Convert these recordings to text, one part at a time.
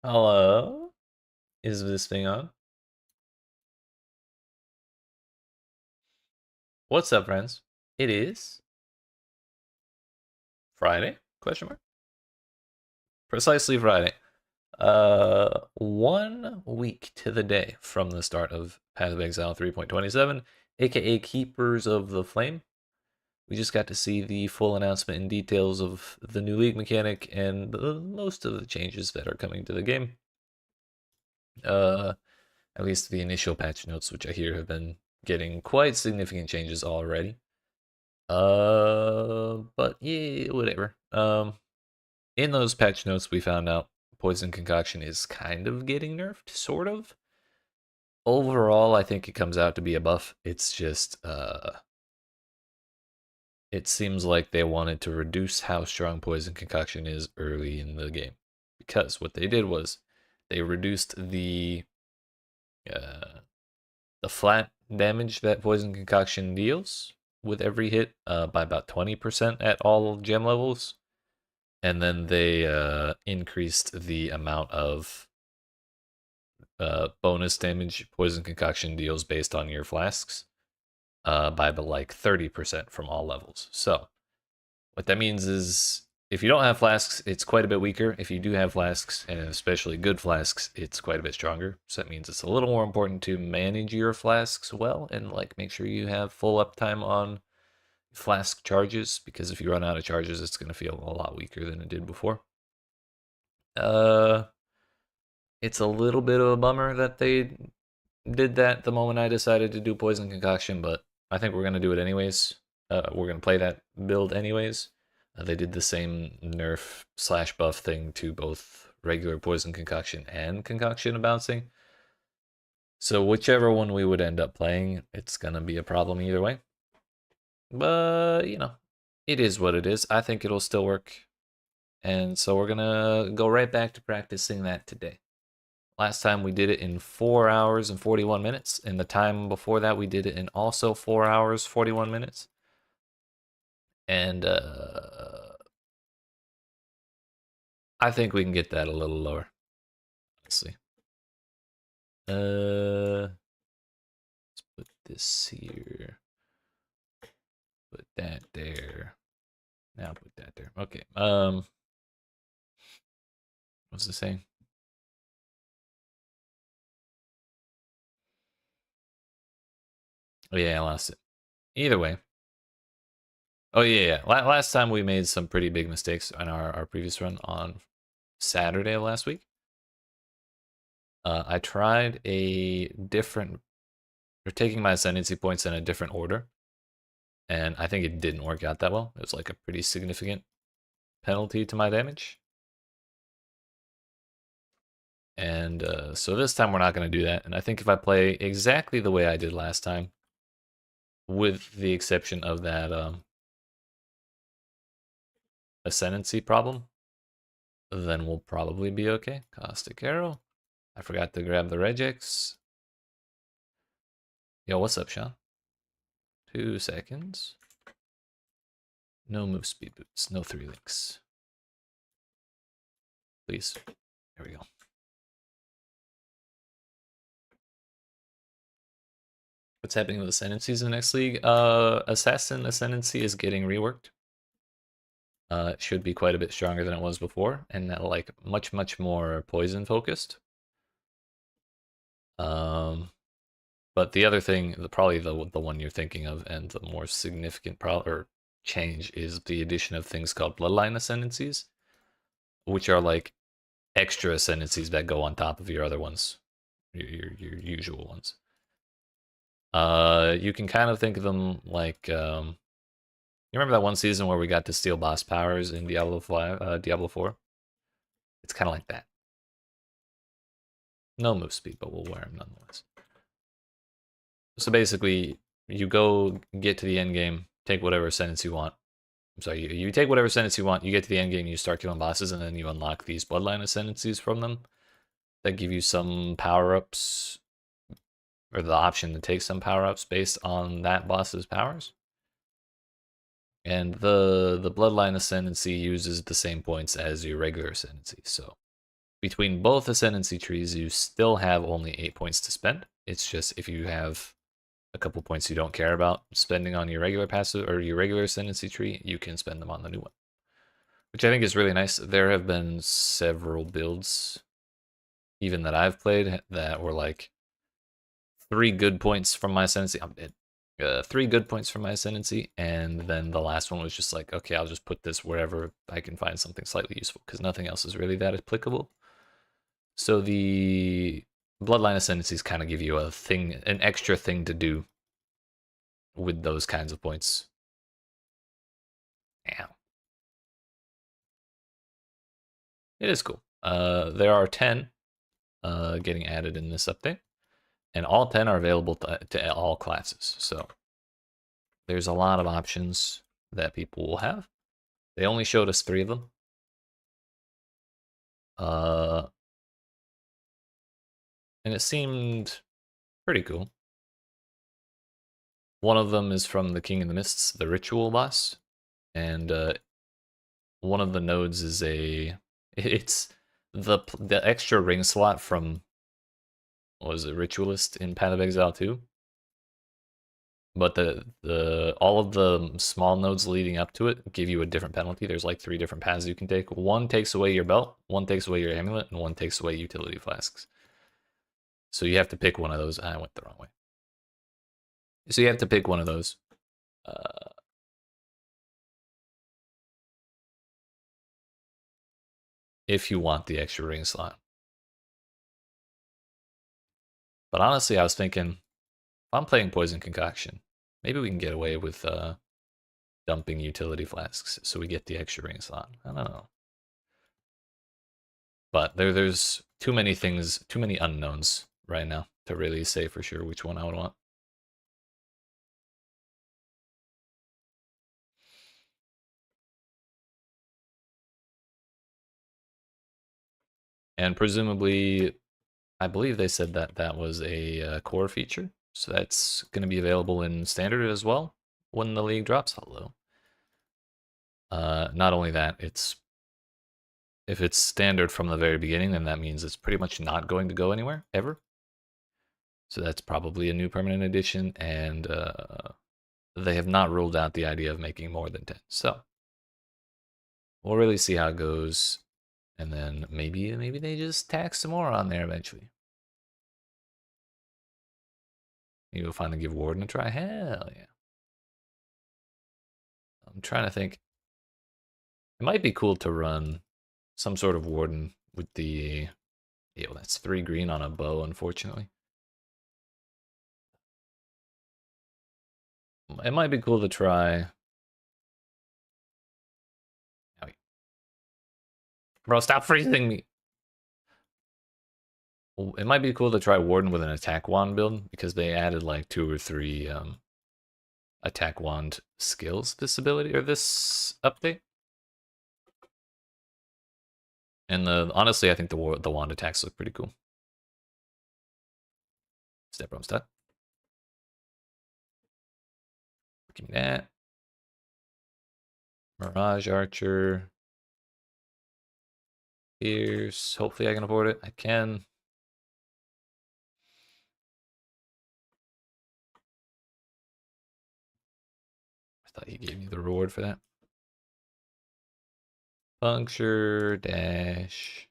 Hello? Is this thing on? What's up, friends? It is Friday? Question mark. Precisely Friday. 1 week to the day from the start of Path of Exile 3.27, aka Keepers of the Flame. We just got to see the full announcement and details of the new league mechanic and most of the changes that are coming to the game. At least the initial patch notes, which I hear have been getting quite significant changes already. But yeah, whatever. In those patch notes, we found out Poison Concoction is kind of getting nerfed, sort of. Overall, I think it comes out to be a buff. It's just, it seems like they wanted to reduce how strong Poison Concoction is early in the game. Because what they did was they reduced the flat damage that Poison Concoction deals with every hit by about 20% at all gem levels. And then they increased the amount of bonus damage Poison Concoction deals based on your flasks by like 30% from all levels. So what that means is if you don't have flasks, it's quite a bit weaker. If you do have flasks, and especially good flasks, it's quite a bit stronger. So that means it's a little more important to manage your flasks well and like make sure you have full uptime on flask charges, because if you run out of charges, it's going to feel a lot weaker than it did before. It's a little bit of a bummer that they did that the moment I decided to do Poison Concoction, but I think we're going to do it anyways. We're going to play that build anyways. They did the same nerf / buff thing to both regular Poison Concoction and Concoction bouncing. So whichever one we would end up playing, it's going to be a problem either way. But, you know, it is what it is. I think it'll still work. And so we're going to go right back to practicing that today. Last time we did it in 4 hours and 41 minutes. And the time before that, we did it in also 4 hours, 41 minutes. And I think we can get that a little lower. Let's see. Let's put this here. Put that there. Now put that there. Okay. What's this saying? Oh yeah, I lost it. Either way. Oh yeah. Last time we made some pretty big mistakes on our previous run on Saturday of last week. I tried a different, or taking my ascendancy points in a different order, and I think it didn't work out that well. It was like a pretty significant penalty to my damage. And so this time we're not going to do that. And I think if I play exactly the way I did last time, with the exception of that ascendancy problem, then we'll probably be okay. Caustic Arrow. I forgot to grab the regex. Yo, what's up, Sean? 2 seconds. No move speed boots, no 3 links. Please. There we go. What's happening with Ascendancies in the next league? Assassin Ascendancy is getting reworked. It should be quite a bit stronger than it was before, and like much more poison focused. But the other thing, probably the one you're thinking of, and the more significant change is the addition of things called Bloodline Ascendancies, which are like extra ascendancies that go on top of your other ones, your usual ones. You can kind of think of them like, you remember that one season where we got to steal boss powers in Diablo 4? It's kind of like that. No move speed, but we'll wear them nonetheless. So basically, you go get to the end game, take whatever sentence you want. I'm sorry, you take whatever sentence you want, you get to the end game, you start killing bosses, and then you unlock these bloodline ascendancies from them that give you some power-ups, or the option to take some power-ups based on that boss's powers. And the bloodline ascendancy uses the same points as your regular ascendancy. So between both ascendancy trees, you still have only 8 points to spend. It's just if you have a couple points you don't care about spending on your regular passive or your regular ascendancy tree, you can spend them on the new one, which I think is really nice. There have been several builds, even that I've played, that were like 3 good points from my ascendancy. 3 good points from my ascendancy, and then the last one was just like, okay, I'll just put this wherever I can find something slightly useful, because nothing else is really that applicable. So the Bloodline Ascendancies kind of give you an extra thing to do with those kinds of points. Yeah. It is cool. There are 10 getting added in this update, and all 10 are available to all classes. So there's a lot of options that people will have. They only showed us 3 of them. And it seemed pretty cool. One of them is from the King of the Mists, the Ritual boss, and one of the nodes is it's the extra ring slot from, what was it, Ritualist in Path of Exile 2. But the all of the small nodes leading up to it give you a different penalty. There's like 3 different paths you can take. One takes away your belt, one takes away your amulet, and one takes away utility flasks. So you have to pick one of those. I went the wrong way. So you have to pick one of those. If you want the extra ring slot. But honestly, I was thinking, if I'm playing Poison Concoction, maybe we can get away with dumping utility flasks so we get the extra ring slot. I don't know. But there's too many things, too many unknowns right now to really say for sure which one I would want. And presumably, I believe they said that that was a core feature. So that's going to be available in standard as well when the league drops. Hello. Not only that, if it's standard from the very beginning, then that means it's pretty much not going to go anywhere ever. So that's probably a new permanent addition, and they have not ruled out the idea of making more than 10. So we'll really see how it goes, and then maybe they just tack some more on there eventually. Maybe we'll finally give Warden a try. Hell yeah. I'm trying to think. It might be cool to run some sort of Warden with the... Yo, that's 3 green on a bow, unfortunately. It might be cool to try... Bro, stop freezing me! It might be cool to try Warden with an attack wand build, because they added like 2 or 3 attack wand skills this ability, or this update. And honestly, I think the wand attacks look pretty cool. Step roam step. Give me that. Mirage Archer. Pierce. Hopefully I can afford it. I can. I thought he gave me the reward for that. Puncture, dash.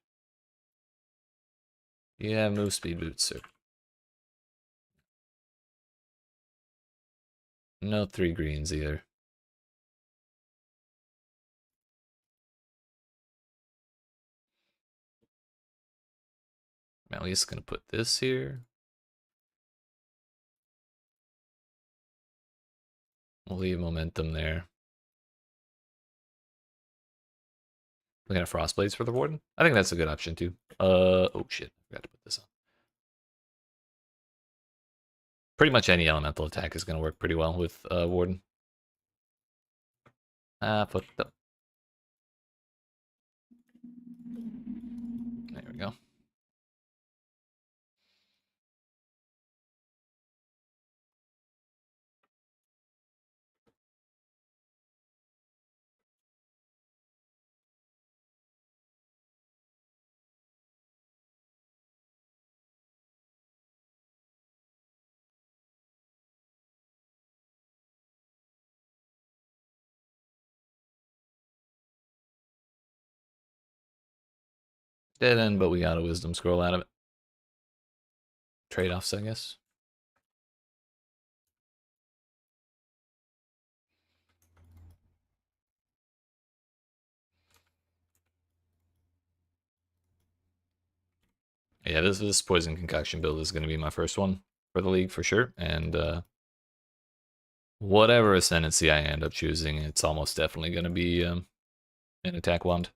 Yeah, move speed boots, sir. No 3 greens either. I'm at least gonna put this here. We'll leave momentum there. Looking at frost blades for the warden. I think that's a good option too. Oh shit, I forgot to put this on. Pretty much any elemental attack is gonna work pretty well with warden. Put the... There we go. Dead end, but we got a wisdom scroll out of it. Trade-offs, I guess. Yeah, this poison concoction build is going to be my first one for the league for sure. And whatever ascendancy I end up choosing, it's almost definitely going to be an attack wand.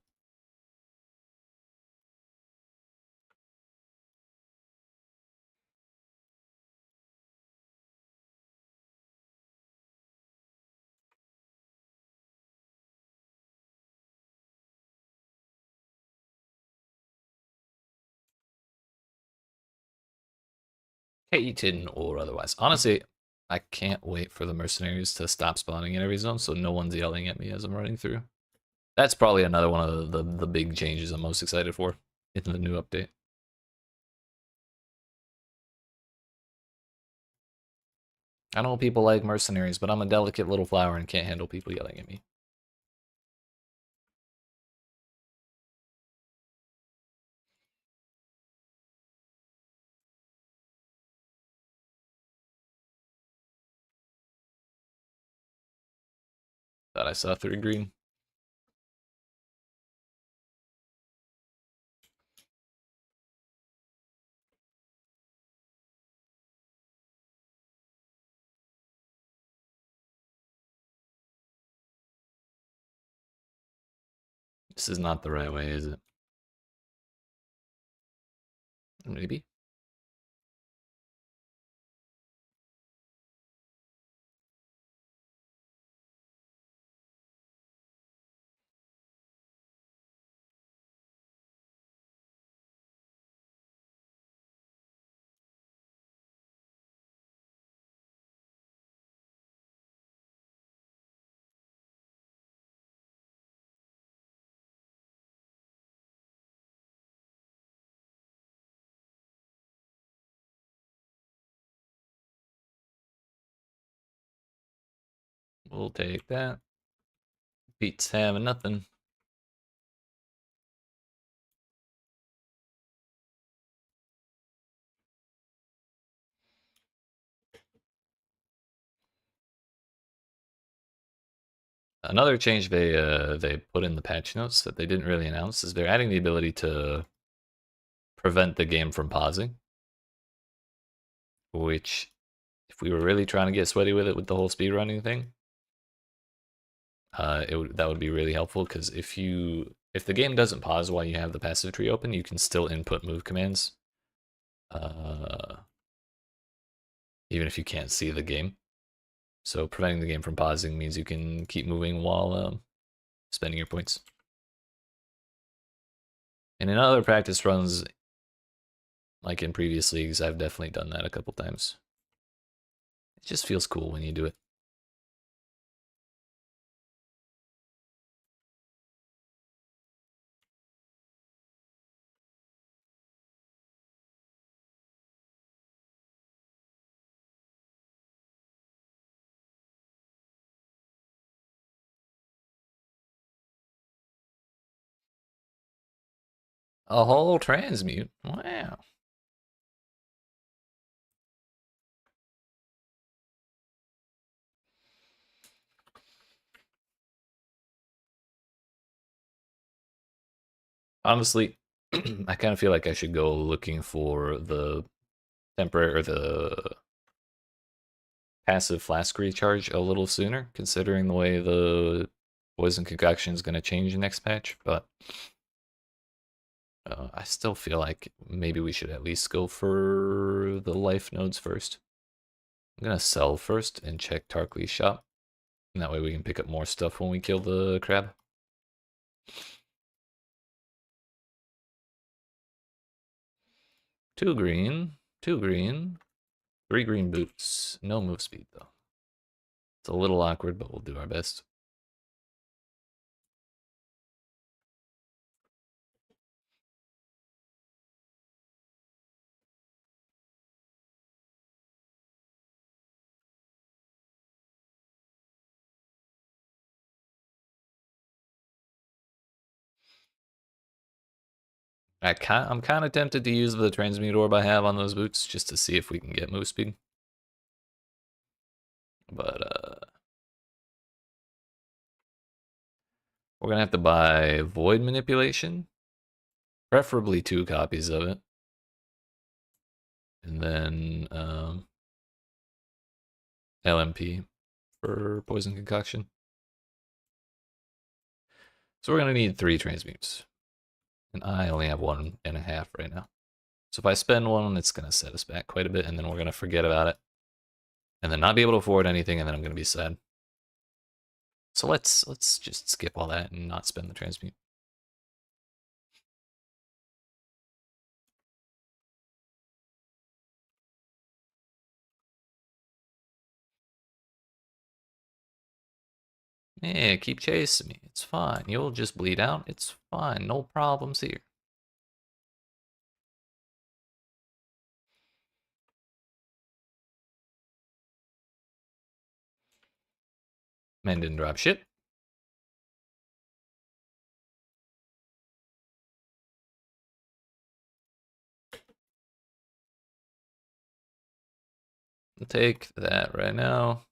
Hated or otherwise. Honestly, I can't wait for the mercenaries to stop spawning in every zone so no one's yelling at me as I'm running through. That's probably another one of the big changes I'm most excited for in the new update. I know people like mercenaries, but I'm a delicate little flower and can't handle people yelling at me. Thought I saw 3 green. This is not the right way, is it? Maybe. We'll take that. Beats having nothing. Another change they put in the patch notes that they didn't really announce is they're adding the ability to prevent the game from pausing, which if we were really trying to get sweaty with it with the whole speedrunning thing, that would be really helpful because if the game doesn't pause while you have the passive tree open, you can still input move commands, uh, even if you can't see the game. So preventing the game from pausing means you can keep moving while spending your points. And in other practice runs, like in previous leagues, I've definitely done that a couple times. It just feels cool when you do it. A whole transmute. Wow. Honestly, I kind of feel like I should go looking for the temporary or the passive flask recharge a little sooner, considering the way the poison concoction is going to change next patch. But I still feel like maybe we should at least go for the life nodes first. I'm going to sell first and check Tarkley's shop. And that way we can pick up more stuff when we kill the crab. Two green, 3 green boots. No move speed though. It's a little awkward, but we'll do our best. I'm kind of tempted to use the transmute orb I have on those boots just to see if we can get move speed. But we're gonna have to buy void manipulation, preferably 2 copies of it, and then LMP for poison concoction. So we're gonna need 3 transmutes, and I only have 1.5 right now. So if I spend one, it's gonna set us back quite a bit, and then we're gonna forget about it, and then not be able to afford anything, and then I'm gonna be sad. So let's just skip all that and not spend the transmute. Yeah, keep chasing me. It's fine. You'll just bleed out. It's fine. No problems here. Man didn't drop shit. I'll take that right now.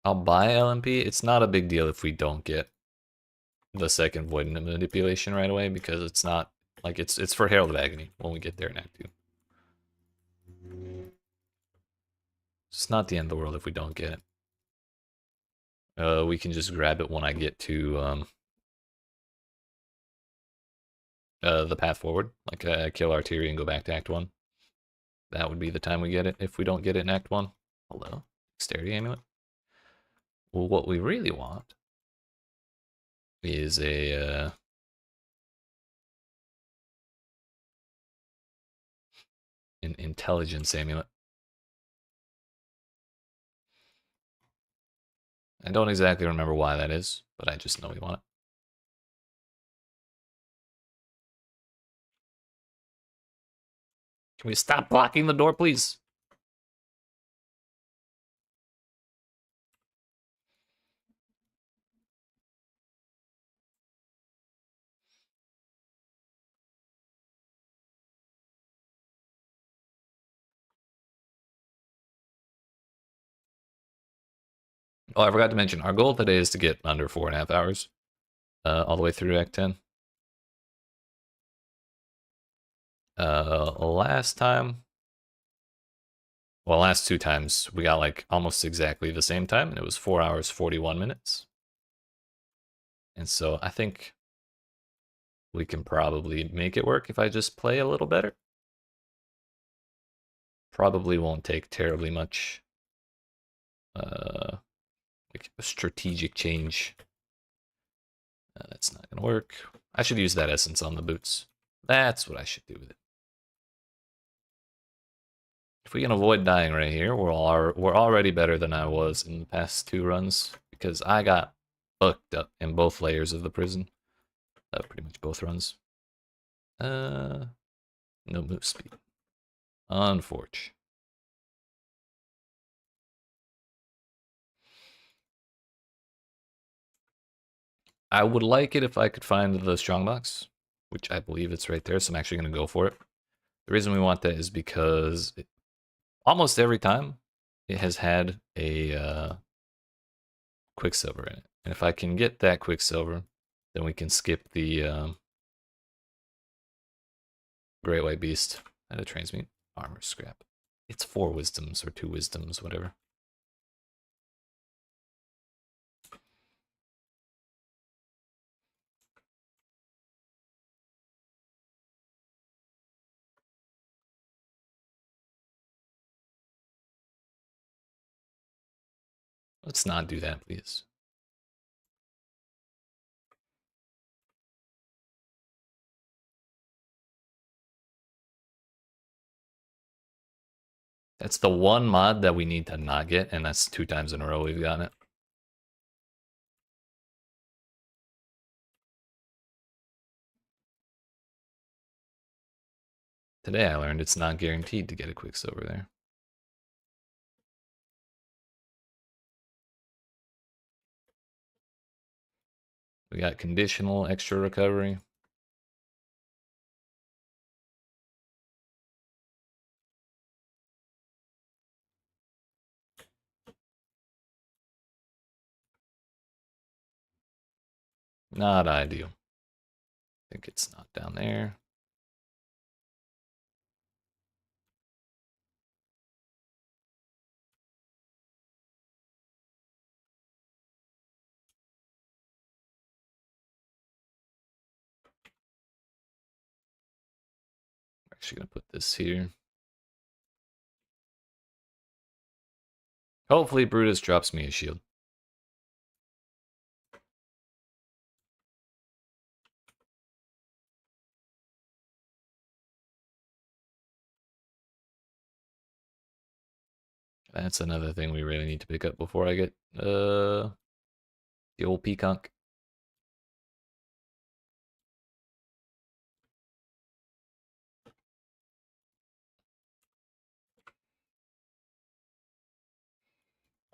I'll buy LMP. It's not a big deal if we don't get the second void manipulation right away because it's not like it's for Herald of Agony when we get there in Act 2. It's not the end of the world if we don't get it. We can just grab it when I get to the path forward. Like kill Arteria and go back to Act 1. That would be the time we get it if we don't get it in Act 1. Hello? Dexterity Amulet? Well, what we really want is a an intelligence amulet. I don't exactly remember why that is, but I just know we want it. Can we stop blocking the door, please? Oh, I forgot to mention, our goal today is to get under 4.5 hours, all the way through Act 10. Last time, well, last 2 times, we got like almost exactly the same time, and it was 4 hours, 41 minutes. And so I think we can probably make it work if I just play a little better. Probably won't take terribly much, like a strategic change. That's not gonna work. I should use that essence on the boots. That's what I should do with it. If we can avoid dying right here, we're already better than I was in the past 2 runs because I got fucked up in both layers of the prison. Pretty much both runs. No move speed. Unfortunate. I would like it if I could find the strongbox, which I believe it's right there, so I'm actually going to go for it. The reason we want that is because almost every time it has had a Quicksilver in it. And if I can get that Quicksilver, then we can skip the Great White Beast at a transmute armor scrap. It's 4 wisdoms or 2 wisdoms, whatever. Let's not do that, please. That's the one mod that we need to not get, and that's 2 times in a row we've gotten it. Today I learned it's not guaranteed to get a Quicksilver there. We got conditional extra recovery. Not ideal. I think it's not down there. I'm actually gonna put this here. Hopefully Brutus drops me a shield. That's another thing we really need to pick up before I get the old peacock.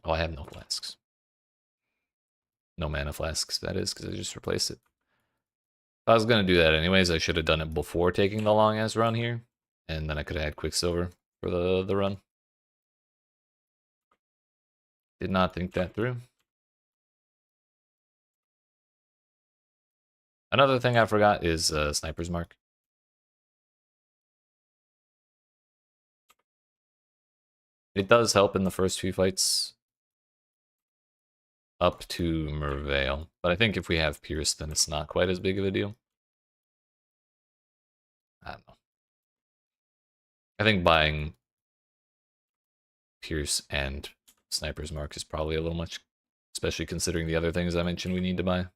Oh, I have no flasks. No mana flasks, that is, because I just replaced it. If I was going to do that anyways, I should have done it before taking the long ass run here. And then I could have had Quicksilver for the run. Did not think that through. Another thing I forgot is Sniper's Mark. It does help in the first few fights up to Merveil. But I think if we have Pierce, then it's not quite as big of a deal. I don't know. I think buying Pierce and Sniper's Mark is probably a little much, especially considering the other things I mentioned we need to buy.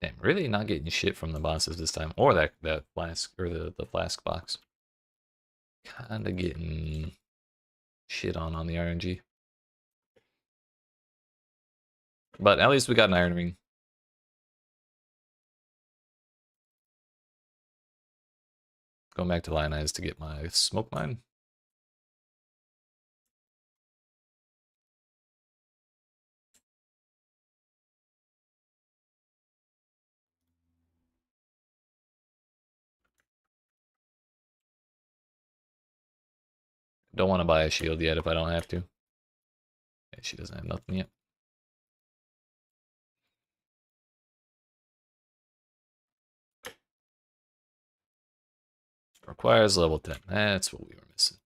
Damn, really not getting shit from the bosses this time. Or that flask, or the flask box. Kinda getting shit on the RNG. But at least we got an Iron Ring. Going back to Lionize to get my smoke mine. Don't want to buy a shield yet if I don't have to. Okay, she doesn't have nothing yet. Requires level 10. That's what we were missing.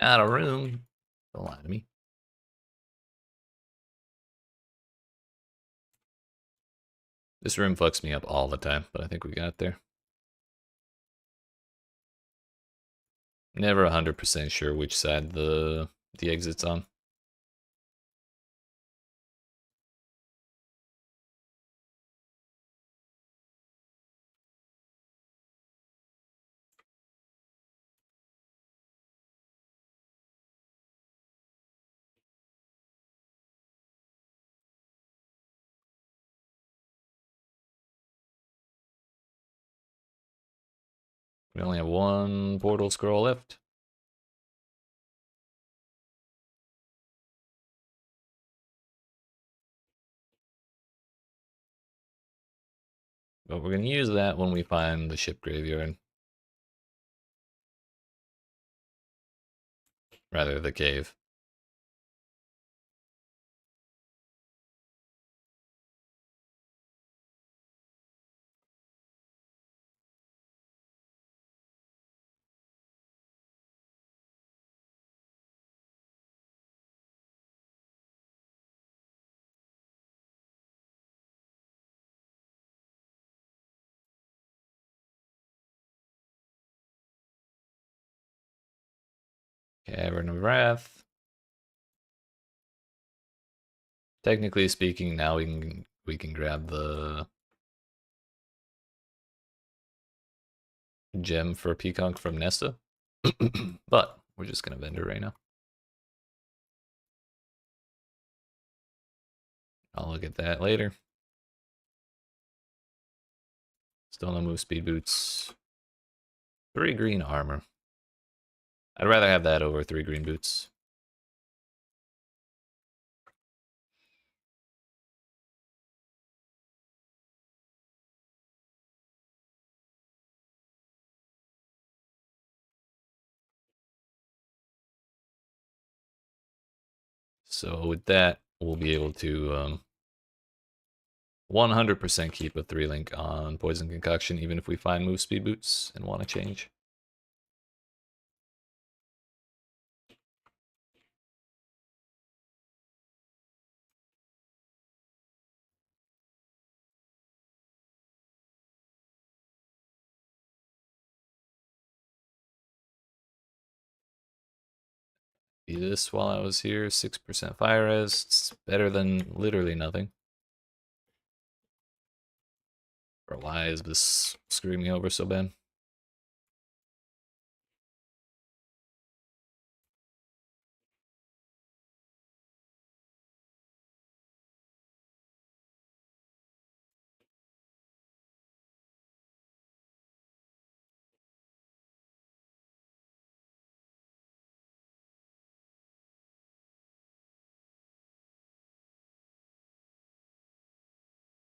Out of room. Don't lie to me. This room fucks me up all the time, but I think we got there. Never 100% sure which side the exit's on. We only have one portal scroll left. But we're going to use that when we find the ship graveyard. Rather, the cave. Cavern of Wrath. Technically speaking, now we can grab the gem for Peacock from Nesta. But we're just gonna vendor right now. I'll look at that later. Still no move speed boots. 3 green armor. I'd rather have that over 3 green boots. So with that, we'll be able to 100% keep a 3-link on Poison Concoction, even if we find move speed boots and want to change. Be this while I was here, 6% fire res. It's better than literally nothing. Or why is this screwing me over so bad?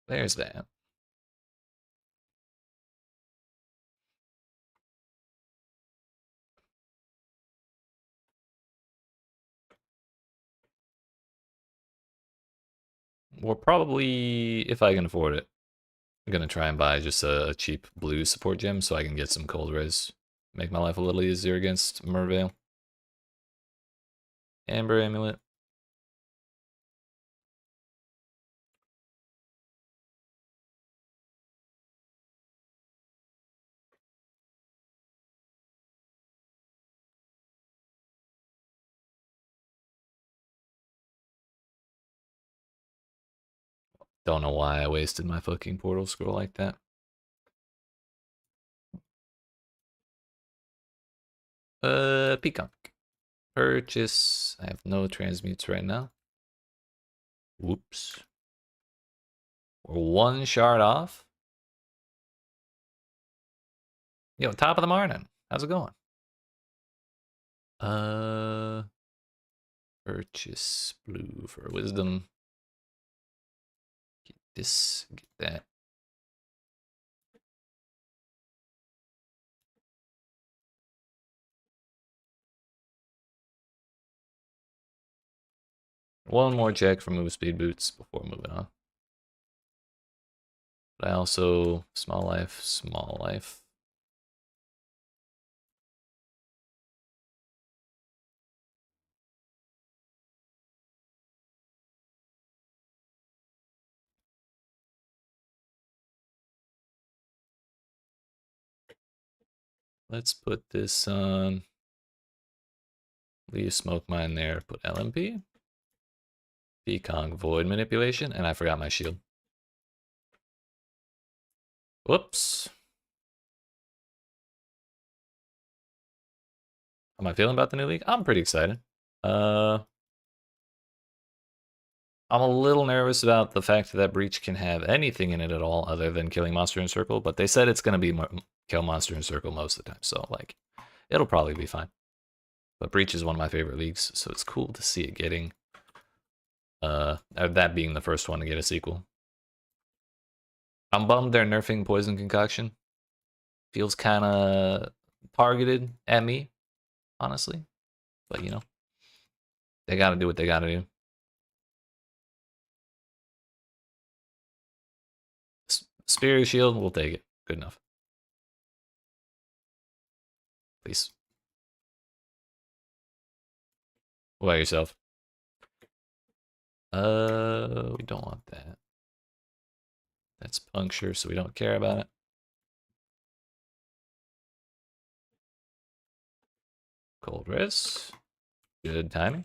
There's that. We're probably, if I can afford it, I'm gonna try and buy just a cheap blue support gem so I can get some cold res. Make my life a little easier against Merveil. Amber Amulet. Don't know why I wasted my fucking portal scroll like that. Peacock. Purchase. I have no transmutes right now. Whoops. We're 1 shard off. Yo, top of the morning. How's it going? Purchase blue for wisdom. Get this, get that. One more check for move speed boots before moving on. But I also, small life, small life. Let's put this on. Leave smoke mine there. Put LMP. Peacock void manipulation, and I forgot my shield. Whoops. How am I feeling about the new league? I'm pretty excited. I'm a little nervous about the fact that Breach can have anything in it at all other than killing monster in circle, but they said it's going to be kill monster in circle most of the time, so like it'll probably be fine. But Breach is one of my favorite leagues, so it's cool to see it getting that being the first one to get a sequel. I'm bummed they're nerfing Poison Concoction. Feels kind of targeted at me, honestly. But you know, they gotta do what they gotta do. Spirit Shield, we'll take it. Good enough. Please. What about yourself? We don't want that. That's puncture, so we don't care about it. Cold res. Good timing.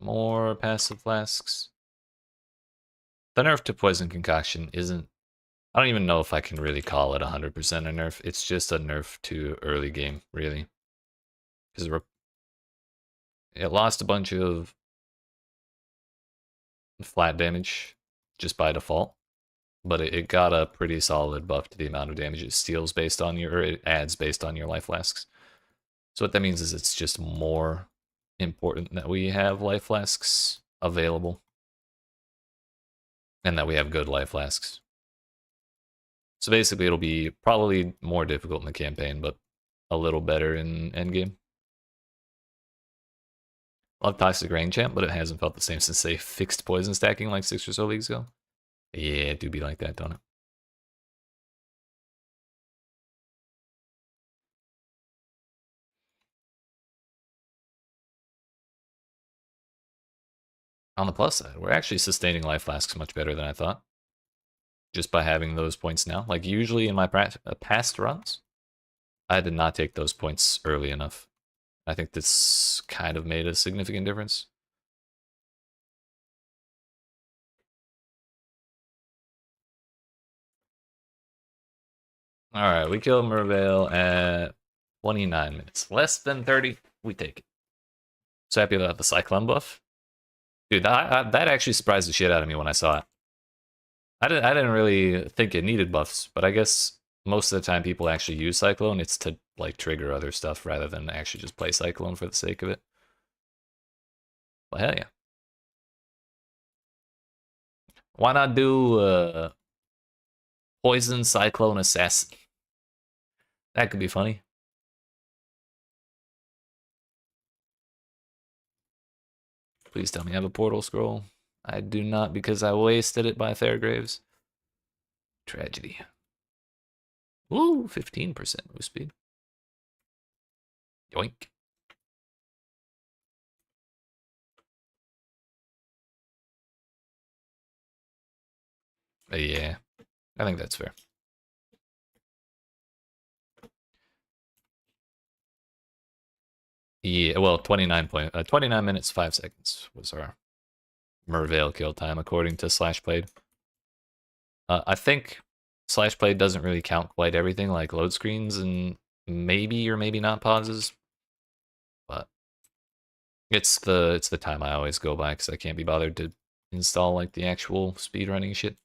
More passive flasks. The nerf to poison concoction isn't. I don't even know if I can really call it 100% a nerf. It's just a nerf to early game, really. Because it lost a bunch of flat damage just by default, but it got a pretty solid buff to the amount of damage it steals based on your, or it adds based on your life flasks. So what that means is it's just more important that we have life flasks available and that we have good life flasks. So basically it'll be probably more difficult in the campaign, but a little better in endgame. Love Toxic Rain Champ, but it hasn't felt the same since they fixed poison stacking like 6 or so leagues ago. Yeah, it do be like that, don't it? On the plus side, we're actually sustaining life flasks much better than I thought. Just by having those points now. Like usually in my past runs, I did not take those points early enough. I think this kind of made a significant difference. Alright, we killed Mervale at 29 minutes. Less than 30, we take it. So happy about the Cyclone buff. Dude, that actually surprised the shit out of me when I saw it. I didn't really think it needed buffs, but I guess most of the time people actually use Cyclone, it's to like trigger other stuff rather than actually just play Cyclone for the sake of it. Well, hell yeah. Why not do Poison Cyclone Assassin? That could be funny. Please tell me I have a portal scroll. I do not because I wasted it by Fairgraves. Tragedy. Ooh, 15% move speed. Yoink. Yeah, I think that's fair. Yeah, well, 29 minutes 5 seconds was our Mervale kill time according to Slash Played. I think Slash Played doesn't really count quite everything like load screens and maybe or maybe not pauses, but it's the time I always go by because I can't be bothered to install like the actual speedrunning shit.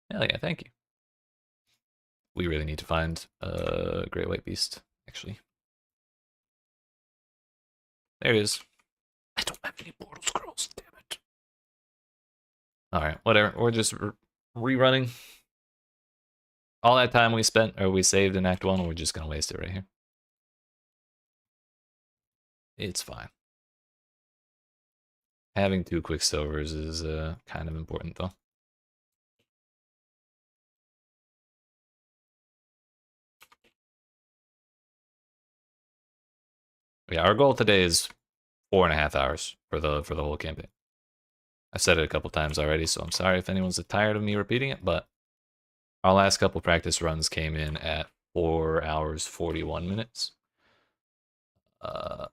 Hell yeah, thank you. We really need to find a Great White Beast, actually. There it is. I don't have any portal scrolls, damn it. Alright, whatever. We're just rerunning. All that time we spent, or we saved in Act 1, we're just gonna waste it right here. It's fine. Having 2 Quicksilvers is kind of important, though. Yeah, our goal today is 4.5 hours for the whole campaign. I've said it a couple times already, so I'm sorry if anyone's tired of me repeating it, but our last couple practice runs came in at 4 hours 41 minutes. And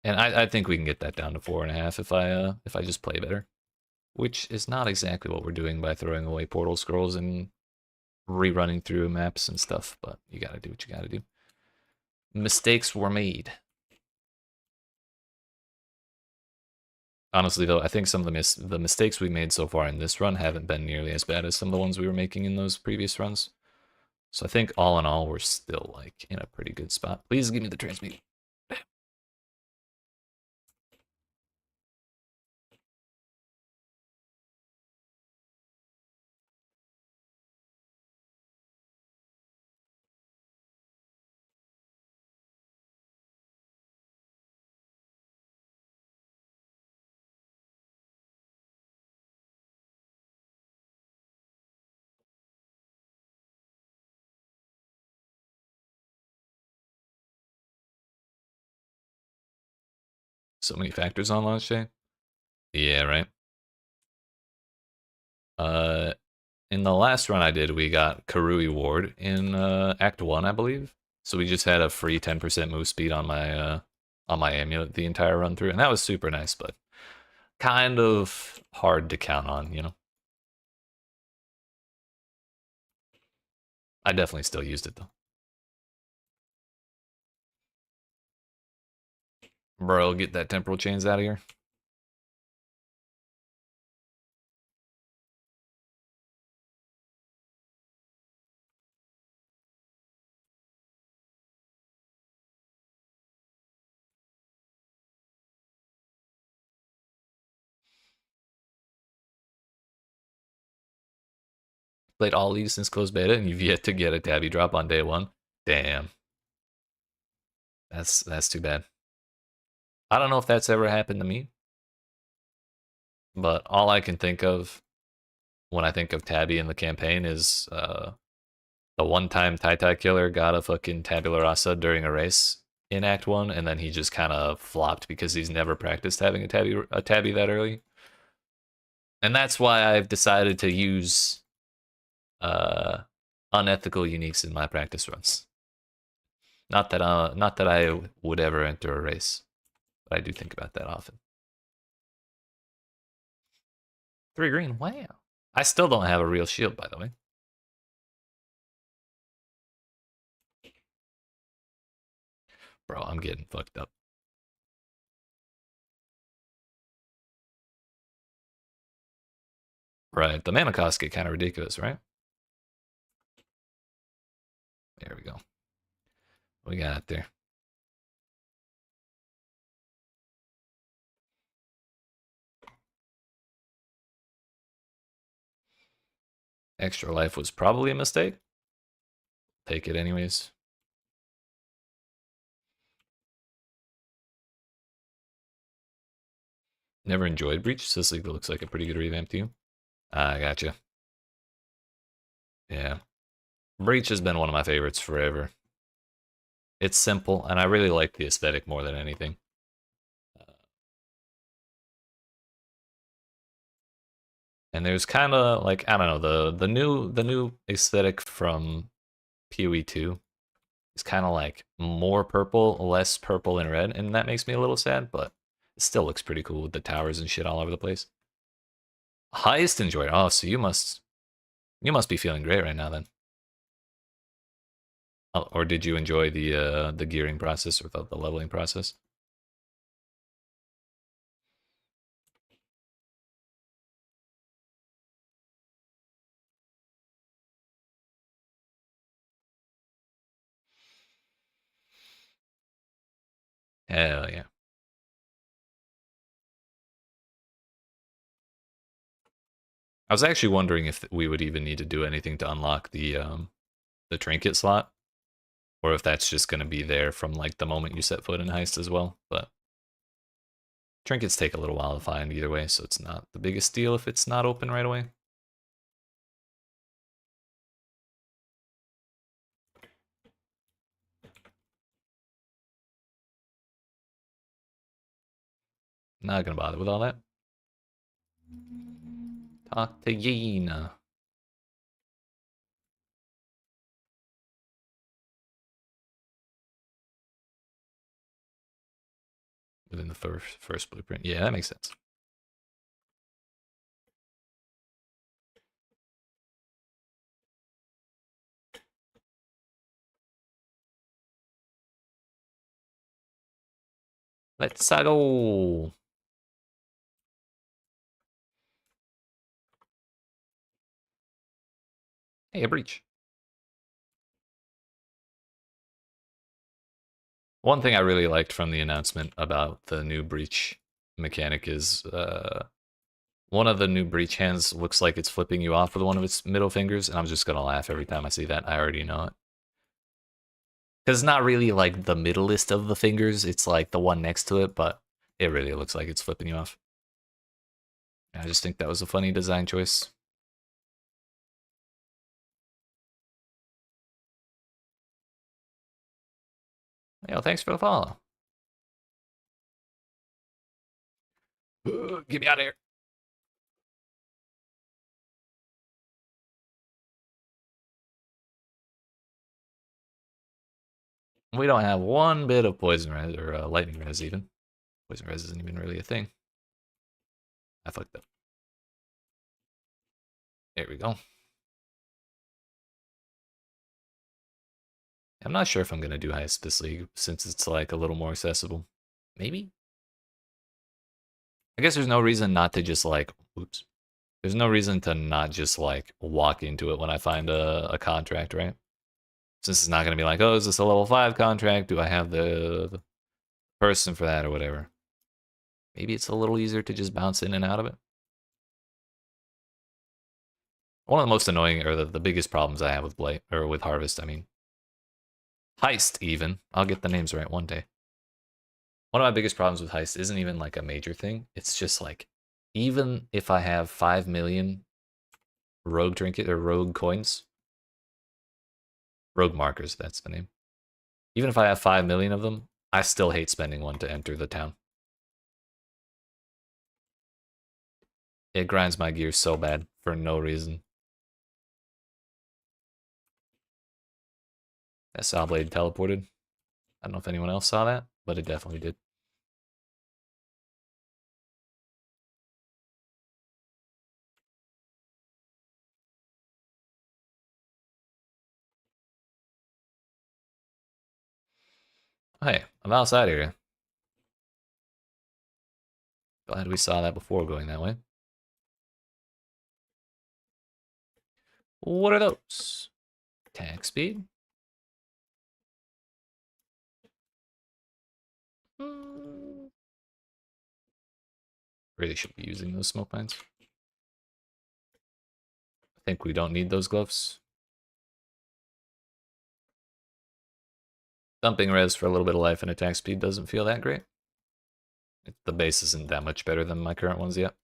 I think we can get that down to 4.5 if I just play better, which is not exactly what we're doing by throwing away portal scrolls and rerunning through maps and stuff. But you gotta do what you gotta do. Mistakes were made. Honestly, though, I think some of the mistakes we made so far in this run haven't been nearly as bad as some of the ones we were making in those previous runs. So I think all in all, we're still like in a pretty good spot. Please give me the transmute. So many factors on launch day. Yeah, right. Uh, in the last run I did, we got Karui Ward in Act 1, I believe. So we just had a free 10% move speed on my amulet the entire run through, and that was super nice, but kind of hard to count on, you know. I definitely still used it though. Bro, get that temporal chains out of here. Played all these since closed beta, and you've yet to get a tabby drop on day one. Damn, that's too bad. I don't know if that's ever happened to me, but all I can think of when I think of tabby in the campaign is the one time Tai Tai Killer got a fucking tabula rasa during a race in Act 1, and then he just kind of flopped because he's never practiced having a tabby that early. And that's why I've decided to use uh, unethical uniques in my practice runs. Not that I would ever enter a race, but I do think about that often. 3 green, wow. I still don't have a real shield, by the way. Bro, I'm getting fucked up. Right, the mana costs get kind of ridiculous, right? There we go. We got it there. Extra life was probably a mistake. Take it anyways. Never enjoyed Breach. So this league looks like a pretty good revamp to you. I gotcha. Yeah. Breach has been one of my favorites forever. It's simple, and I really like the aesthetic more than anything. And there's kind of like, I don't know, the new aesthetic from PoE 2 is kind of like more purple, less purple and red, and that makes me a little sad, but it still looks pretty cool with the towers and shit all over the place. Highest enjoyed. Oh, so you must be feeling great right now then. Oh, or did you enjoy the gearing process or the leveling process? Hell yeah. I was actually wondering if we would even need to do anything to unlock the trinket slot, or if that's just going to be there from like the moment you set foot in heist as well. But trinkets take a little while to find either way, so it's not the biggest deal if it's not open right away. Not gonna bother with all that. Talk to Yena. Within the first blueprint. Yeah, that makes sense. Let's go. Hey, a breach. One thing I really liked from the announcement about the new breach mechanic is one of the new breach hands looks like it's flipping you off with one of its middle fingers, and I'm just gonna laugh every time I see that. I already know it. Because it's not really like the middleest of the fingers, it's like the one next to it, but it really looks like it's flipping you off. I just think that was a funny design choice. Yo, thanks for the follow. Get me out of here. We don't have one bit of poison res or lightning res even. Poison res isn't even really a thing. I fucked up. There we go. I'm not sure if I'm gonna do heist this league since it's like a little more accessible. Maybe. I guess there's no reason not to just like. Oops. There's no reason to not just like walk into it when I find a contract, right? Since it's not gonna be like, oh, is this a level 5 contract? Do I have the person for that or whatever? Maybe it's a little easier to just bounce in and out of it. One of the most annoying or the biggest problems I have with Blight or with Harvest, I mean, Heist even. I'll get the names right one day. One of my biggest problems with Heist isn't even like a major thing. It's just like, even if I have 5 million rogue trinket or rogue coins, rogue markers, that's the name. Even if I have 5 million of them, I still hate spending one to enter the town. It grinds my gears so bad for no reason. That saw blade teleported. I don't know if anyone else saw that, but it definitely did. Hey, I'm outside here. Glad we saw that before going that way. What are those? Attack speed? Really should be using those smoke mines. I think we don't need those gloves. Dumping res for a little bit of life and attack speed doesn't feel that great. The base isn't that much better than my current ones yet.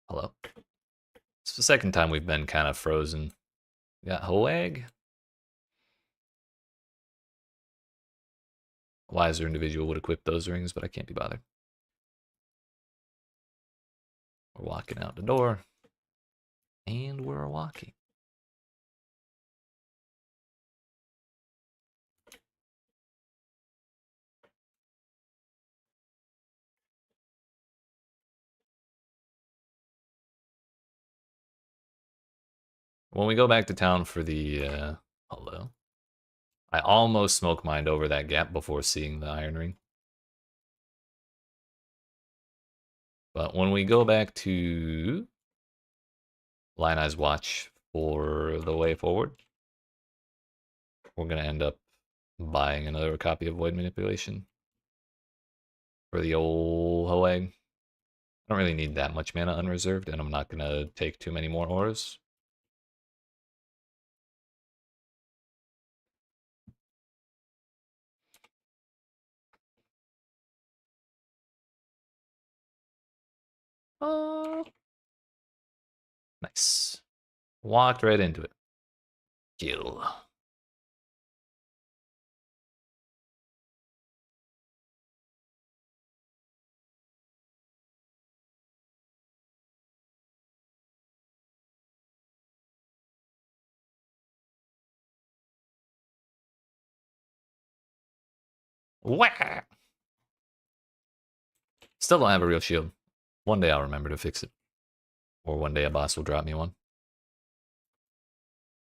Hello. It's the second time we've been kind of frozen. We got Hoag. A wiser individual would equip those rings, but I can't be bothered. We're walking out the door. And we're walking. When we go back to town for the, hello. I almost smoke mined over that gap before seeing the iron ring. But when we go back to Line Eyes Watch for the way forward, we're going to end up buying another copy of Void Manipulation for the old Hoag. I don't really need that much mana unreserved, and I'm not going to take too many more auras. Oh, nice. Walked right into it. Kill. Whack! Still don't have a real shield. One day I'll remember to fix it. Or one day a boss will drop me one.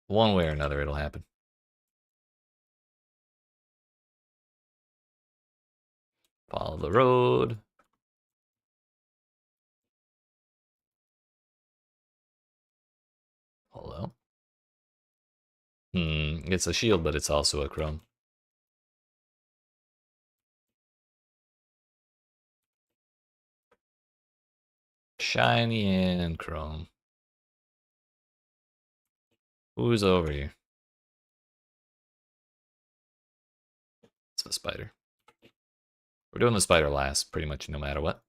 One way or another, it'll happen. Follow the road. Hello? It's a shield, but it's also a chrome. Shiny and chrome. Who's over here? It's the spider. We're doing the spider last, pretty much no matter what.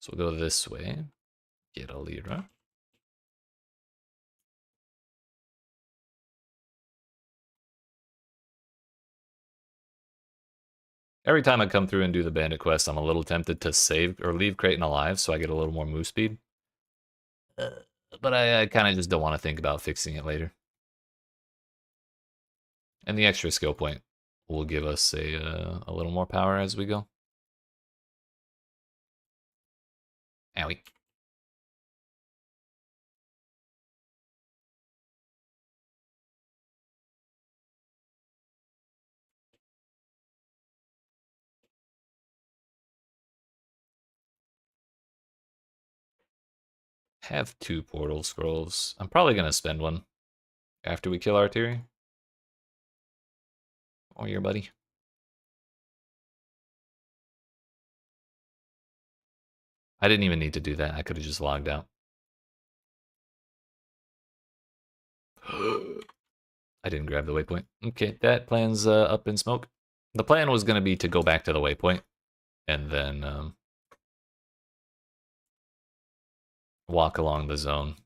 So we'll go this way. Get a lira. Every time I come through and do the bandit quest, I'm a little tempted to save or leave Creighton alive so I get a little more move speed. But I kind of just don't want to think about fixing it later. And the extra skill point will give us a little more power as we go. Owie. Have 2 portal scrolls. I'm probably going to spend one after we kill Artillery. Or your buddy. I didn't even need to do that. I could have just logged out. I didn't grab the waypoint. Okay, that plan's up in smoke. The plan was going to be to go back to the waypoint and then walk along the zone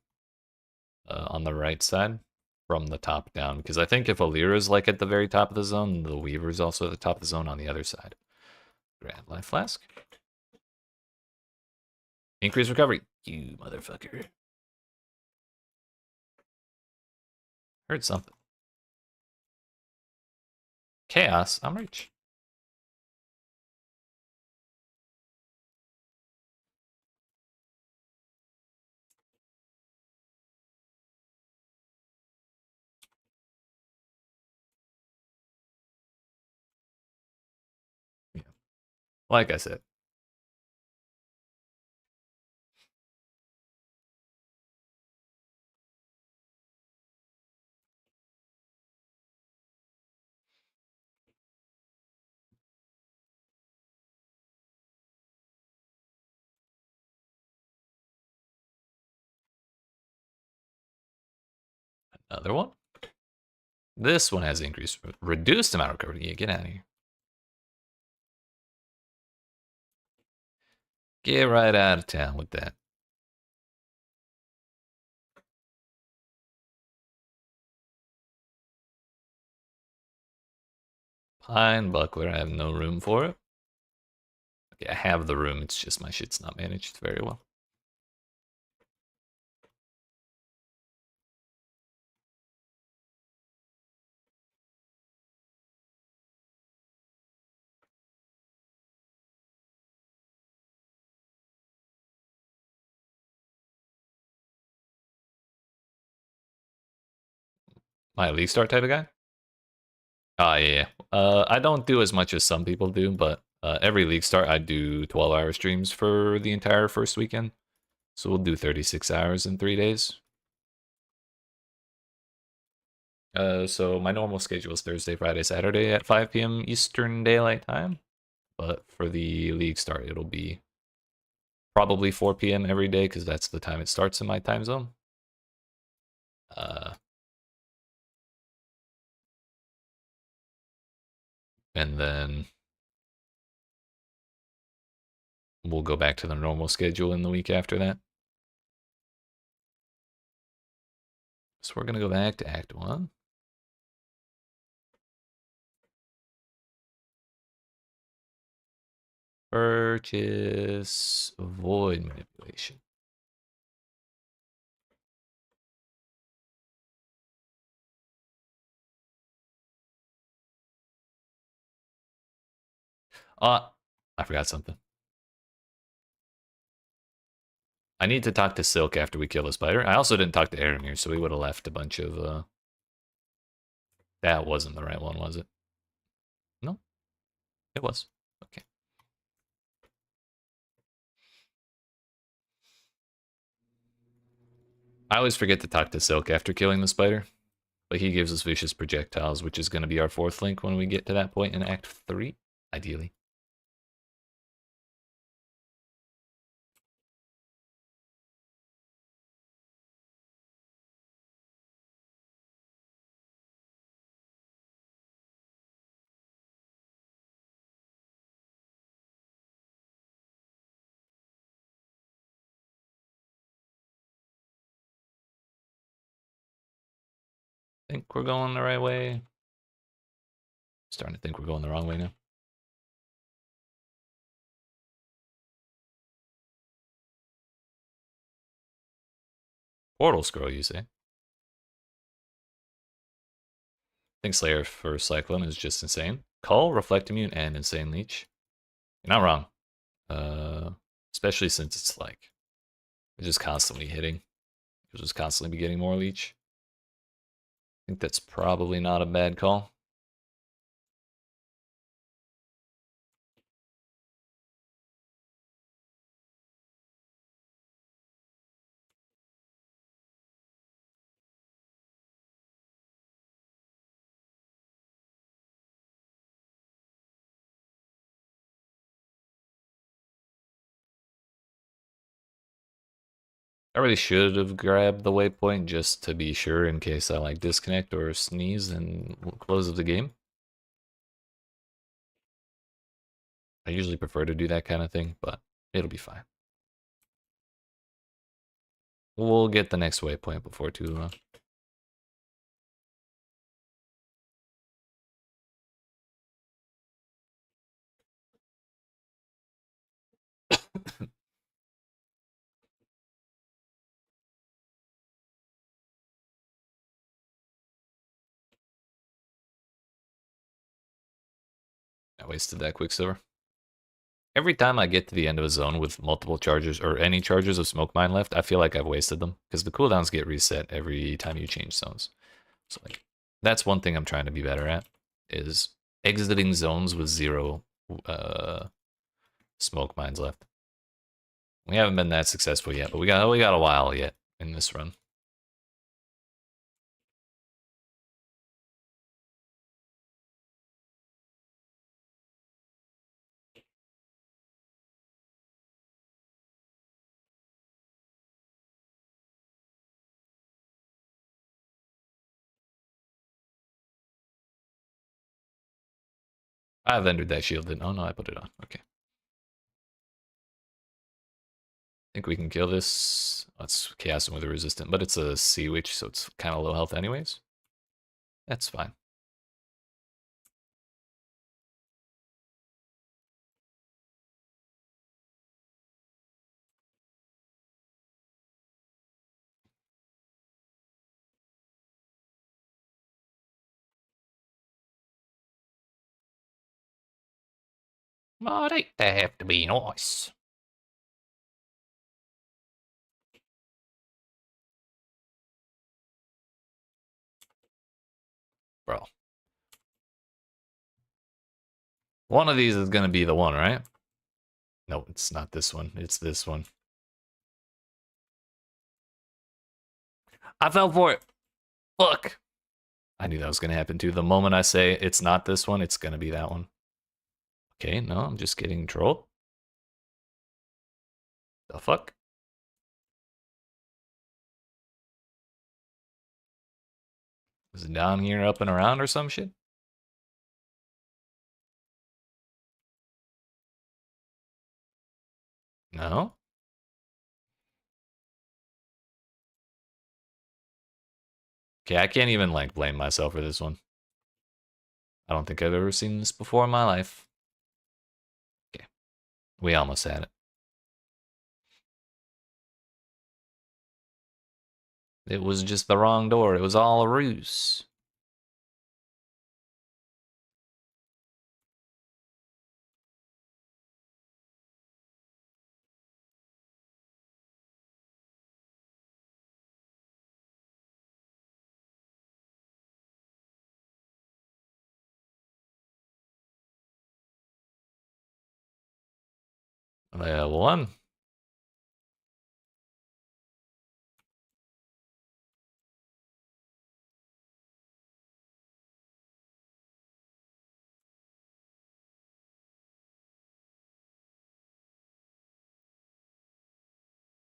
on the right side from the top down. Because I think if Alira's like at the very top of the zone, the Weaver's also at the top of the zone on the other side. Grand Life Flask. Increase recovery. You motherfucker. Heard something. Chaos. I'm rich. Yeah. Like I said. Another one. This one has increased, reduced amount of recovery. Yeah, get out of here. Get right out of town with that. Pine Buckler, I have no room for it. Okay, I have the room, it's just my shit's not managed very well. My league start type of guy? Oh, yeah. I don't do as much as some people do, but every league start, I do 12-hour streams for the entire first weekend. So we'll do 36 hours in 3 days. So my normal schedule is Thursday, Friday, Saturday at 5 p.m. Eastern Daylight Time. But for the league start, it'll be probably 4 p.m. every day because that's the time it starts in my time zone. And then we'll go back to the normal schedule in the week after that. So we're going to go back to Act 1. Purchase Void Manipulation. I forgot something. I need to talk to Silk after we kill the spider. I also didn't talk to Aramir, so we would have left a bunch of... That wasn't the right one, was it? No, it was. Okay. I always forget to talk to Silk after killing the spider, but he gives us vicious projectiles, which is going to be our 4th link when we get to that point in Act 3, ideally. think we're going the right way. Starting to think we're going the wrong way now. Portal scroll, you say? I think Slayer for Cyclone is just insane. Cull, Reflect Immune, and Insane Leech. You're not wrong. Especially since it's like, it's just constantly hitting. You'll just constantly be getting more Leech. I think that's probably not a bad call. I really should have grabbed the waypoint just to be sure in case I like disconnect or sneeze and close of the game. I usually prefer to do that kind of thing, but it'll be fine. We'll get the next waypoint before too long. I wasted that Quicksilver. Every time I get to the end of a zone with multiple charges or any charges of Smoke Mine left, I feel like I've wasted them because the cooldowns get reset every time you change zones. So like that's one thing I'm trying to be better at is exiting zones with 0 Smoke Mines left. We haven't been that successful yet, but we got a while yet in this run. I've entered that shield. Oh no, I put it on. Okay. Think we can kill this. Let's chaos him with a resistant, but it's a sea witch, so it's kind of low health anyways. That's fine. Alright, they have to be nice. Bro. One of these is gonna be the one, right? No, it's not this one. It's this one. I fell for it. Look. I knew that was gonna happen too. The moment I say it's not this one, it's gonna be that one. Okay, no, I'm just getting trolled. The fuck? Is it down here up and around or some shit? No? Okay, I can't even like blame myself for this one. I don't think I've ever seen this before in my life. Okay, we almost had it. It was just the wrong door. It was all a ruse. One.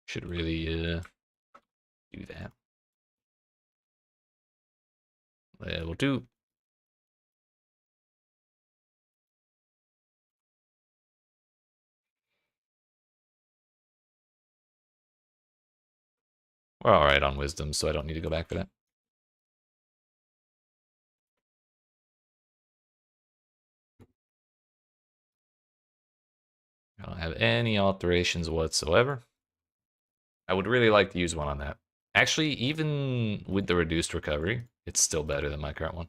Should really do that. Level 2. We're alright on wisdom, so I don't need to go back for that. I don't have any alterations whatsoever. I would really like to use one on that. Actually, even with the reduced recovery, it's still better than my current one.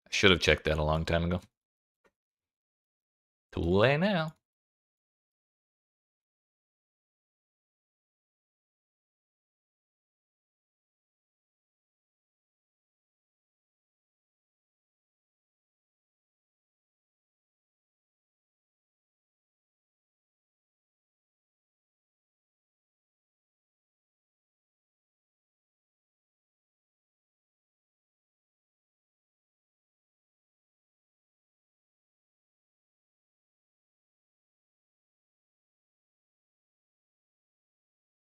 I should have checked that a long time ago. Too late now.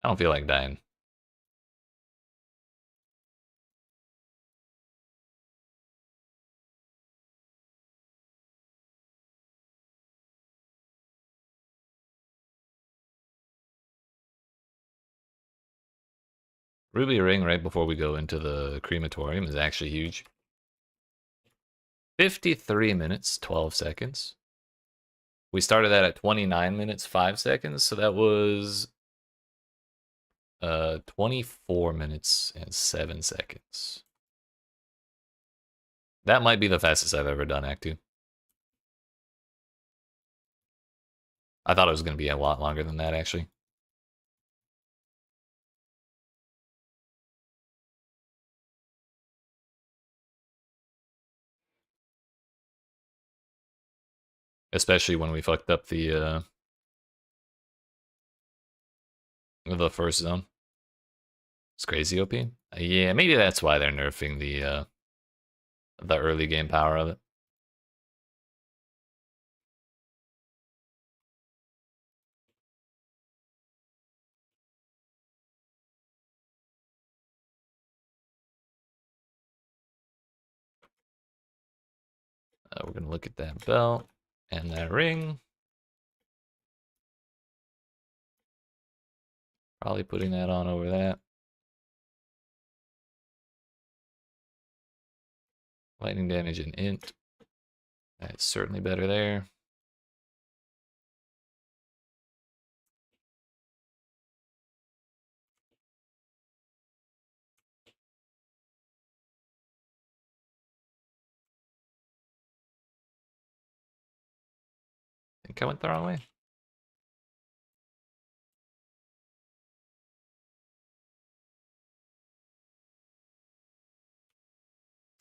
I don't feel like dying. Ruby Ring right before we go into the crematorium is actually huge. 53 minutes, 12 seconds. We started that at 29 minutes, 5 seconds, so that was 24 minutes and 7 seconds. That might be the fastest I've ever done Act 2. I thought it was going to be a lot longer than that, actually. Especially when we fucked up the first zone. It's crazy OP. Yeah, maybe that's why they're nerfing the early game power of it. We're gonna look at that belt and that ring. Probably putting that on over that. Lightning damage and int. That's certainly better there. I think I went the wrong way.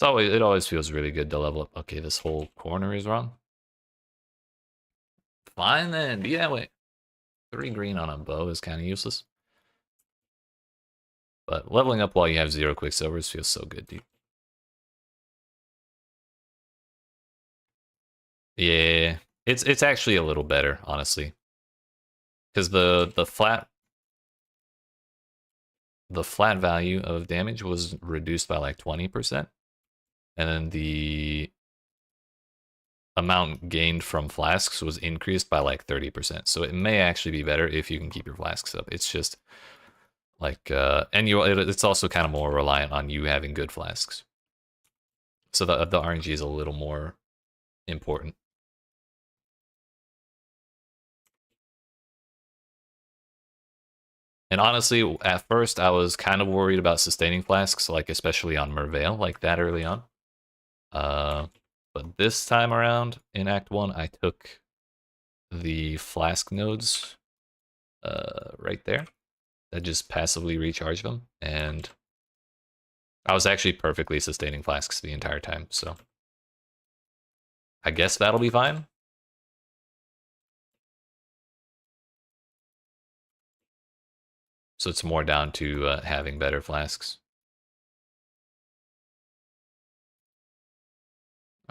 It always feels really good to level up. Okay, this whole corner is wrong. Fine then, be that way. 3 green on a bow is kind of useless. But leveling up while you have 0 quicksilvers feels so good, dude. Yeah, it's actually a little better, honestly. Because the flat value of damage was reduced by like 20%. And then the amount gained from flasks was increased by like 30%. So it may actually be better if you can keep your flasks up. It's just like and it's also kind of more reliant on you having good flasks. So the RNG is a little more important. And honestly, at first I was kind of worried about sustaining flasks, like especially on Merveil, like that early on. Uh, but this time around in Act 1, I took the flask nodes right there that just passively recharge them, and I was actually perfectly sustaining flasks the entire time, so I guess that'll be fine. So it's more down to having better flasks.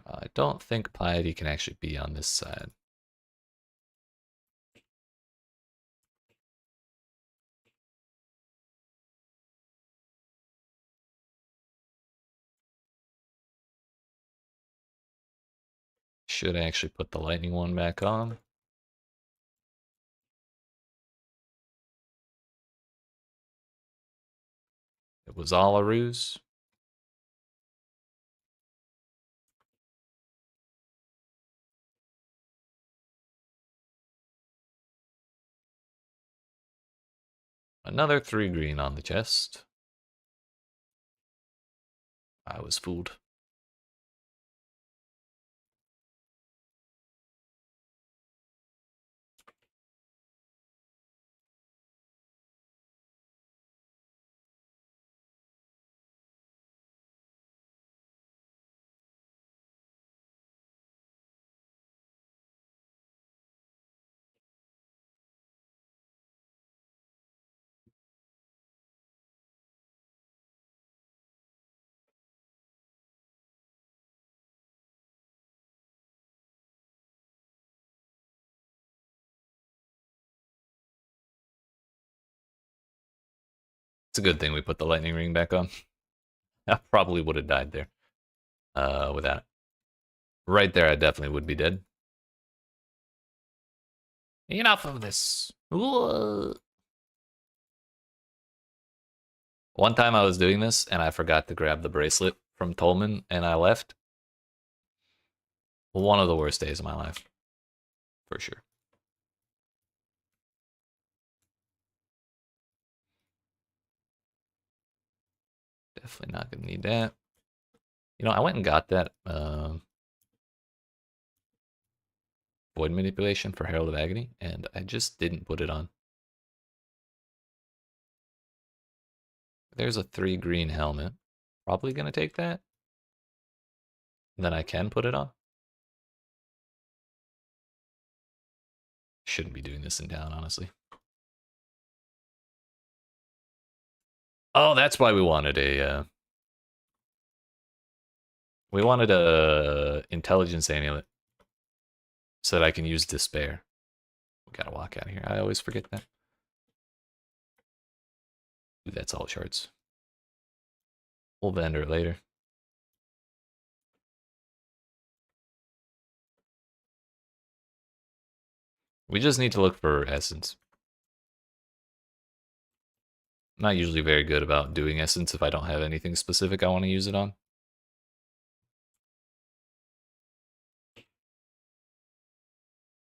I don't think Piety can actually be on this side. Should actually put the lightning one back on. It was all a ruse. Another 3 green on the chest. I was fooled. It's a good thing we put the lightning ring back on. I probably would have died there without it. Right there, I definitely would be dead. Enough of this. One time I was doing this and I forgot to grab the bracelet from Tolman and I left. One of the worst days of my life. For sure. Definitely not gonna need that. You know, I went and got that void manipulation for Herald of Agony, and I just didn't put it on. There's a 3 green helmet. Probably gonna take that. Then I can put it on. Shouldn't be doing this in town, honestly. Oh, that's why we wanted a intelligence amulet so that I can use despair. We gotta walk out of here. I always forget that. Ooh, that's all shards. We'll vendor it later. We just need to look for essence. I'm not usually very good about doing essence if I don't have anything specific I want to use it on.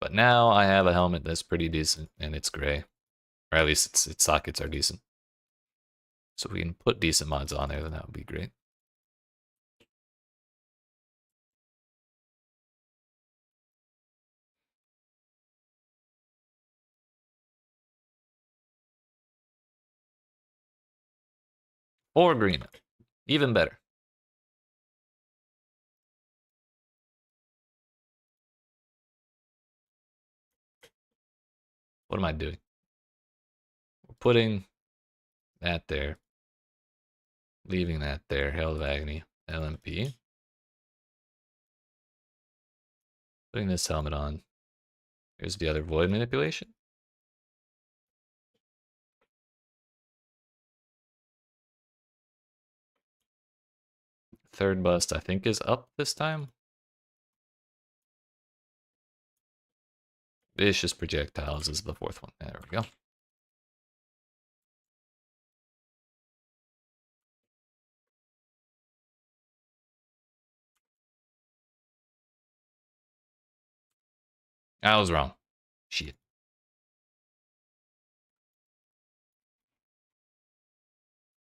But now I have a helmet that's pretty decent, and it's gray. Or at least its sockets are decent. So if we can put decent mods on there, then that would be great. Or green. Even better. What am I doing? We're putting that there. Leaving that there. Hail of Agony. LMP. Putting this helmet on. Here's the other void manipulation. Third bust, I think, is up this time. Vicious projectiles is the fourth one. There we go. I was wrong. Shit.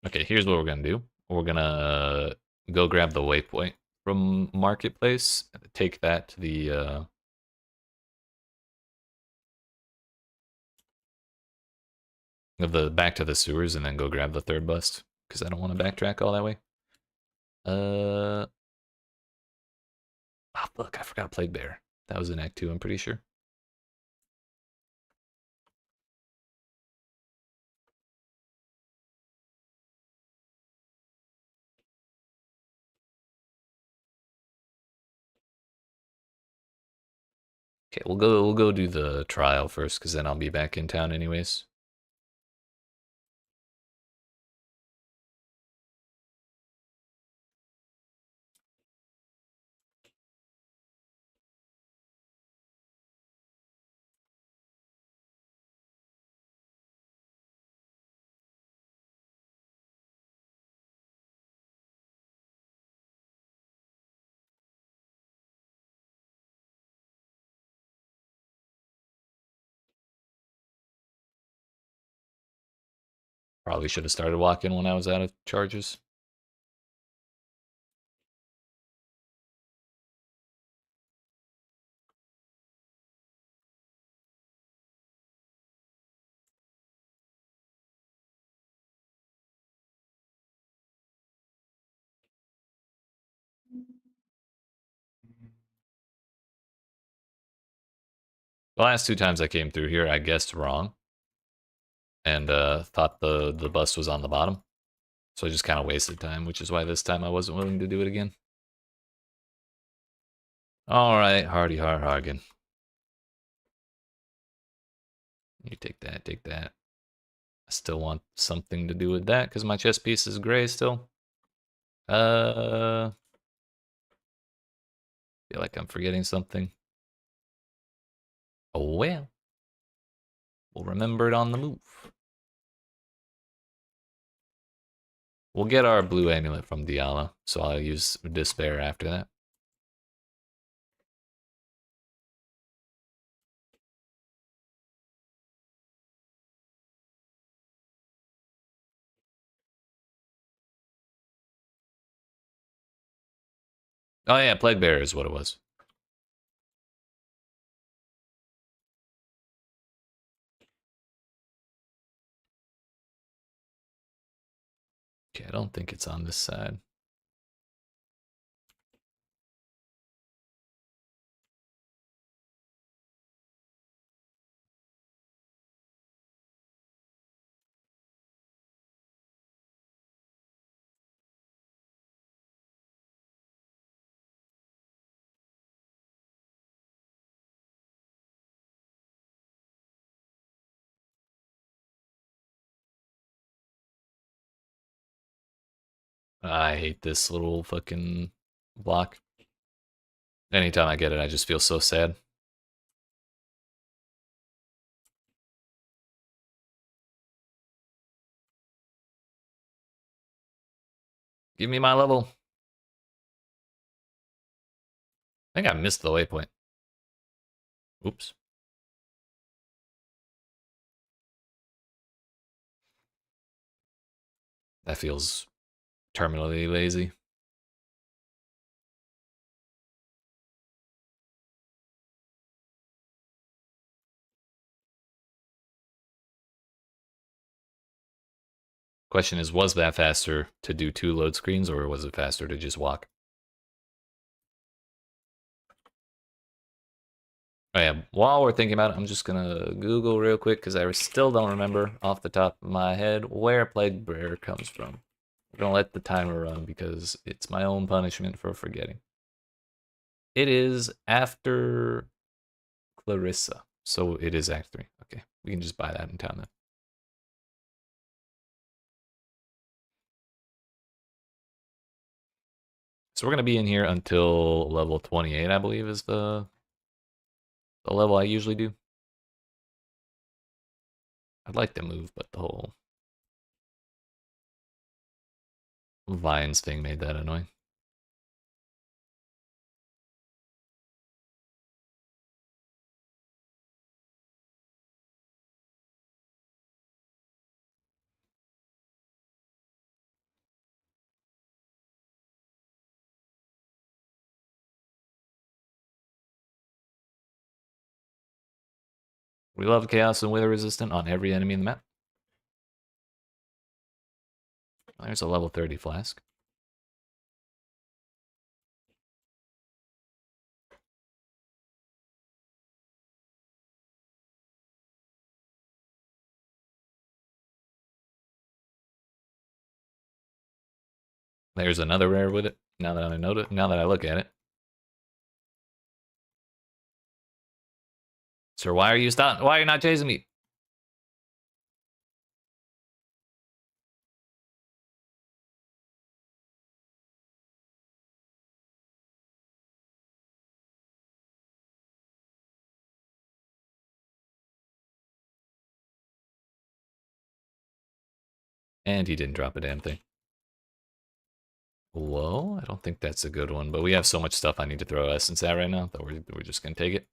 Okay, here's what we're gonna do. We're gonna go grab the waypoint from Marketplace, take that to the back to the sewers, and then go grab the third bust because I don't want to backtrack all that way. Oh fuck, I forgot Plague Bear. That was in Act 2, I'm pretty sure. Okay, we'll go do the trial first, because then I'll be back in town anyways. Probably should have started walking when I was out of charges. The last 2 times I came through here, I guessed wrong and thought the bus was on the bottom. So I just kind of wasted time, which is why this time I wasn't willing to do it again. All right, hardy har hargan. You take that, take that. I still want something to do with that because my chess piece is gray still. Feel like I'm forgetting something. Oh well. We'll remember it on the move. We'll get our blue amulet from Diala, so I'll use Despair after that. Oh yeah, Plague Bearer is what it was. Okay, I don't think it's on this side. I hate this little fucking block. Anytime I get it, I just feel so sad. Give me my level. I think I missed the waypoint. Oops. That feels terminally lazy. Question is, was that faster to do 2 load screens, or was it faster to just walk? Oh yeah, while we're thinking about it, I'm just gonna Google real quick, because I still don't remember off the top of my head where Plague Bearer comes from. I'm gonna let the timer run, because it's my own punishment for forgetting. It is after Clarissa, so it is Act 3. Okay, we can just buy that in town then. So we're gonna be in here until level 28, I believe, is the level I usually do. I'd like to move, but the whole vines thing made that annoying. We love chaos and wither resistant on every enemy in the map. There's a level 30 flask. There's another rare with it. Now that I note it, now that I look at it. Sir, why are you Why are you not chasing me? And he didn't drop a damn thing. Whoa, I don't think that's a good one, but we have so much stuff I need to throw essence at right now that we're just gonna take it.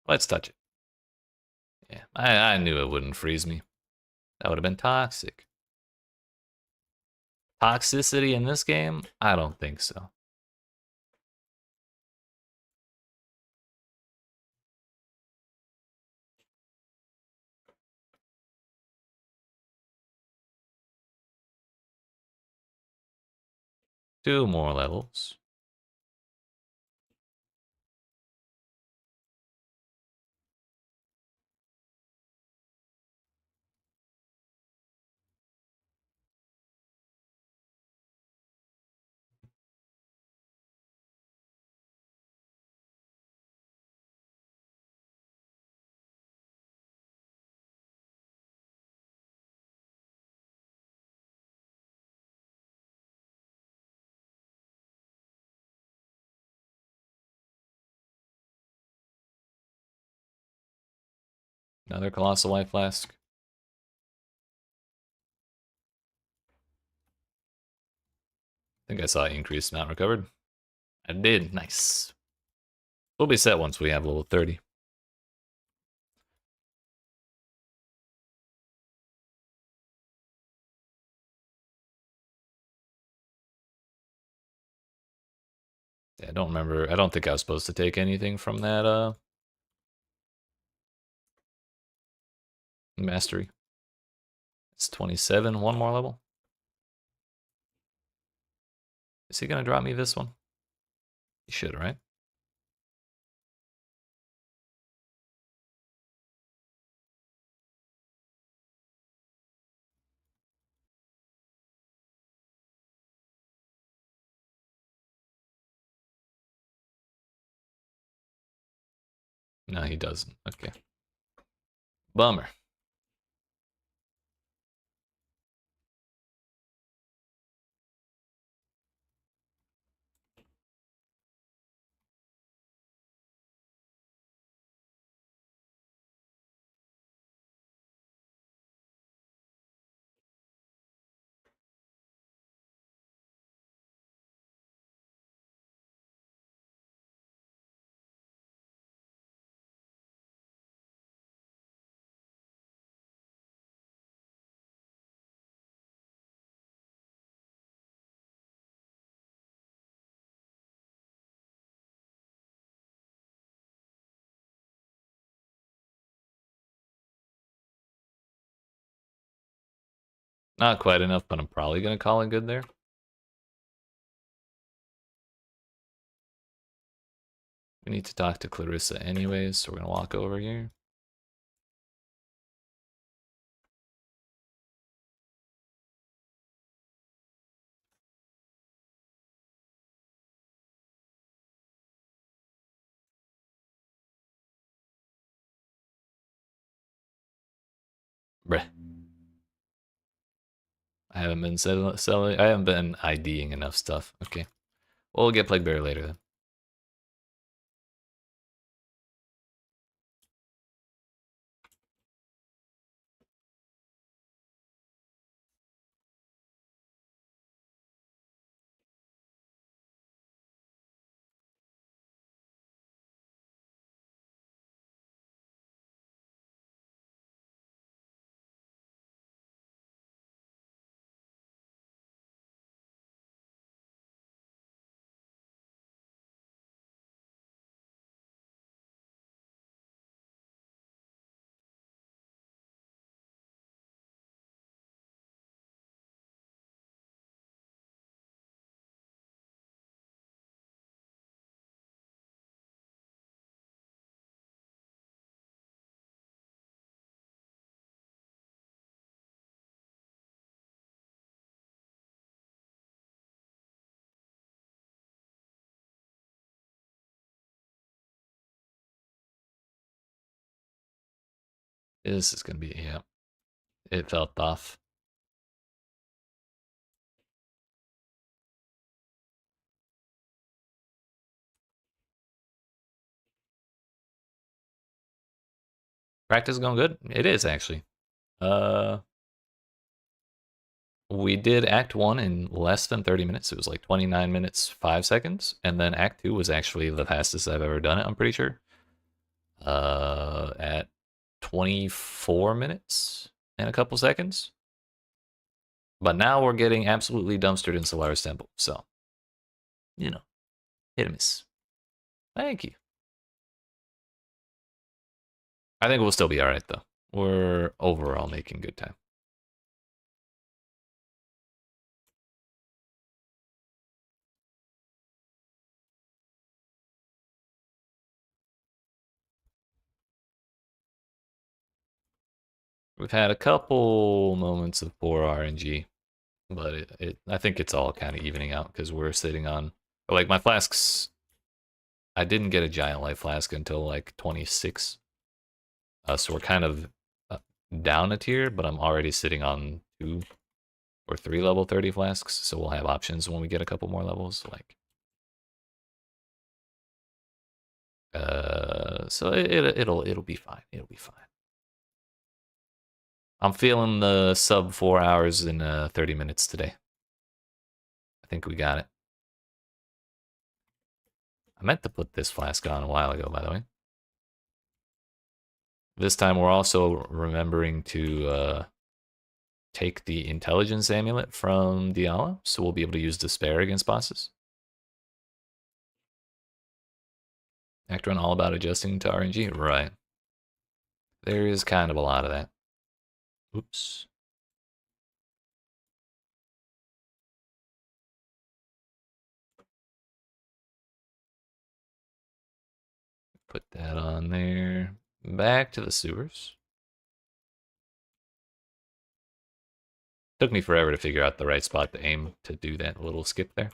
Let's touch it. Yeah, I knew it wouldn't freeze me. That would have been toxic. Toxicity in this game? I don't think so. Two more levels. Another Colossal Life Flask. I think I saw increased not recovered. I did. Nice. We'll be set once we have level 30. Yeah, I don't remember. I don't think I was supposed to take anything from that mastery. It's 27, one more level. Is he gonna drop me this one? He should, right? No, he doesn't. Okay. Bummer. Not quite enough, but I'm probably gonna call it good there. We need to talk to Clarissa anyways, so we're gonna walk over here. Bruh. I haven't been selling. I haven't been IDing enough stuff. Okay. We'll get Plague Bear later then. This is gonna be, yeah. It felt off. Practice going good? It is actually. Uh we did Act 1 in less than 30 minutes. It was like 29 minutes, 5 seconds. And then Act 2 was actually the fastest I've ever done it, I'm pretty sure. at 24 minutes and a couple seconds. But now we're getting absolutely dumpstered in Solaris Temple. So, you know, hit and miss. Thank you. I think we'll still be all right, though. We're overall making good time. We've had a couple moments of poor RNG, but I think it's all kind of evening out because we're sitting on, like, my flasks. I didn't get a giant life flask until like 26, so we're kind of down a tier, but I'm already sitting on 2 or 3 level 30 flasks, so we'll have options when we get a couple more levels. Like, so it'll be fine. It'll be fine. I'm feeling the sub 4 hours in 30 minutes today. I think we got it. I meant to put this flask on a while ago, by the way. This time we're also remembering to take the intelligence amulet from Diala, so we'll be able to use despair against bosses. Act Run all about adjusting to RNG? Right. There is kind of a lot of that. Oops. Put that on there. Back to the sewers. Took me forever to figure out the right spot to aim to do that little skip there.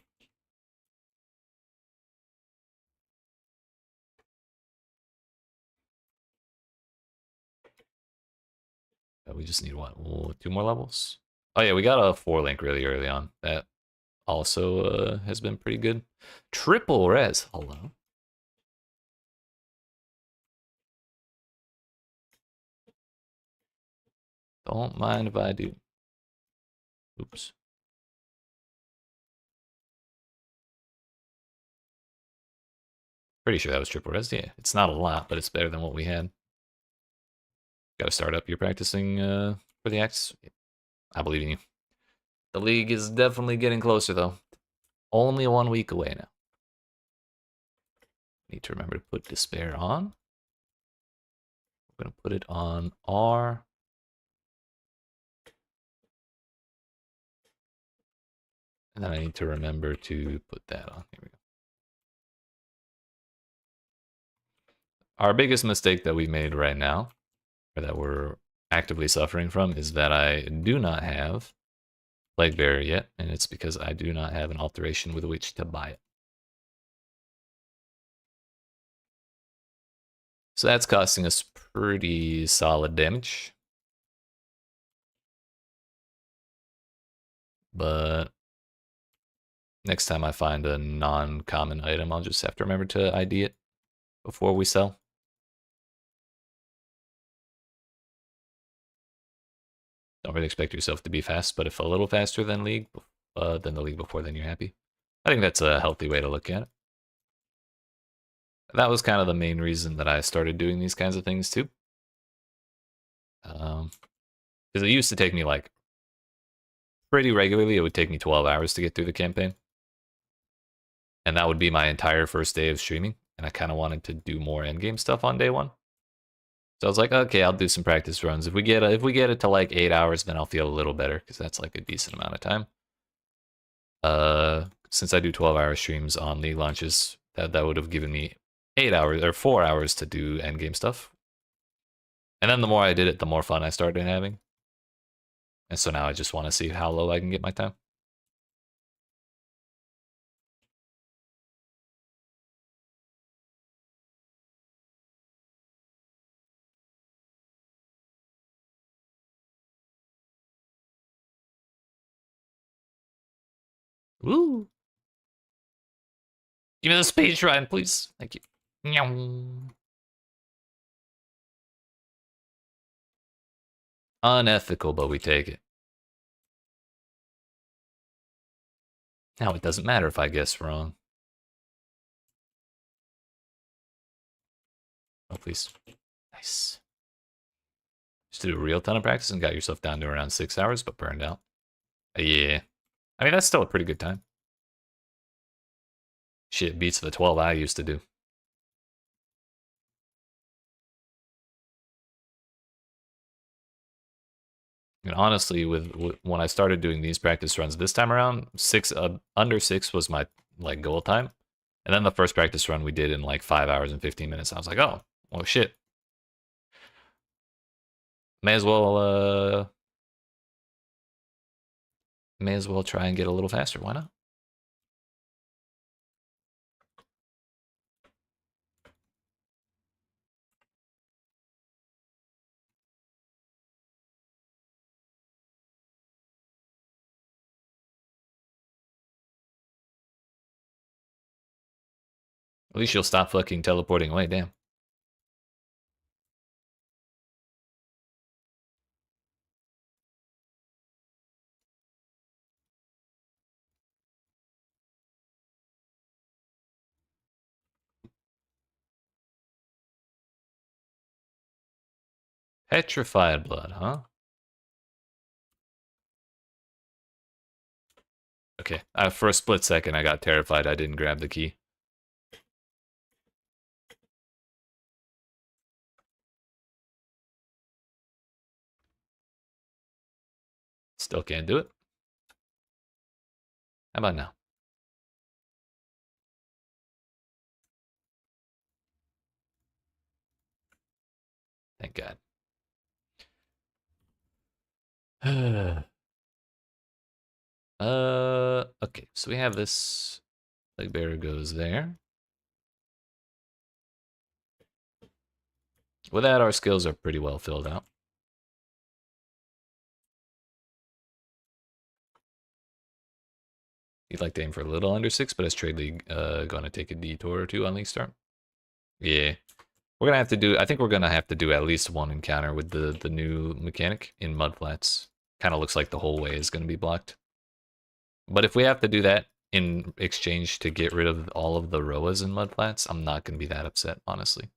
We just need what? 2 more levels? Oh yeah, we got a 4 link really early on. That also has been pretty good. Triple res. Hello. Don't mind if I do. Oops. Pretty sure that was triple res. Yeah, it's not a lot, but it's better than what we had. Got to start up your practicing for the X. I believe in you. The league is definitely getting closer, though. Only 1 week away now. Need to remember to put despair on. We're going to put it on R. And then I need to remember to put that on. Here we go. Our biggest mistake that we've made right now, or that we're actively suffering from, is that I do not have Plague Bearer yet, and it's because I do not have an alteration with which to buy it. So that's costing us pretty solid damage. But next time I find a non-common item, I'll just have to remember to ID it before we sell. Don't really expect yourself to be fast, but if a little faster than the league before, then you're happy. I think that's a healthy way to look at it. That was kind of the main reason that I started doing these kinds of things too. Because it used to take me like pretty regularly. It would take me 12 hours to get through the campaign. And that would be my entire first day of streaming. And I kind of wanted to do more endgame stuff on day 1. So I was like, okay, I'll do some practice runs. If we get it to like 8 hours, then I'll feel a little better because that's like a decent amount of time. Since I do 12-hour streams on league launches, that would have given me 8 hours or 4 hours to do endgame stuff. And then the more I did it, the more fun I started having. And so now I just want to see how low I can get my time. Woo! Give me the speed shrine, please. Thank you. Meow. Unethical, but we take it. Now it doesn't matter if I guess wrong. Oh, please. Nice. Just do a real ton of practice and got yourself down to around 6 hours, but burned out. Yeah. I mean, that's still a pretty good time. Shit beats the 12 I used to do. And honestly, with when I started doing these practice runs this time around, under 6 was my like goal time. And then the first practice run we did in like 5 hours and 15 minutes. I was like, oh, well, shit. May as well, may as well try and get a little faster. Why not? At least you'll stop fucking teleporting away. Damn. Petrified blood, huh? Okay. For a split second, I got terrified. I didn't grab the key. Still can't do it. How about now? Thank God. Okay. So we have this. Leg bearer goes there. With that, our skills are pretty well filled out. You'd like to aim for a little under 6, but as Trade League, gonna take a detour or two on League Start. Yeah. We're gonna have to do, I think we're gonna have to do at least one encounter with the new mechanic in Mudflats. Kind of looks like the whole way is gonna be blocked. But if we have to do that in exchange to get rid of all of the Roas in Mudflats, I'm not gonna be that upset, honestly.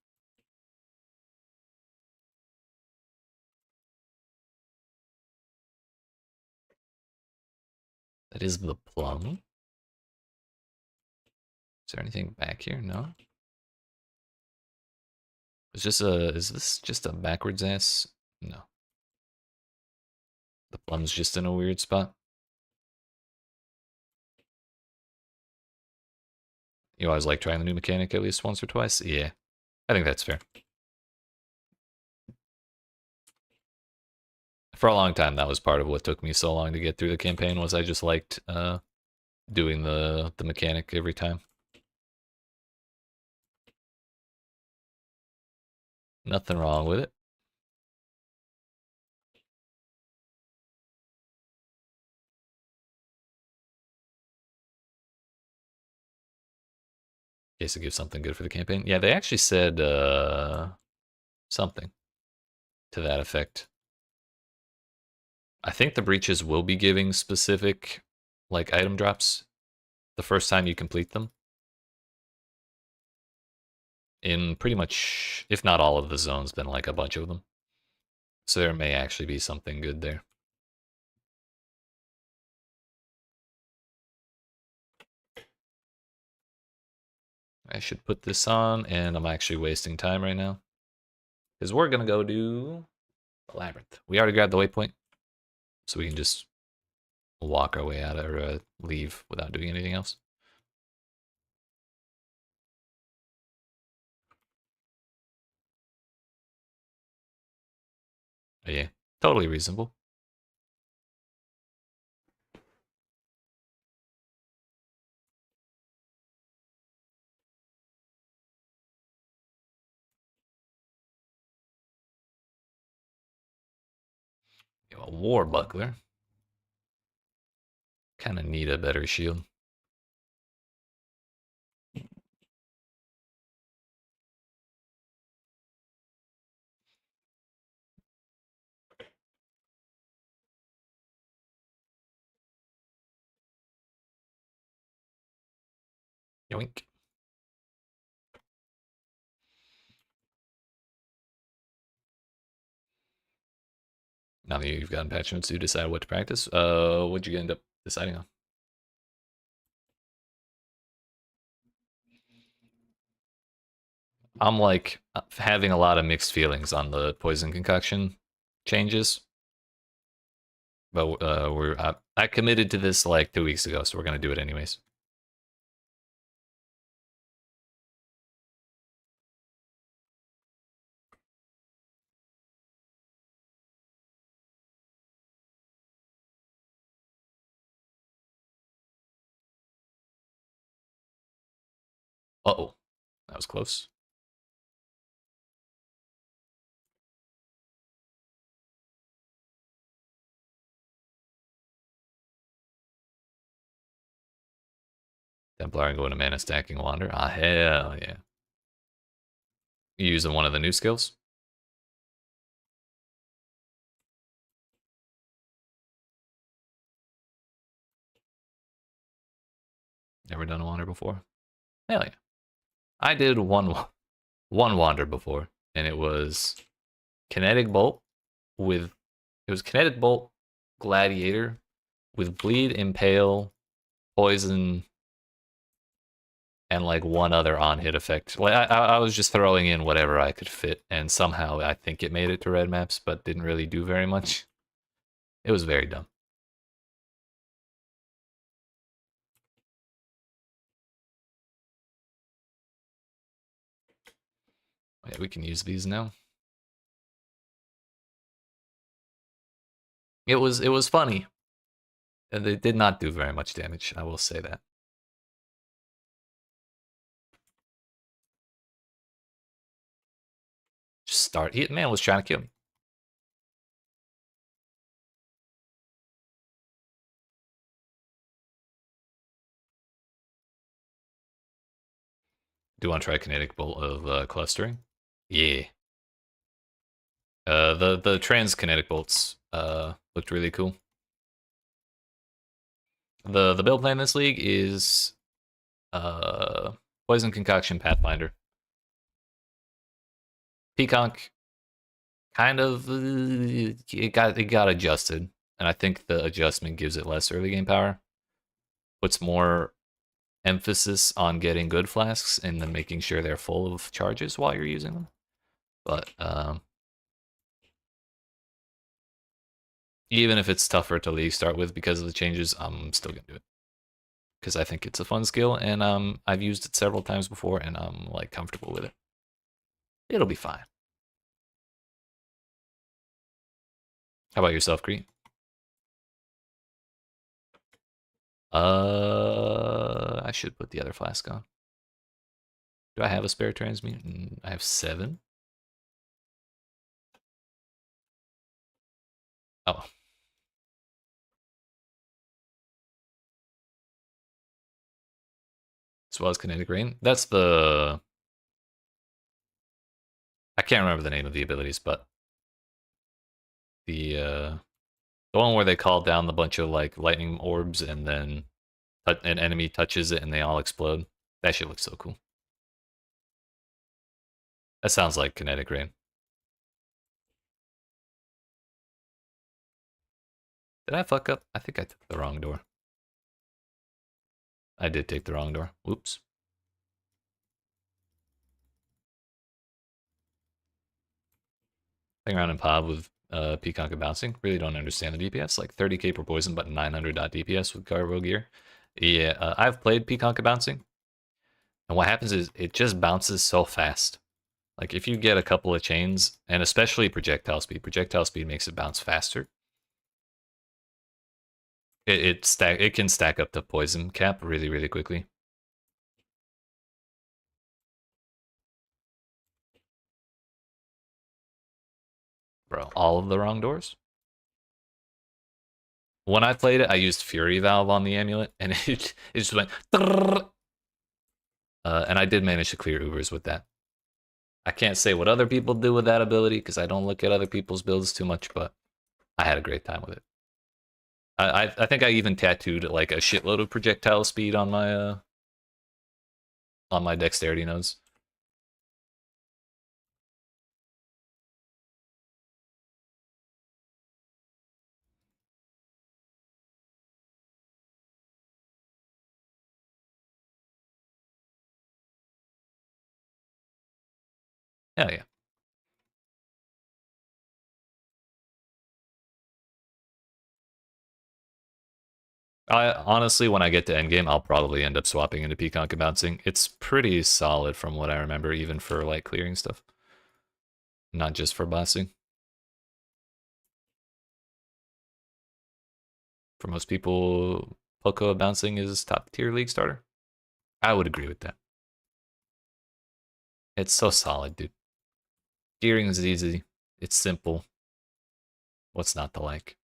That is the plum. Is there anything back here? No. Is this just a backwards ass? No. The plum's just in a weird spot. You always like trying the new mechanic at least once or twice? Yeah, I think that's fair. For a long time, that was part of what took me so long to get through the campaign, was I just liked doing the mechanic every time. Nothing wrong with it. In case it gives something good for the campaign. Yeah, they actually said something to that effect. I think the breaches will be giving specific like item drops the first time you complete them. In pretty much, if not all of the zones, then like a bunch of them. So there may actually be something good there. I should put this on, and I'm actually wasting time right now. Because we're going to go do the Labyrinth. We already grabbed the waypoint, so we can just walk our way out or leave without doing anything else. But yeah, totally reasonable. A war buckler. Kind of need a better shield. Yoink. Now that you've gotten patch notes to decide what to practice, what'd you end up deciding on? I'm like having a lot of mixed feelings on the poison concoction changes, but I committed to this like 2 weeks ago, so we're gonna do it anyways. Uh-oh, that was close. Templar and going to mana stacking wander. Ah, hell yeah. You using one of the new skills? Never done a wander before? Hell yeah. I did one wander before, and it was kinetic bolt with kinetic bolt gladiator with bleed, impale, poison, and like one other on hit effect. Like I was just throwing in whatever I could fit, and somehow I think it made it to red maps, but didn't really do very much. It was very dumb. Yeah, we can use these now. It was funny. And they did not do very much damage, I will say that. Just start. Man was trying to kill me. Do you want to try kinetic bolt of clustering? Yeah. The trans kinetic bolts looked really cool. The build plan in this league is Poison Concoction Pathfinder. Peacock kind of it got adjusted, and I think the adjustment gives it less early game power. Puts more emphasis on getting good flasks and then making sure they're full of charges while you're using them. But even if it's tougher to league start with because of the changes, I'm still gonna do it because I think it's a fun skill, and I've used it several times before, and I'm like comfortable with it. It'll be fine. How about yourself, Cree? I should put the other flask on. Do I have a spare transmute? I have 7. Oh. As well as kinetic rain. That's the I can't remember the name of the abilities, but the one where they call down the bunch of like lightning orbs and then an enemy touches it and they all explode. That shit looks so cool. That sounds like kinetic rain. Did I fuck up? I think I took the wrong door. I did take the wrong door. Whoops. Playing around in pod with Peacock and bouncing. Really don't understand the DPS. Like 30k per poison, but 900 DPS with Garbo gear. Yeah, I've played Peacock and bouncing. And what happens is it just bounces so fast. Like if you get a couple of chains, and especially projectile speed makes it bounce faster. It can stack up the poison cap really, really quickly. Bro, all of the wrong doors? When I played it, I used Fury Valve on the amulet, and it just went. And I did manage to clear Ubers with that. I can't say what other people do with that ability because I don't look at other people's builds too much, but I had a great time with it. I think I even tattooed like a shitload of projectile speed on my dexterity nodes. Hell yeah. I honestly, when I get to endgame, I'll probably end up swapping into Peacock and bouncing. It's pretty solid from what I remember, even for like clearing stuff, not just for bossing. For most people, Poco bouncing is top tier league starter. I would agree with that. It's so solid, dude. Gearing is easy. It's simple. What's not to like?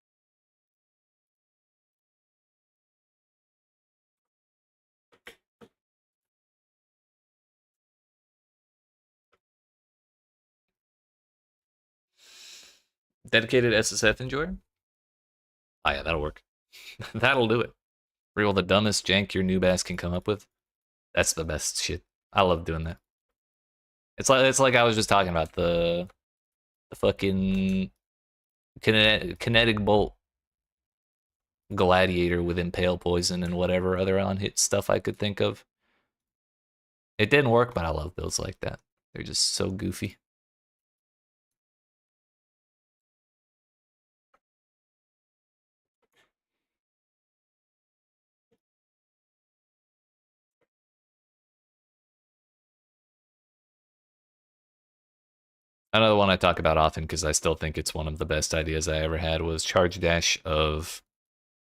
Dedicated SSF enjoyer? Oh yeah, that'll work. That'll do it. Real the dumbest jank your noob ass can come up with. That's the best shit. I love doing that. It's like I was just talking about the fucking kinetic bolt gladiator with impale poison and whatever other on hit stuff I could think of. It didn't work, but I love builds like that. They're just so goofy. Another one I talk about often because I still think it's one of the best ideas I ever had was charge dash of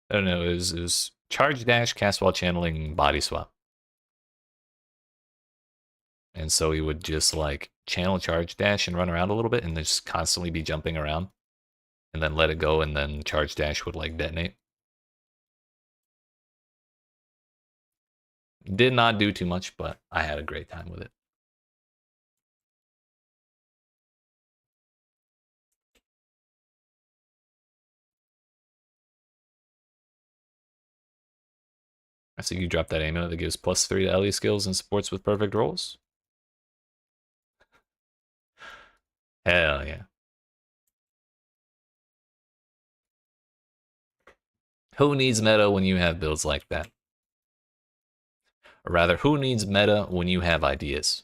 I don't know, it was charge dash cast while channeling body swap. And so he would just like channel charge dash and run around a little bit and then just constantly be jumping around and then let it go and then charge dash would like detonate. Did not do too much, but I had a great time with it. I see you drop that ammo that gives +3 to LE skills and supports with perfect rolls. Hell yeah. Who needs meta when you have builds like that? Or rather, who needs meta when you have ideas?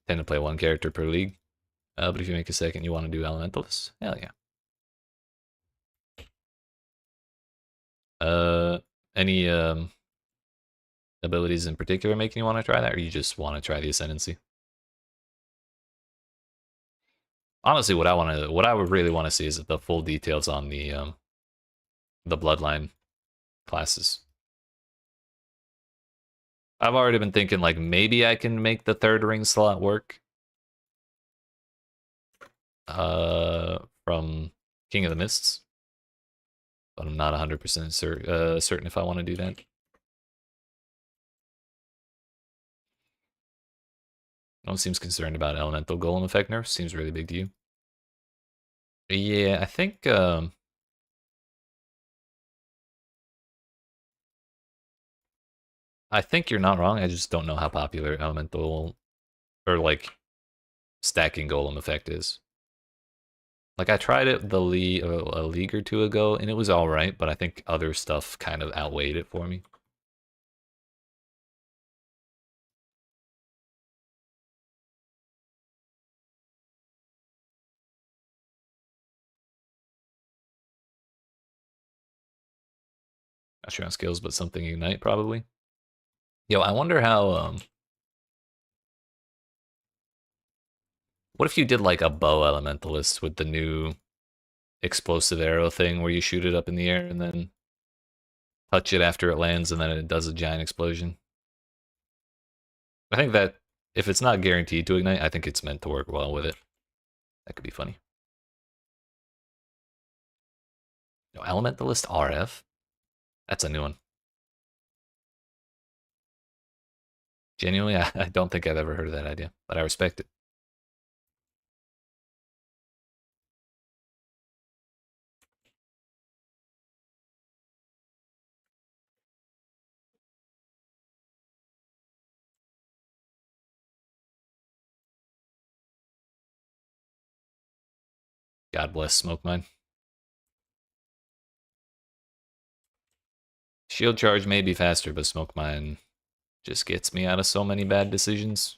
Tend to play one character per league. But if you make a second, you want to do Elementalist? Hell yeah. Uh, any abilities in particular making you want to try that, or you just want to try the Ascendancy? Honestly, what I would really want to see is the full details on the Bloodline classes. I've already been thinking like maybe I can make the third ring slot work. From King of the Mists, but I'm not 100% certain if I want to do that. No one seems concerned about elemental golem effect nerfs. Seems really big to you. Yeah, I think you're not wrong. I just don't know how popular elemental or like stacking golem effect is. Like I tried it a league or two ago, and it was all right, but I think other stuff kind of outweighed it for me. Not sure on skills, but something ignite probably. Yo, I wonder how. What if you did like a bow elementalist with the new explosive arrow thing where you shoot it up in the air and then touch it after it lands and then it does a giant explosion? I think that if it's not guaranteed to ignite, I think it's meant to work well with it. That could be funny. No, elementalist RF? That's a new one. Genuinely, I don't think I've ever heard of that idea, but I respect it. God bless Smoke Mine. Shield charge may be faster, but smoke mine just gets me out of so many bad decisions.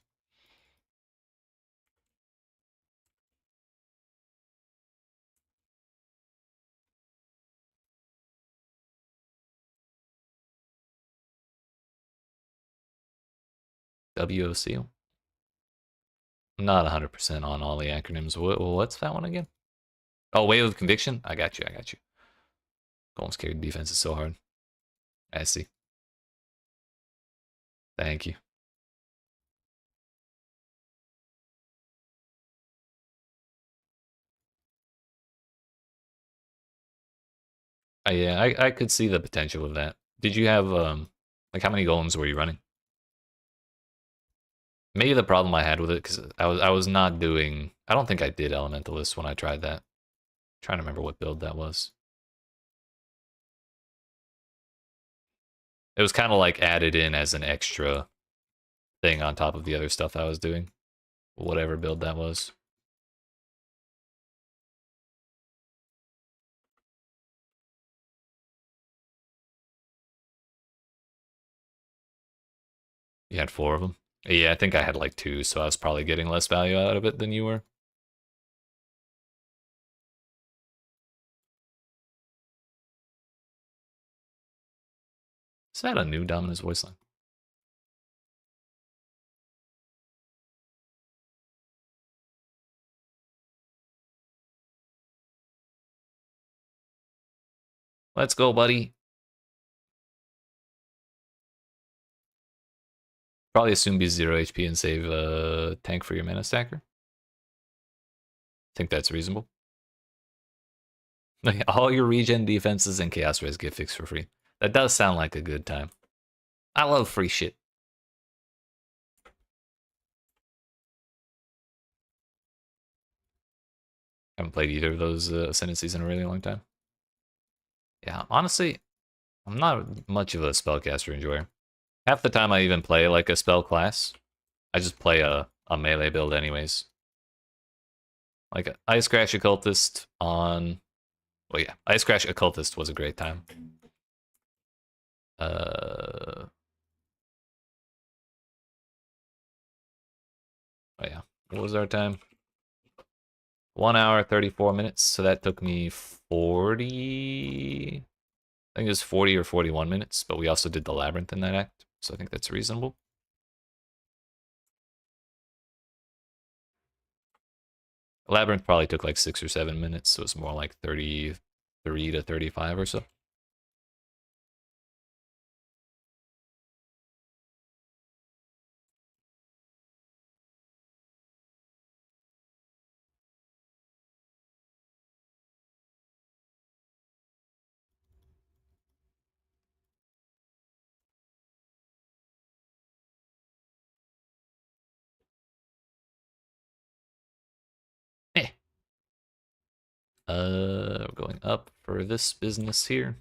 WOC. I'm not 100% on all the acronyms. What's that one again? Oh, Wave of Conviction? I got you, I got you. Golem's carried defense is so hard. I see. Thank you. Yeah, I could see the potential of that. Did you have, like, how many golems were you running? Maybe the problem I had with it, because I was not doing, I don't think I did Elementalist when I tried that. I'm trying to remember what build that was. It was kind of like added in as an extra thing on top of the other stuff I was doing. Whatever build that was. You had 4 of them? Yeah, I think I had like 2, so I was probably getting less value out of it than you were. Is that a new Dominus voice line? Let's go, buddy. Probably assume be 0 HP and save a tank for your mana stacker. Think that's reasonable. All your regen defenses and chaos res get fixed for free. That does sound like a good time. I love free shit. Haven't played either of those ascendancies in a really long time. Yeah, honestly, I'm not much of a spellcaster enjoyer. Half the time I even play like a spell class. I just play a melee build anyways. Like Ice Crash Occultist on... Well, yeah, Ice Crash Occultist was a great time. Oh yeah, what was our time? 1 hour, 34 minutes, so that took me 40... I think it was 40 or 41 minutes, but we also did the Labyrinth in that act, so I think that's reasonable. Labyrinth probably took like 6 or 7 minutes, so it's more like 33 to 35 or so. Eh. We're going up for this business here.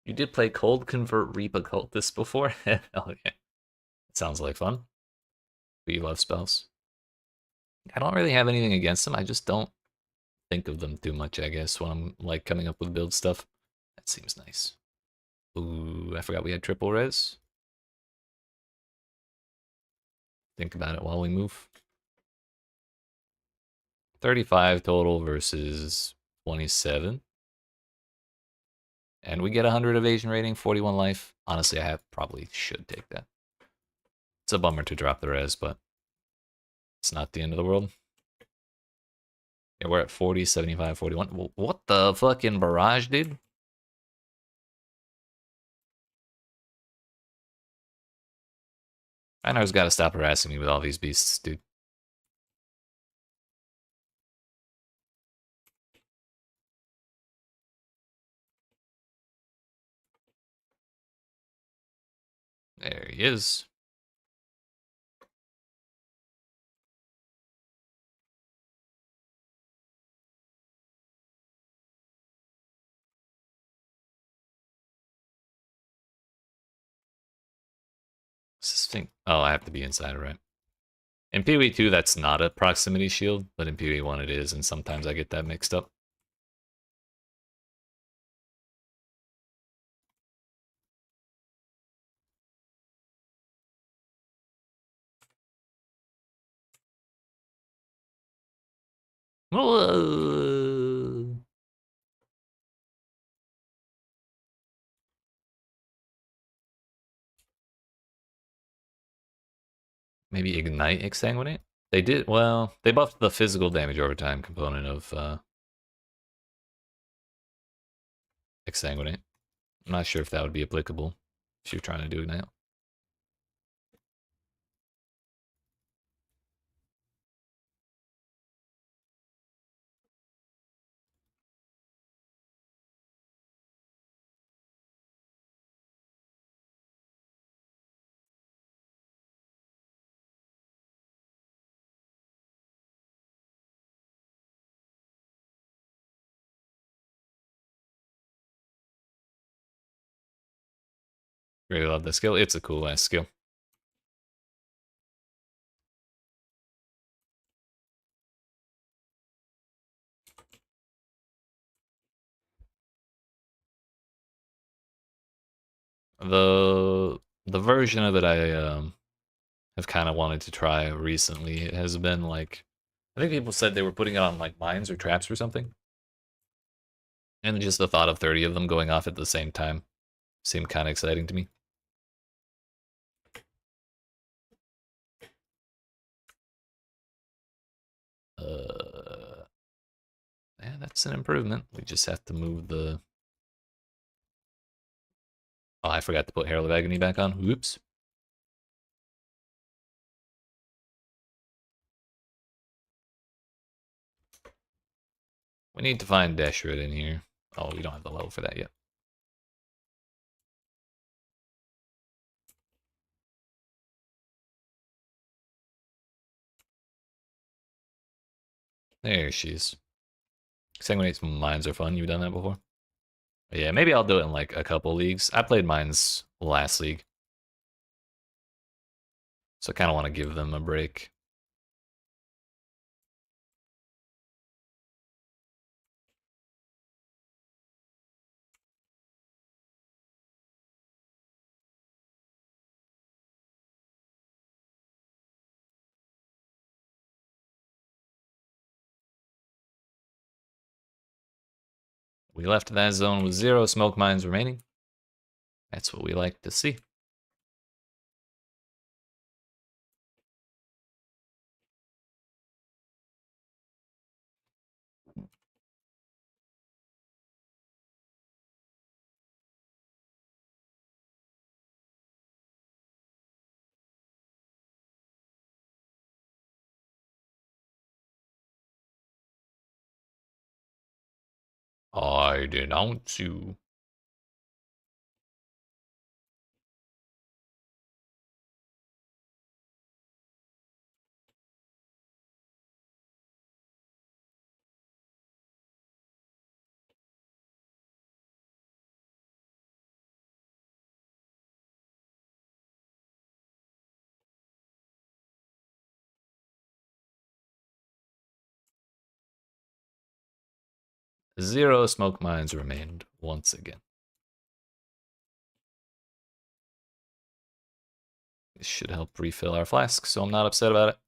You did play Cold Convert Reap Occultist before? Oh yeah. It sounds like fun. We love spells. I don't really have anything against them. I just don't think of them too much, I guess, when I'm like coming up with build stuff. That seems nice. Ooh, I forgot we had triple res. Think about it while we move. 35 total versus 27. And we get 100 evasion rating, 41 life. Honestly, I probably should take that. It's a bummer to drop the res, but it's not the end of the world. Yeah, we're at 40, 75, 41. What the fucking barrage, dude? Einar's got to stop harassing me with all these beasts, dude. He is. What's this thing? Oh, I have to be inside, right? In PoE 2, that's not a proximity shield, but in PoE 1 it is, and sometimes I get that mixed up. Maybe Ignite Exsanguinate? They did, well, they buffed the physical damage over time component of Exsanguinate. I'm not sure if that would be applicable if you're trying to do Ignite. Really love that skill. It's a cool ass skill. The version of it I have kind of wanted to try recently. It has been like, I think people said they were putting it on like mines or traps or something, and just the thought of 30 of them going off at the same time seemed kind of exciting to me. Yeah, that's an improvement. We just have to move the. Oh, I forgot to put Herald of Agony back on. Whoops. We need to find Deshret in here. Oh, we don't have the level for that yet. There she is. Sanguinate's mines are fun. You've done that before? Yeah, maybe I'll do it in like a couple leagues. I played mines last league, so I kind of want to give them a break. We left that zone with 0 smoke mines remaining. That's what we like to see. I denounce you. Zero smoke mines remained once again. This should help refill our flask, so I'm not upset about it.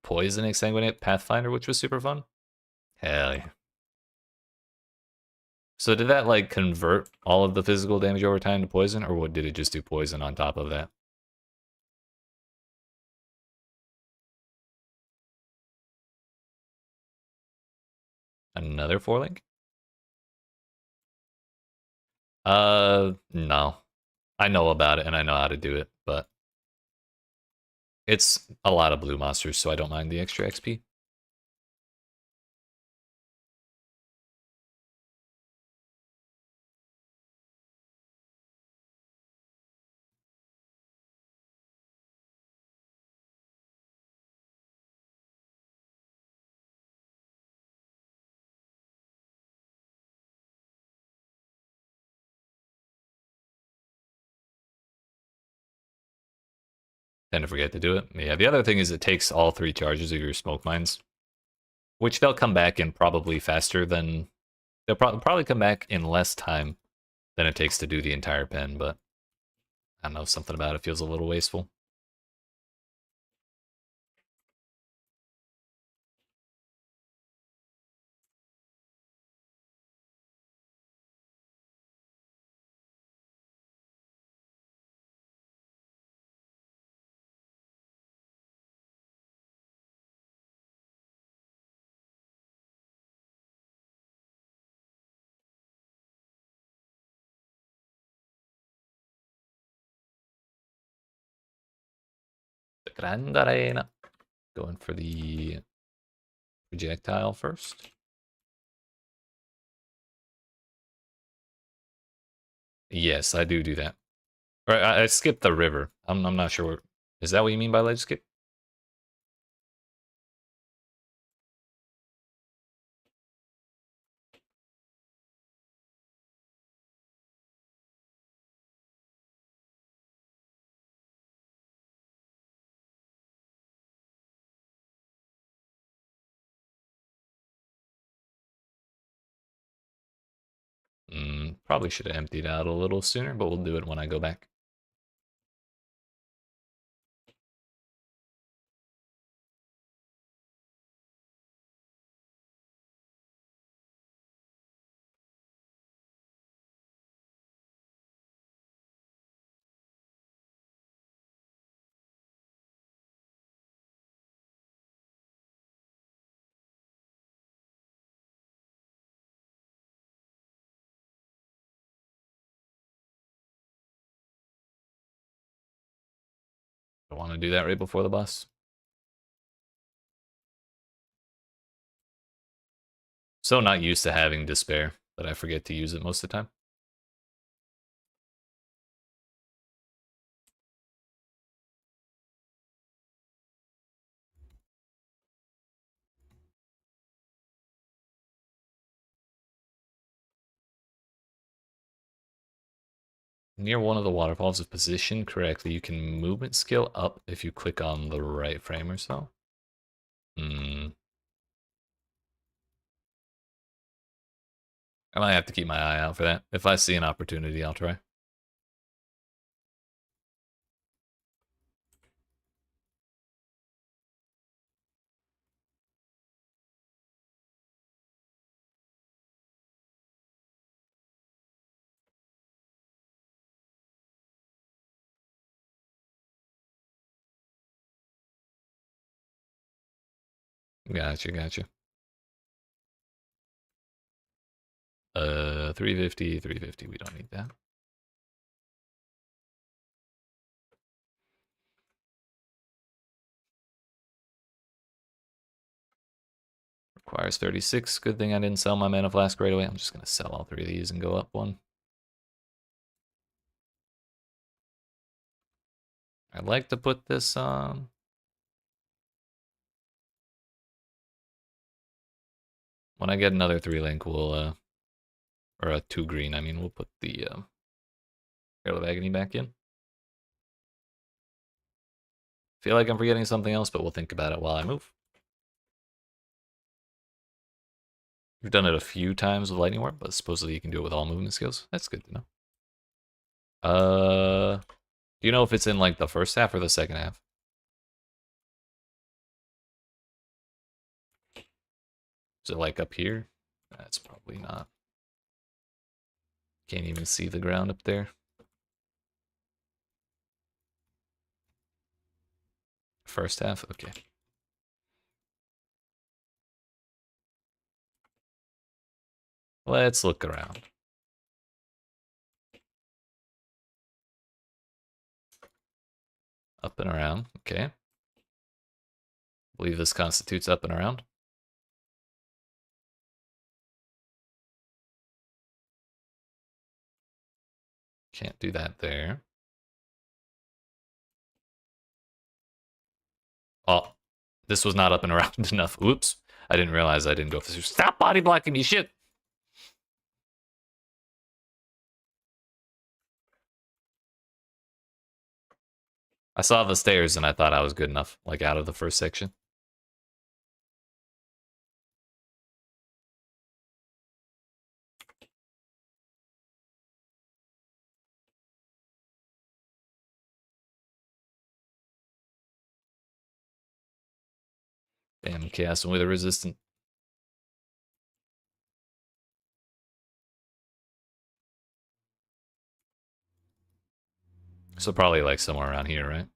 Poison Exsanguinate Pathfinder, which was super fun. Hell yeah. So did that like convert all of the physical damage over time to poison, or what did it just do poison on top of that? Another 4-link? No. I know about it and I know how to do it, but it's a lot of blue monsters, so I don't mind the extra XP. Tend to forget to do it. Yeah, the other thing is it takes all 3 charges of your smoke mines, which they'll come back in probably faster than... They'll probably come back in less time than it takes to do the entire pen, but I don't know, something about it feels a little wasteful. The Grand Arena. Going for the projectile first. Yes, I do that. Or I skipped the river. I'm not sure. Is that what you mean by ledge skip? Probably should have emptied out a little sooner, but we'll do it when I go back. I want to do that right before the boss. So not used to having despair that I forget to use it most of the time. Near one of the waterfalls, if positioned correctly, you can movement skill up if you click on the right frame or so. I might have to keep my eye out for that. If I see an opportunity, I'll try. Gotcha. 350. We don't need that. Requires 36. Good thing I didn't sell my mana flask right away. I'm just gonna sell all 3 of these and go up 1. I'd like to put this on. When I get another 3-link, we'll or a 2 green, I mean, we'll put the Herald of Agony back in. Feel like I'm forgetting something else, but we'll think about it while I move. We've done it a few times with Lightning Warp, but supposedly you can do it with all movement skills. That's good to know. Do you know if it's in like the first half or the second half? Is it like up here? That's probably not. Can't even see the ground up there. First half? Okay. Let's look around. Up and around. Okay. I believe this constitutes up and around. Can't do that there. Oh, this was not up and around enough. Oops. I didn't realize I didn't go for this. Stop body blocking me, shit! I saw the stairs and I thought I was good enough, like out of the first section. Damn, casting with a resistant. So probably like somewhere around here, right?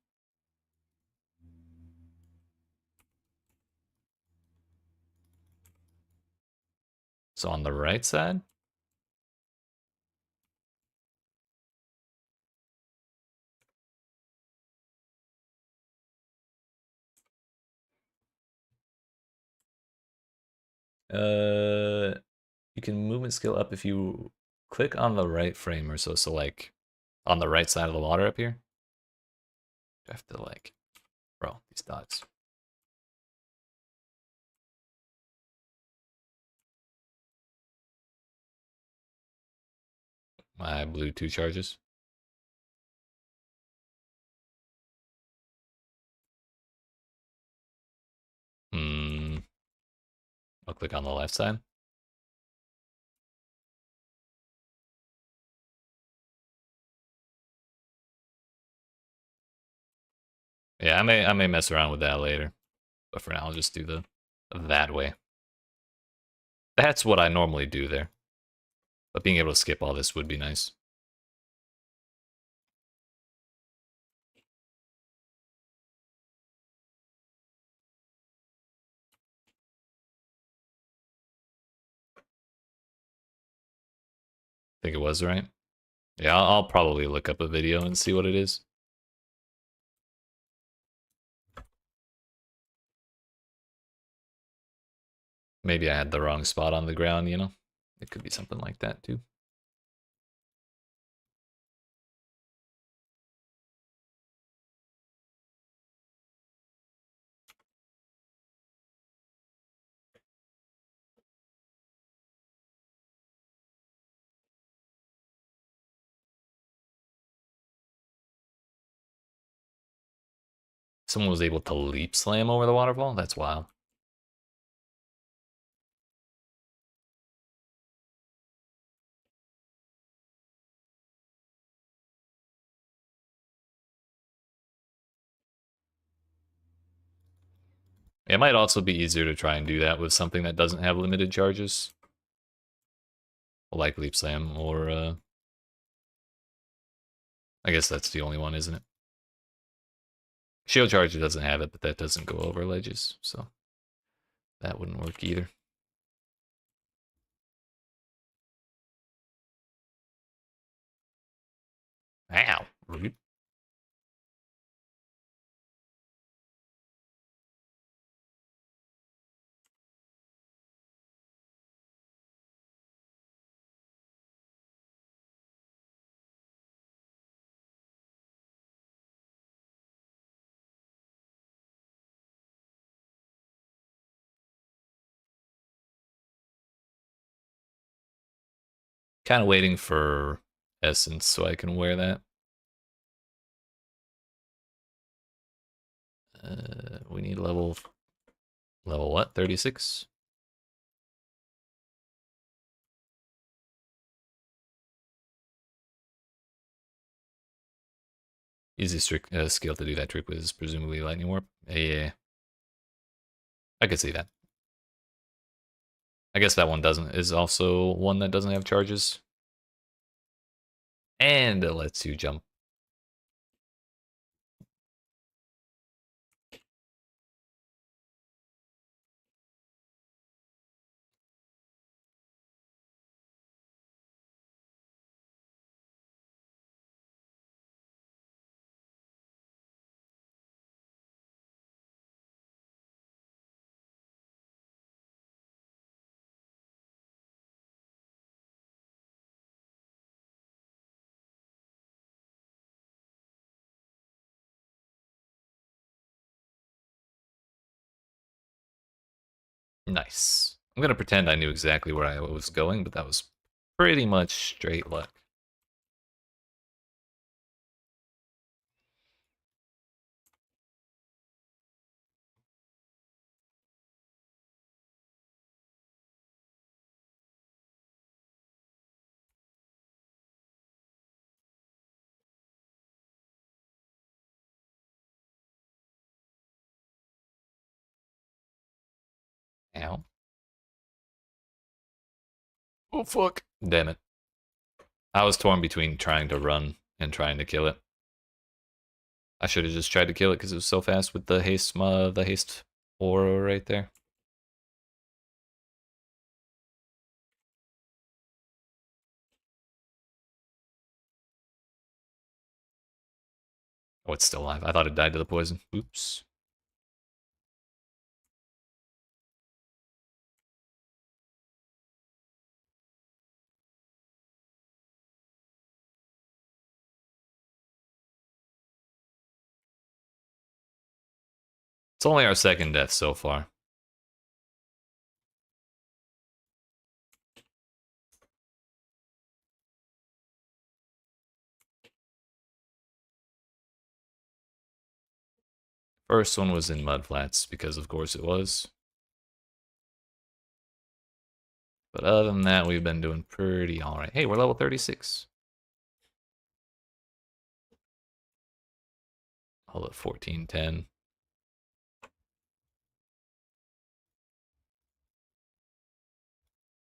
So on the right side? You can movement skill up if you click on the right frame or so. So like on the right side of the water up here. I have to like, bro, these dots. My blue 2 charges. Hmm. I'll click on the left side. Yeah, I may mess around with that later. But for now I'll just do the that way. That's what I normally do there. But being able to skip all this would be nice. Think it was right? Yeah, I'll probably look up a video and see what it is. Maybe I had the wrong spot on the ground, you know? It could be something like that too. Someone was able to leap slam over the waterfall? That's wild. It might also be easier to try and do that with something that doesn't have limited charges. Like leap slam or I guess that's the only one, isn't it? Shield charger doesn't have it, but that doesn't go over ledges, so that wouldn't work either. Ow. Rude. Kind of waiting for essence so I can wear that. We need level what? 36? Easiest trick, skill to do that trick with is presumably lightning warp. Yeah, I could see that. I guess that one doesn't is also one that doesn't have charges. And it lets you jump. Nice. I'm gonna pretend I knew exactly where I was going, but that was pretty much straight luck. Ow. Oh, fuck. Damn it. I was torn between trying to run and trying to kill it. I should have just tried to kill it because it was so fast with the haste aura right there. Oh, it's still alive. I thought it died to the poison. Oops. It's only our second death so far. First one was in mudflats, because of course it was. But other than that, we've been doing pretty alright. Hey, we're level 36. Hold up, 1410.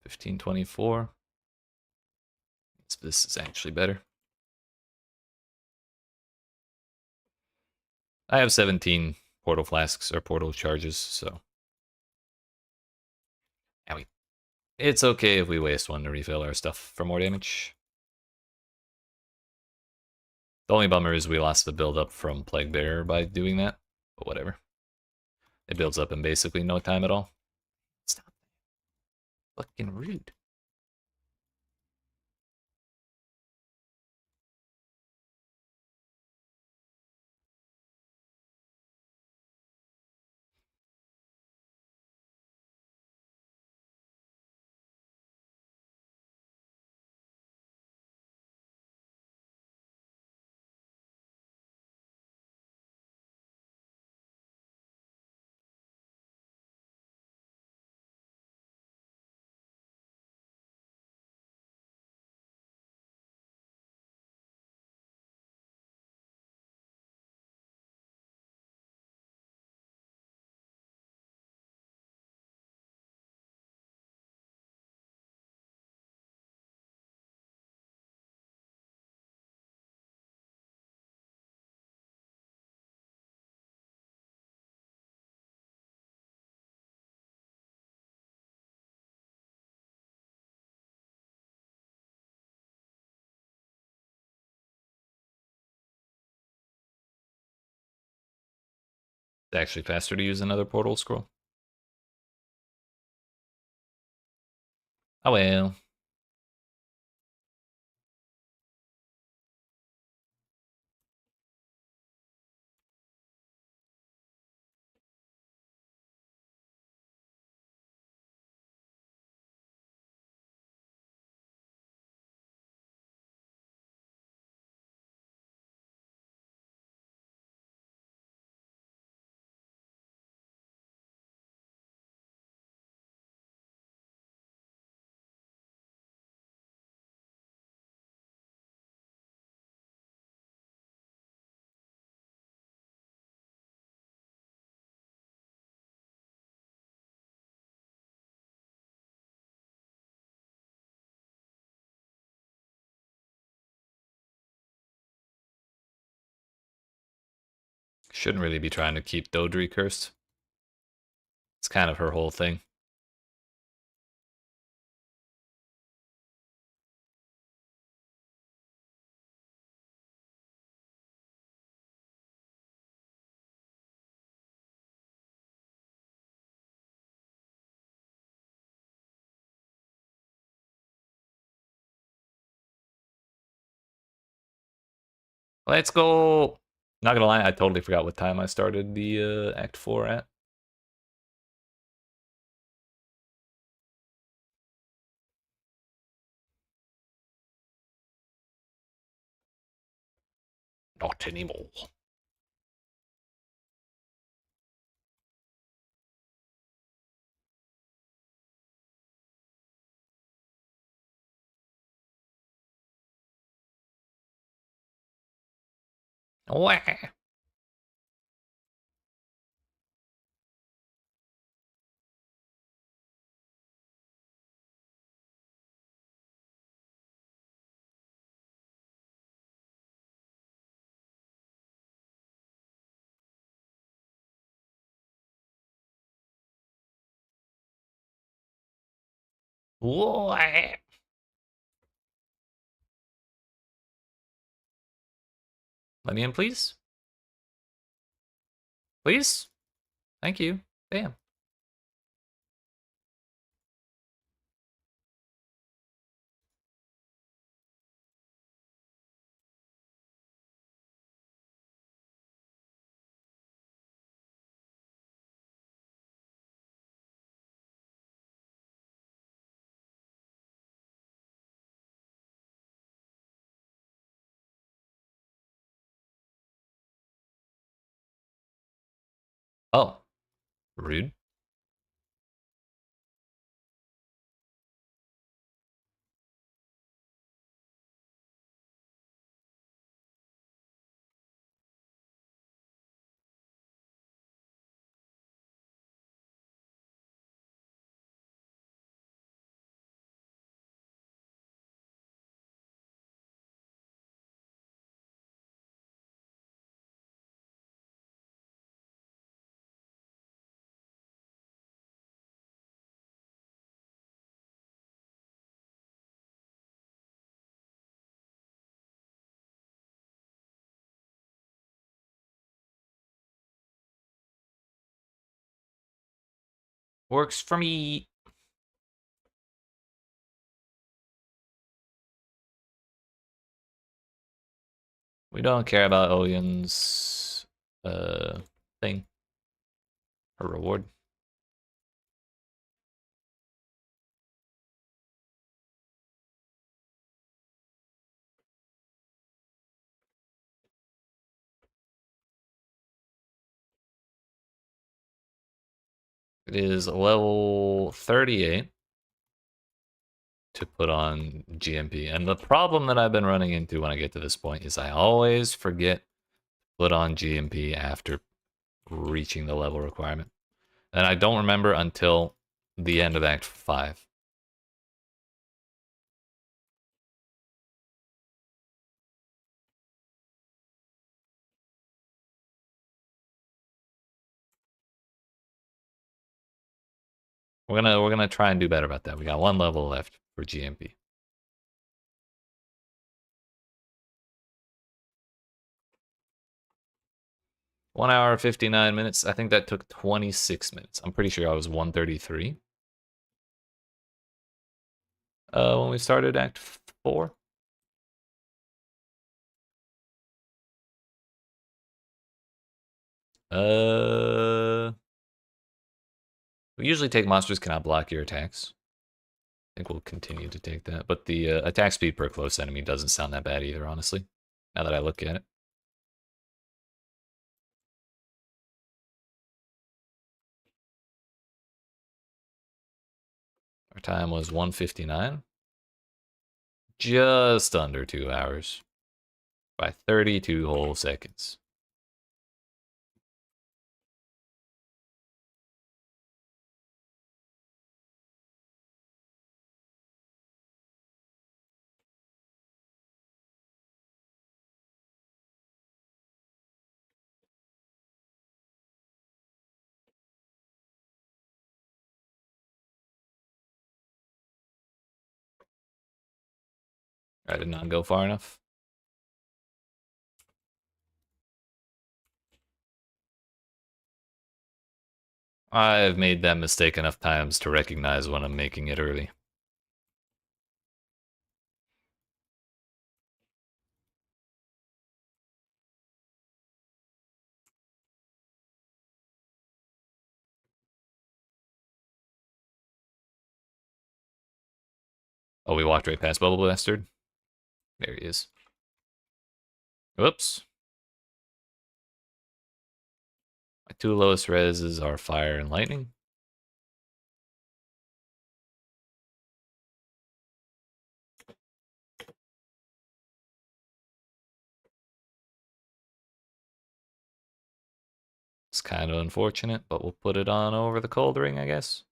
1524. This is actually better. I have 17 portal flasks or portal charges, so. It's okay if we waste one to refill our stuff for more damage. The only bummer is we lost the build up from Plague Bearer by doing that, but whatever. It builds up in basically no time at all. Stop. Fucking rude. It's actually faster to use another portal scroll. Oh well. Shouldn't really be trying to keep Dodri cursed. It's kind of her whole thing. Let's go. Not gonna lie, I totally forgot what time I started the Act 4 at. Not anymore. Wah. Whoa. Let me in, please. Please. Thank you. Damn. Oh, rude. Works for me. We don't care about Oyen's thing. Her reward. It is level 38 to put on GMP. And the problem that I've been running into when I get to this point is I always forget to put on GMP after reaching the level requirement. And I don't remember until the end of Act 5. We're gonna try and do better about that. We got one level left for GMP. 1 hour 59 minutes. I think that took 26 minutes. I'm pretty sure I was 133. When we started Act 4. We usually take monsters cannot block your attacks. I think we'll continue to take that. But the attack speed per close enemy doesn't sound that bad either, honestly, now that I look at it. Our time was 1:59. Just under 2 hours. By 32 whole seconds. I did not go far enough. I've made that mistake enough times to recognize when I'm making it early. Oh, we walked right past Bubble Bastard. There he is. Whoops. My two lowest reses are Fire and Lightning. It's kind of unfortunate, but we'll put it on over the Cold Ring, I guess.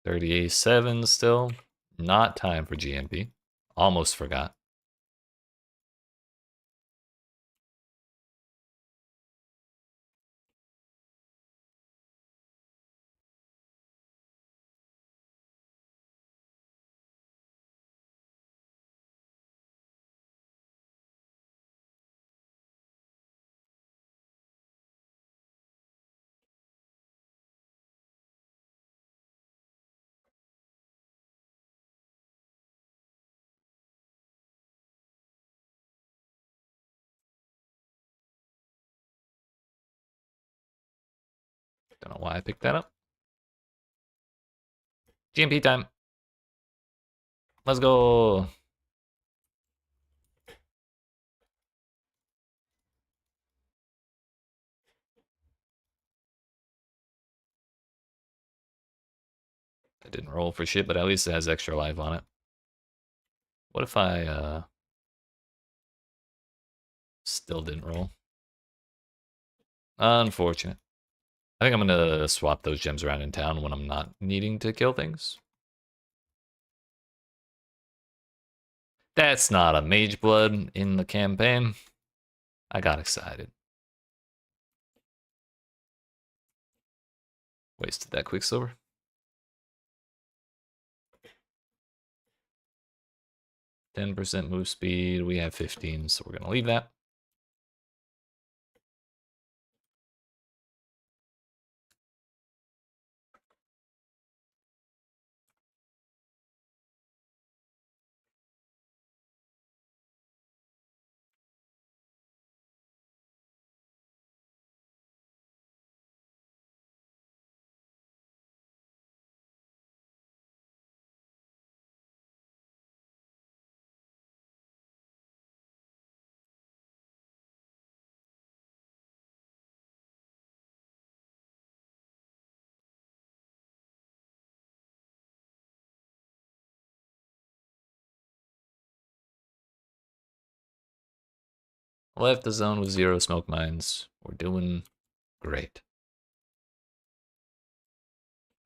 $38.7 still. Not time for GMP. Almost forgot. Don't know why I picked that up. GMP time. Let's go. I didn't roll for shit, but at least it has extra life on it. What if I still didn't roll? Unfortunate. I think I'm gonna swap those gems around in town when I'm not needing to kill things. That's not a mage blood in the campaign. I got excited. Wasted that quicksilver. 10% move speed. We have 15, so we're gonna leave that. Left the zone with 0 smoke mines. We're doing great.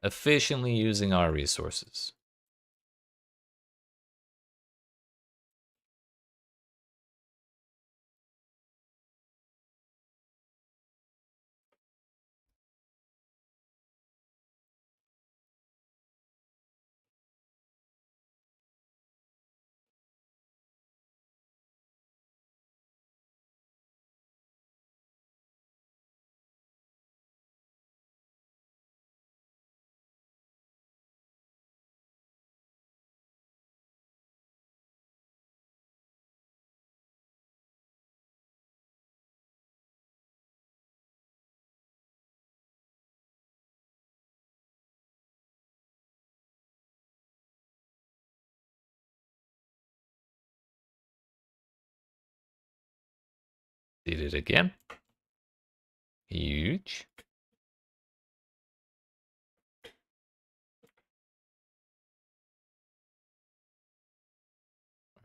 Efficiently using our resources. Did it again. Huge.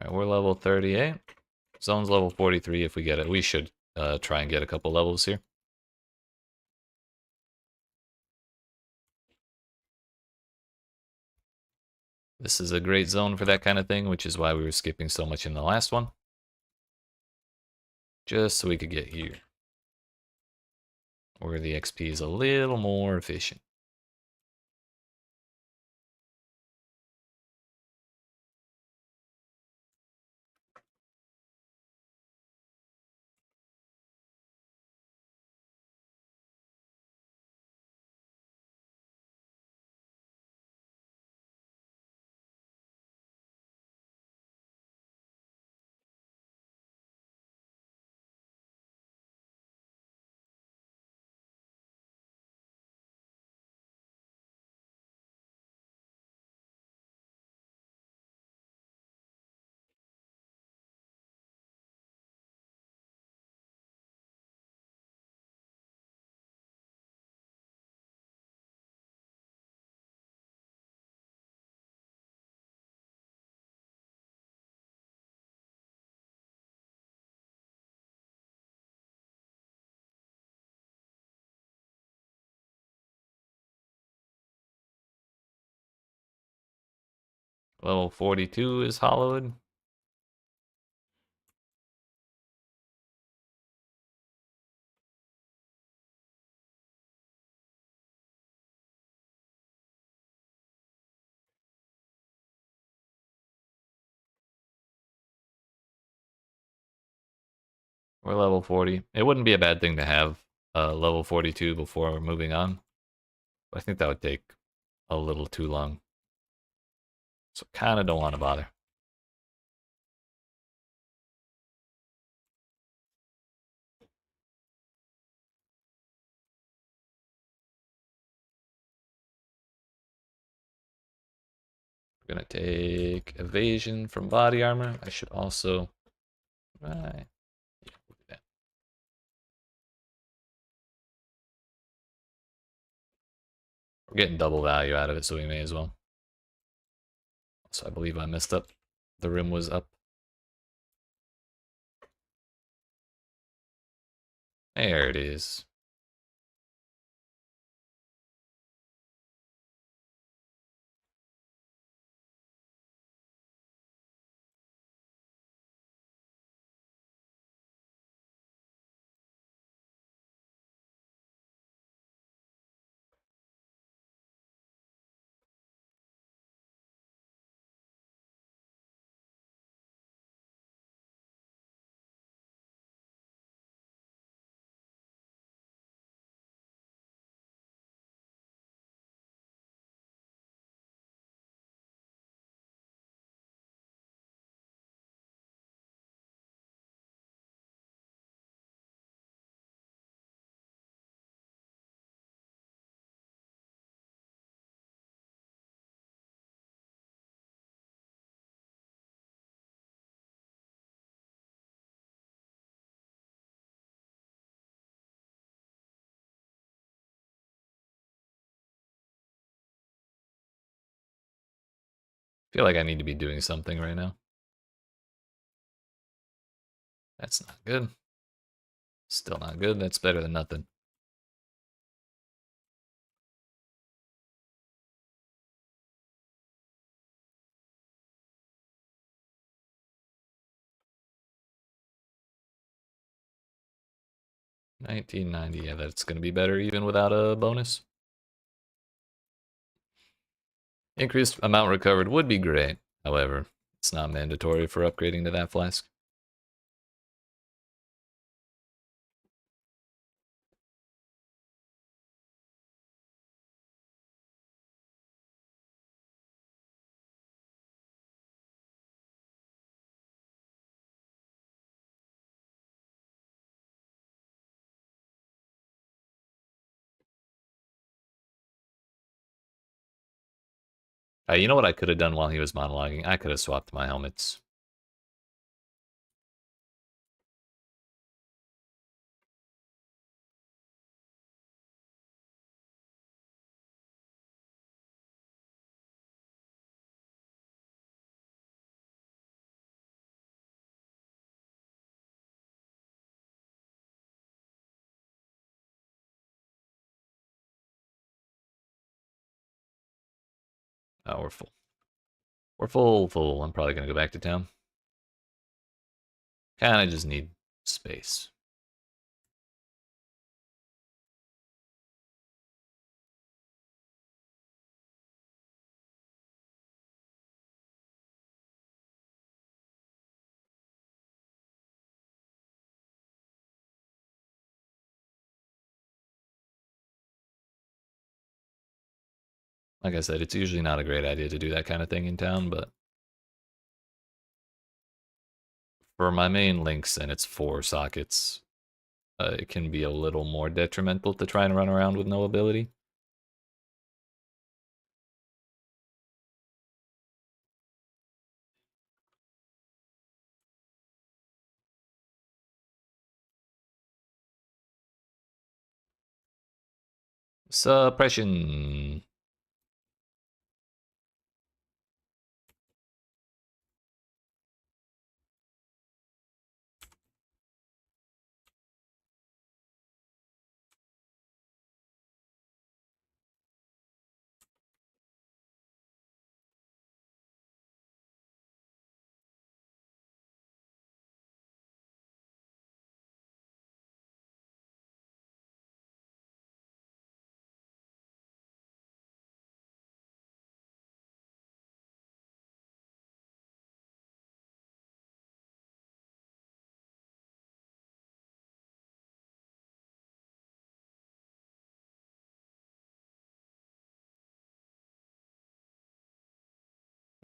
Alright, we're level 38. Zone's level 43 if we get it. We should try and get a couple levels here. This is a great zone for that kind of thing, which is why we were skipping so much in the last one. Just so we could get here. Where the XP is a little more efficient. Level 42 is hollowed. We're level 40. It wouldn't be a bad thing to have level 42 before moving on. But I think that would take a little too long. So kind of don't want to bother. We're gonna take evasion from body armor. I should also. Right. Yeah, we'll do that. We're getting double value out of it, so we may as well. So I believe I messed up. The rim was up. There it is. Feel like I need to be doing something right now. That's not good. Still not good. That's better than nothing. $19.90. Yeah, that's going to be better even without a bonus. Increased amount recovered would be great. However, it's not mandatory for upgrading to that flask. You know what I could have done while he was monologuing? I could have swapped my helmets. Oh, we're full. We're full. I'm probably going to go back to town. Kinda just need space. Like I said, it's usually not a great idea to do that kind of thing in town, but for my main links and its 4 sockets, it can be a little more detrimental to try and run around with no ability. Suppression.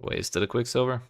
Wasted a Quicksilver.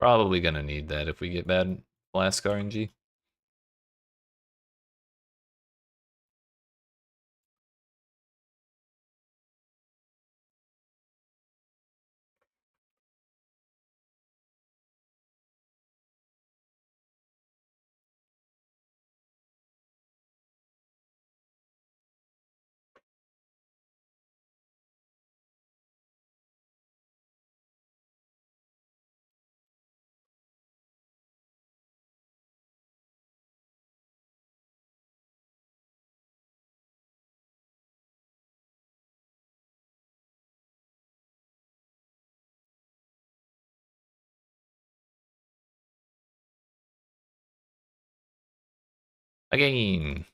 Probably gonna need that if we get bad Flask RNG. Again.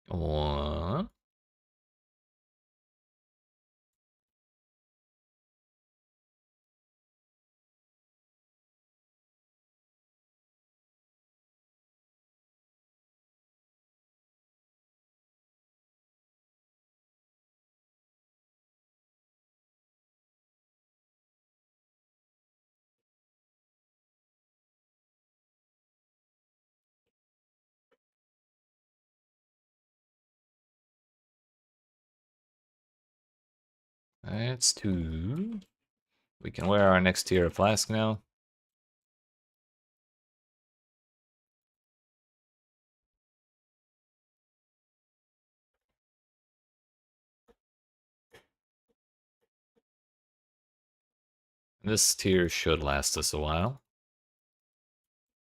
One. That's two. We can wear our next tier of Flask now. This tier should last us a while.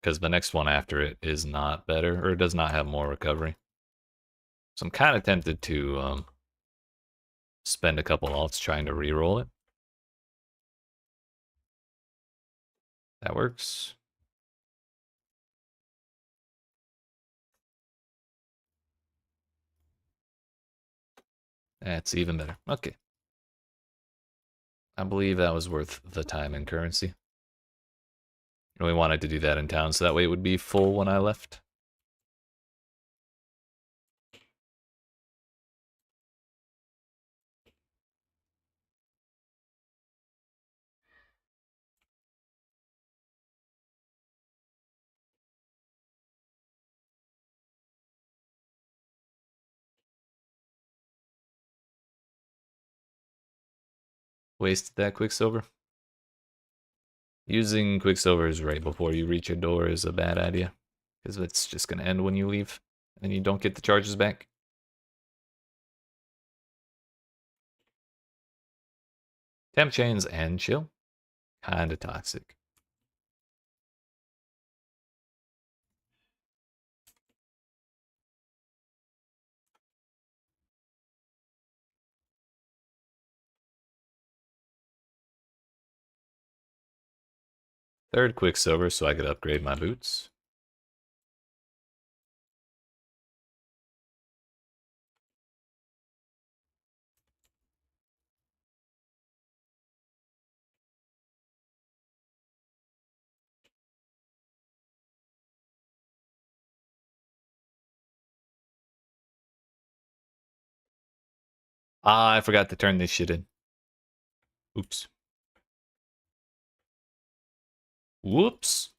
Because the next one after it is not better, or does not have more recovery. So I'm kind of tempted to spend a couple alts trying to reroll it. That works. That's even better. Okay. I believe that was worth the time and currency. And we wanted to do that in town, so that way it would be full when I left. Wasted that Quicksilver. Using Quicksilvers right before you reach your door is a bad idea. Because it's just going to end when you leave. And you don't get the charges back. Temp chains and chill. Kinda toxic. Third Quicksilver so I could upgrade my boots. Ah, I forgot to turn this shit in. Oops. Whoops.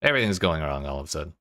Everything's going wrong all of a sudden.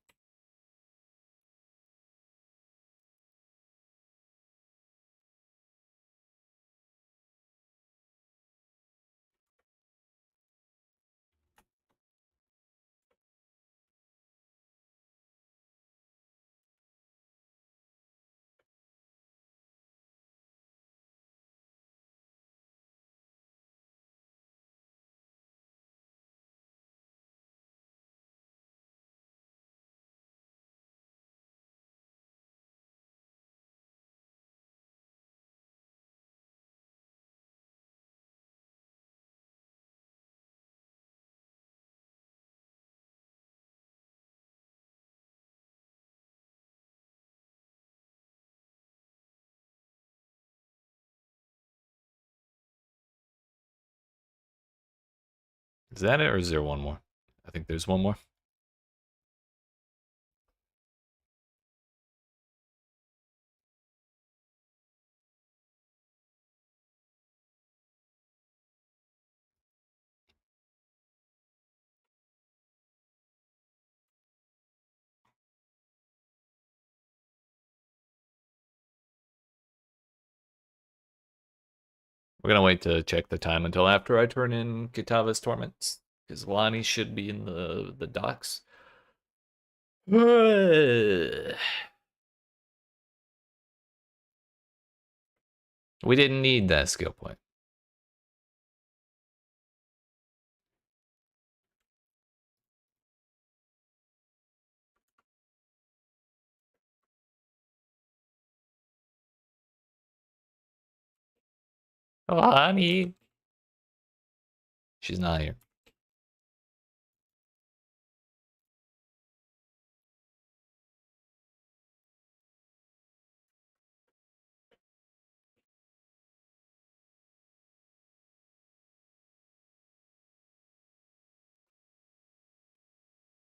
Is that it, or is there one more? I think there's one more. We're gonna wait to check the time until after I turn in Kitava's Torments, because Lonnie should be in the docks. We didn't need that skill point. Lonnie. She's not here.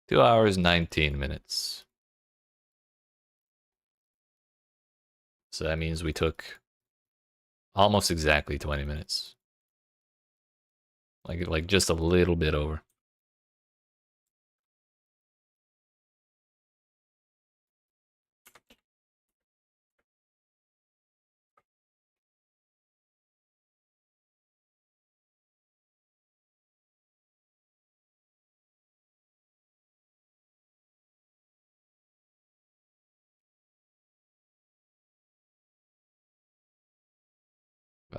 Two hours, 19 minutes. So that means we took almost exactly 20 minutes. Like just a little bit over.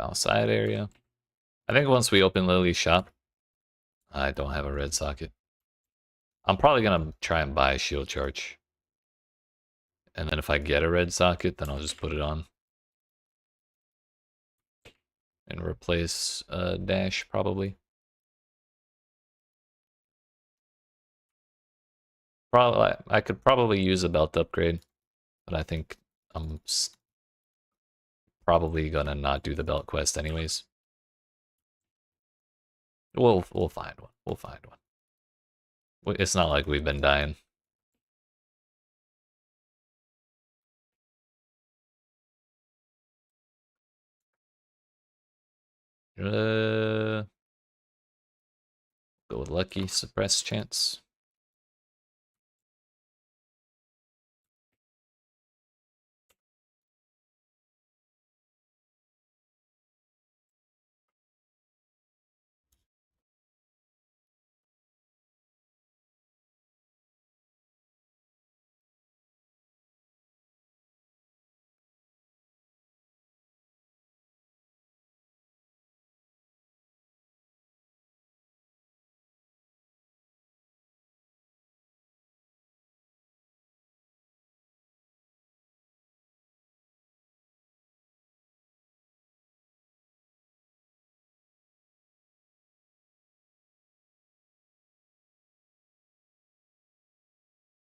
Outside area. I think once we open Lily's shop, I don't have a red socket. I'm probably gonna try and buy a shield charge. And then if I get a red socket, then I'll just put it on. And replace dash, probably. Probably, I could probably use a belt upgrade, but I think I'm probably gonna not do the belt quest anyways. We'll find one. We'll find one. It's not like we've been dying. Go with lucky suppress chance.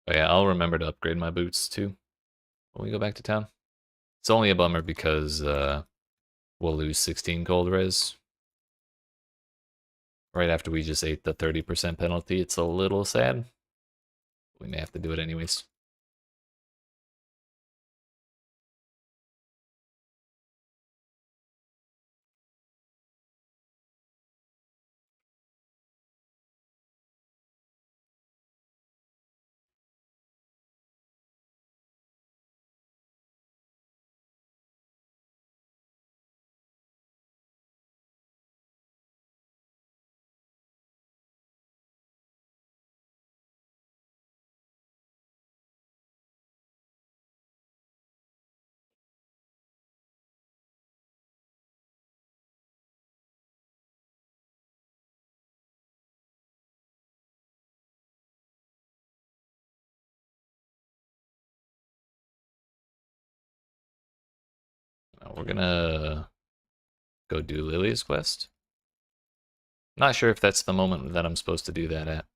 Oh yeah, I'll remember to upgrade my boots too when we go back to town. It's only a bummer because we'll lose 16 cold res right after we just ate the 30% penalty. It's a little sad. We may have to do it anyways. We're gonna go do Lily's quest. Not sure if that's the moment that I'm supposed to do that at.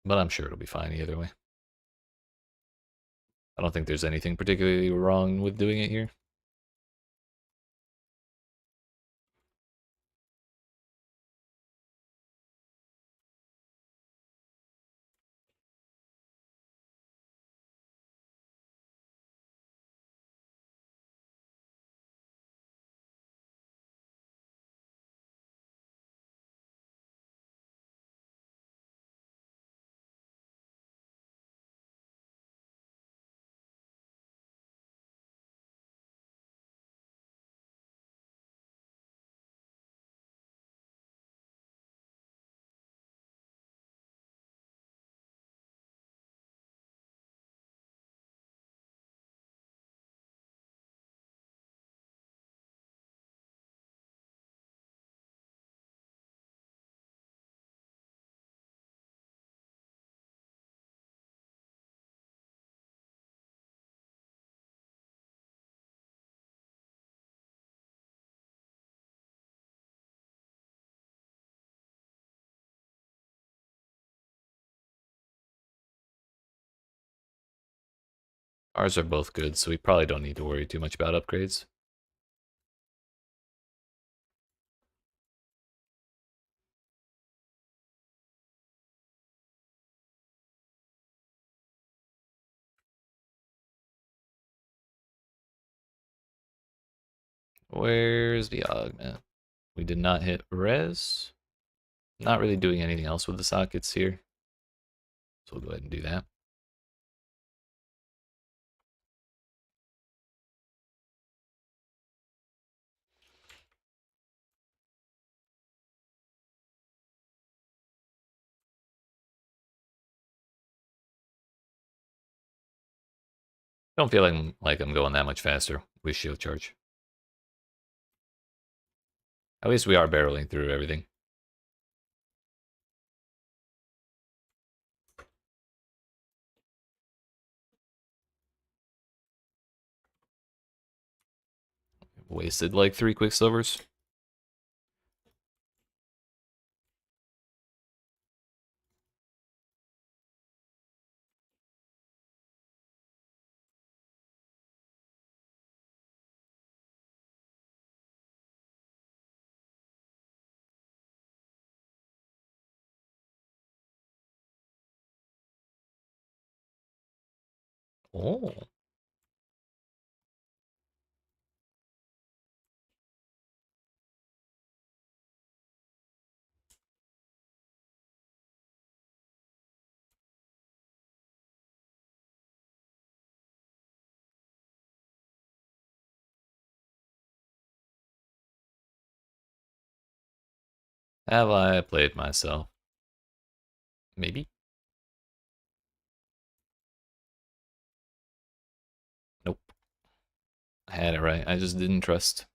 But I'm sure it'll be fine either way. I don't think there's anything particularly wrong with doing it here. Ours are both good, so we probably don't need to worry too much about upgrades. Where's the augment? We did not hit res. Not really doing anything else with the sockets here. So we'll go ahead and do that. Don't feel like I'm going that much faster with shield charge. At least we are barreling through everything. Wasted like 3 quicksilvers. Oh. Have I played myself? Maybe? Nope. I had it right. I just didn't trust.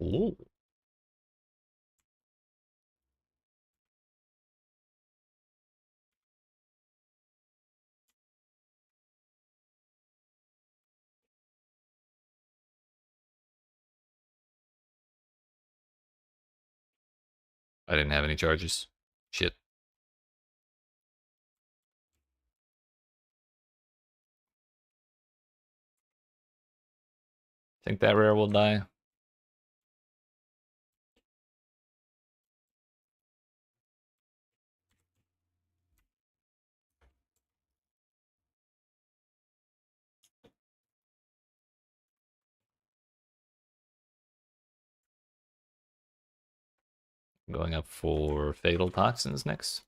Ooh. I didn't have any charges. Shit. Think that rare will die. Going up for Fatal Toxins next.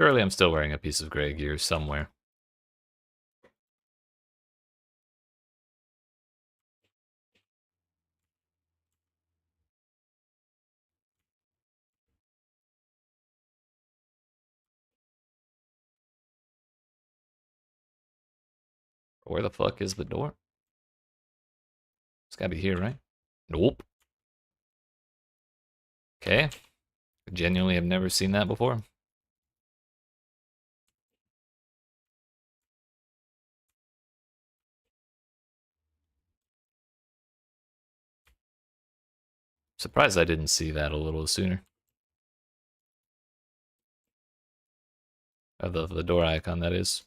Surely I'm still wearing a piece of gray gear somewhere. Where the fuck is the door? It's gotta be here, right? Nope. Okay. Genuinely have never seen that before. Surprised I didn't see that a little sooner. The door icon, that is.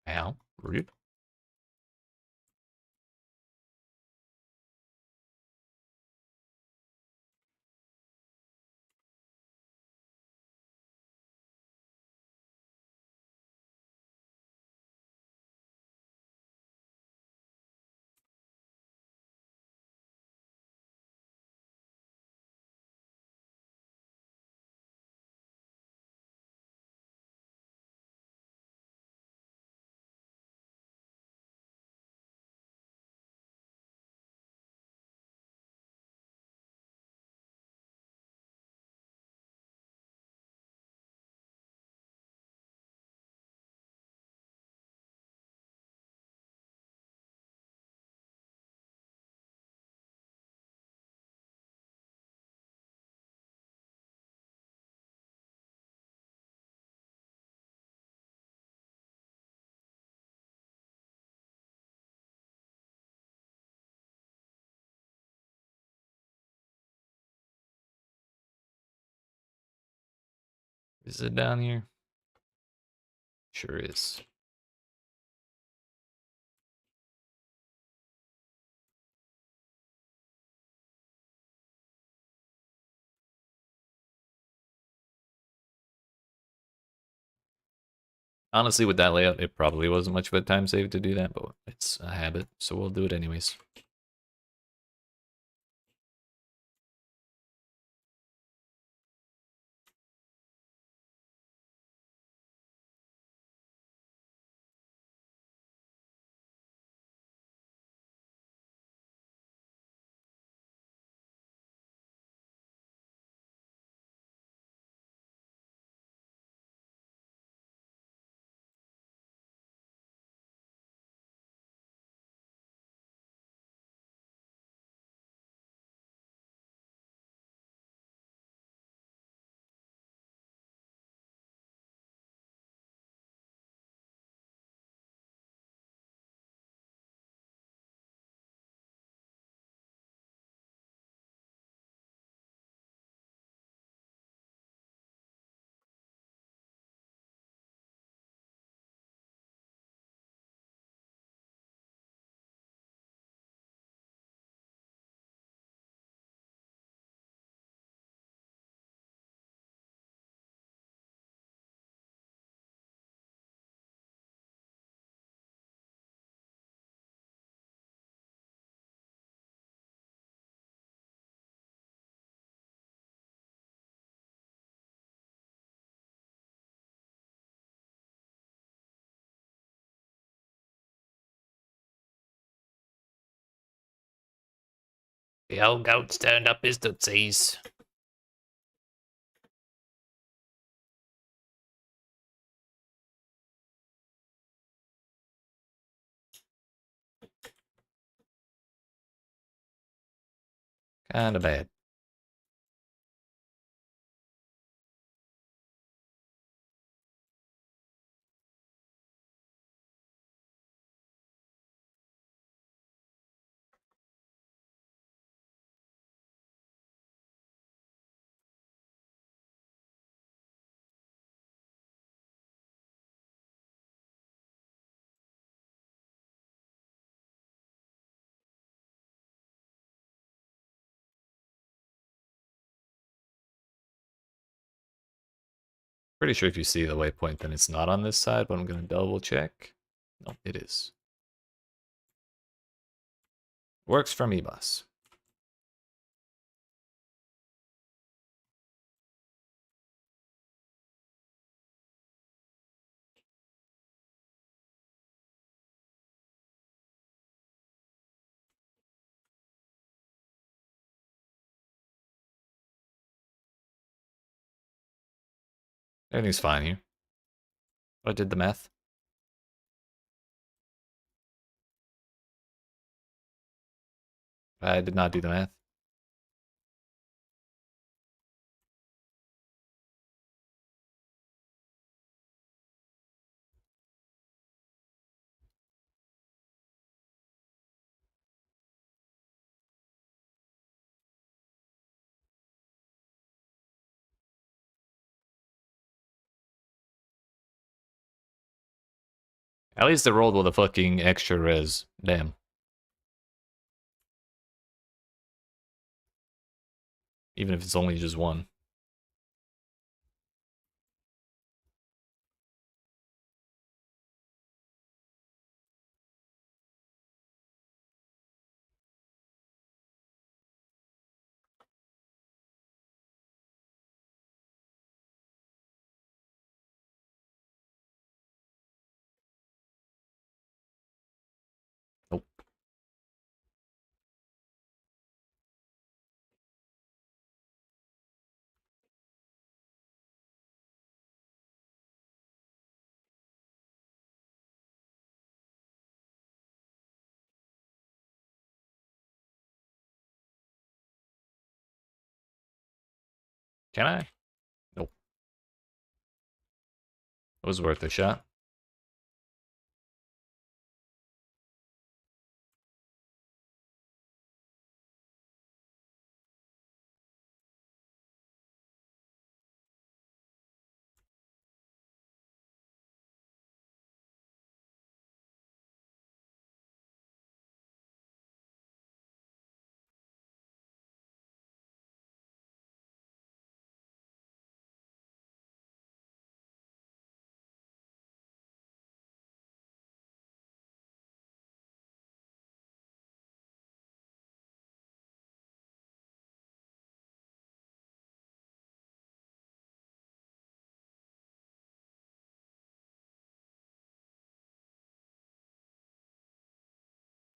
Ow. Rude. Is it down here? Sure is. Honestly, with that layout, it probably wasn't much of a time save to do that, but it's a habit, so we'll do it anyways. The old goat's turned up his tootsies. Kinda bad. Pretty sure if you see the waypoint, then it's not on this side, but I'm gonna double check. No, it is. Works for me, boss. Everything's fine here. I did the math. I did not do the math. At least it rolled with a fucking extra res. Damn. Even if it's only just one. Nope. Can I? Nope. It was worth a shot.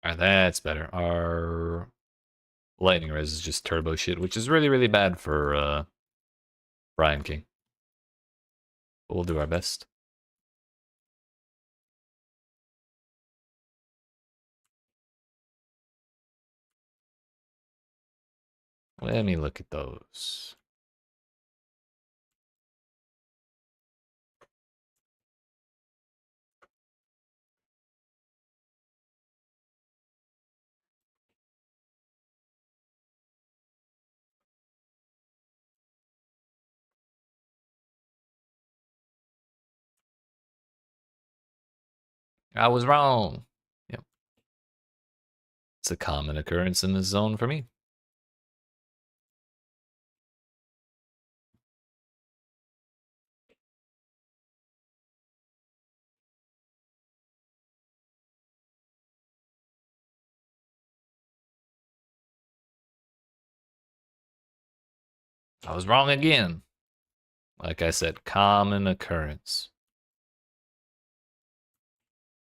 Alright, that's better. Our lightning res is just turbo shit, which is really, really bad for Brian King. But we'll do our best. Let me look at those. I was wrong. Yep. It's a common occurrence in this zone for me. I was wrong again. Like I said, common occurrence.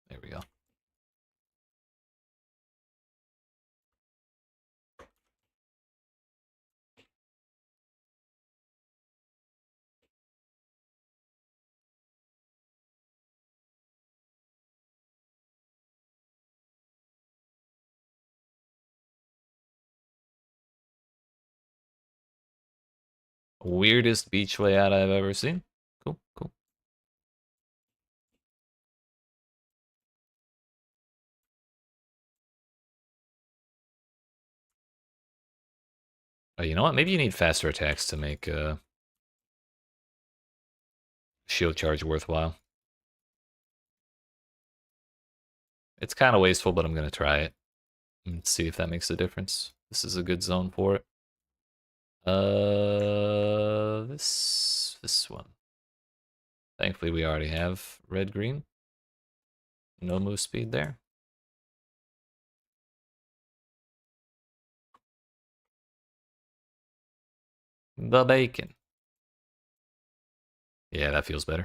There we go. Weirdest beach layout I've ever seen. Cool, cool. Oh, you know what? Maybe you need faster attacks to make shield charge worthwhile. It's kind of wasteful, but I'm going to try it and see if that makes a difference. This is a good zone for it. This one. Thankfully, we already have red-green. No move speed there. The bacon. Yeah, that feels better.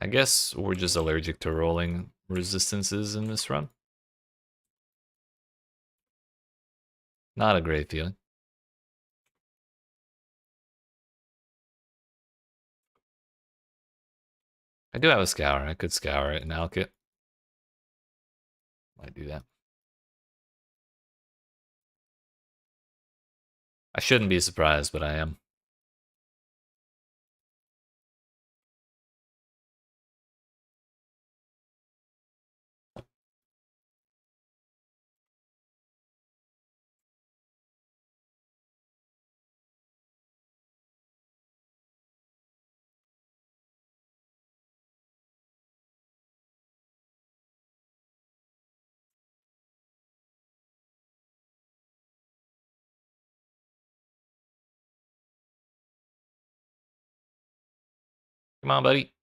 I guess we're just allergic to rolling resistances in this run. Not a great feeling. I do have a scour. I could scour it and alk it. Might do that. I shouldn't be surprised, but I am. Come on, buddy.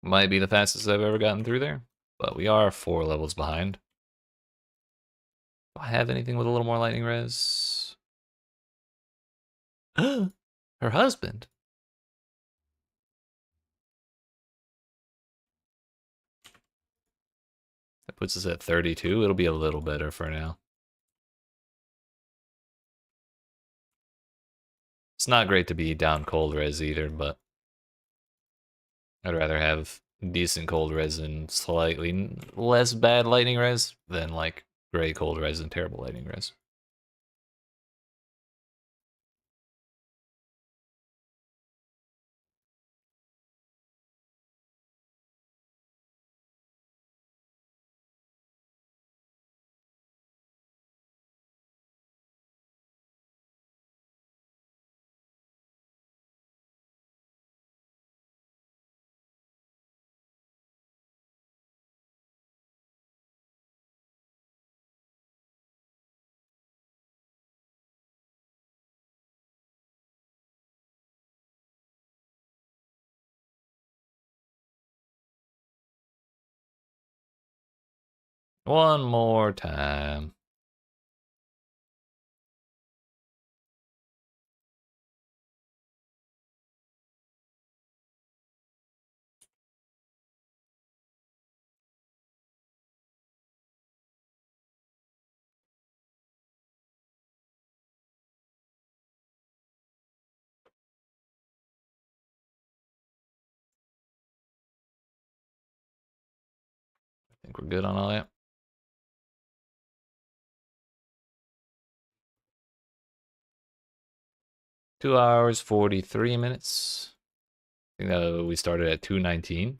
Might be the fastest I've ever gotten through there, but we are 4 levels behind. Do I have anything with a little more lightning res? Her husband. That puts us at 32. It'll be a little better for now. It's not great to be down cold res either, but I'd rather have decent cold res and slightly less bad lightning res than like gray cold res and terrible lightning res. One more time. I think we're good on all that. 2 hours, 43 minutes. I think that we started at 2:19.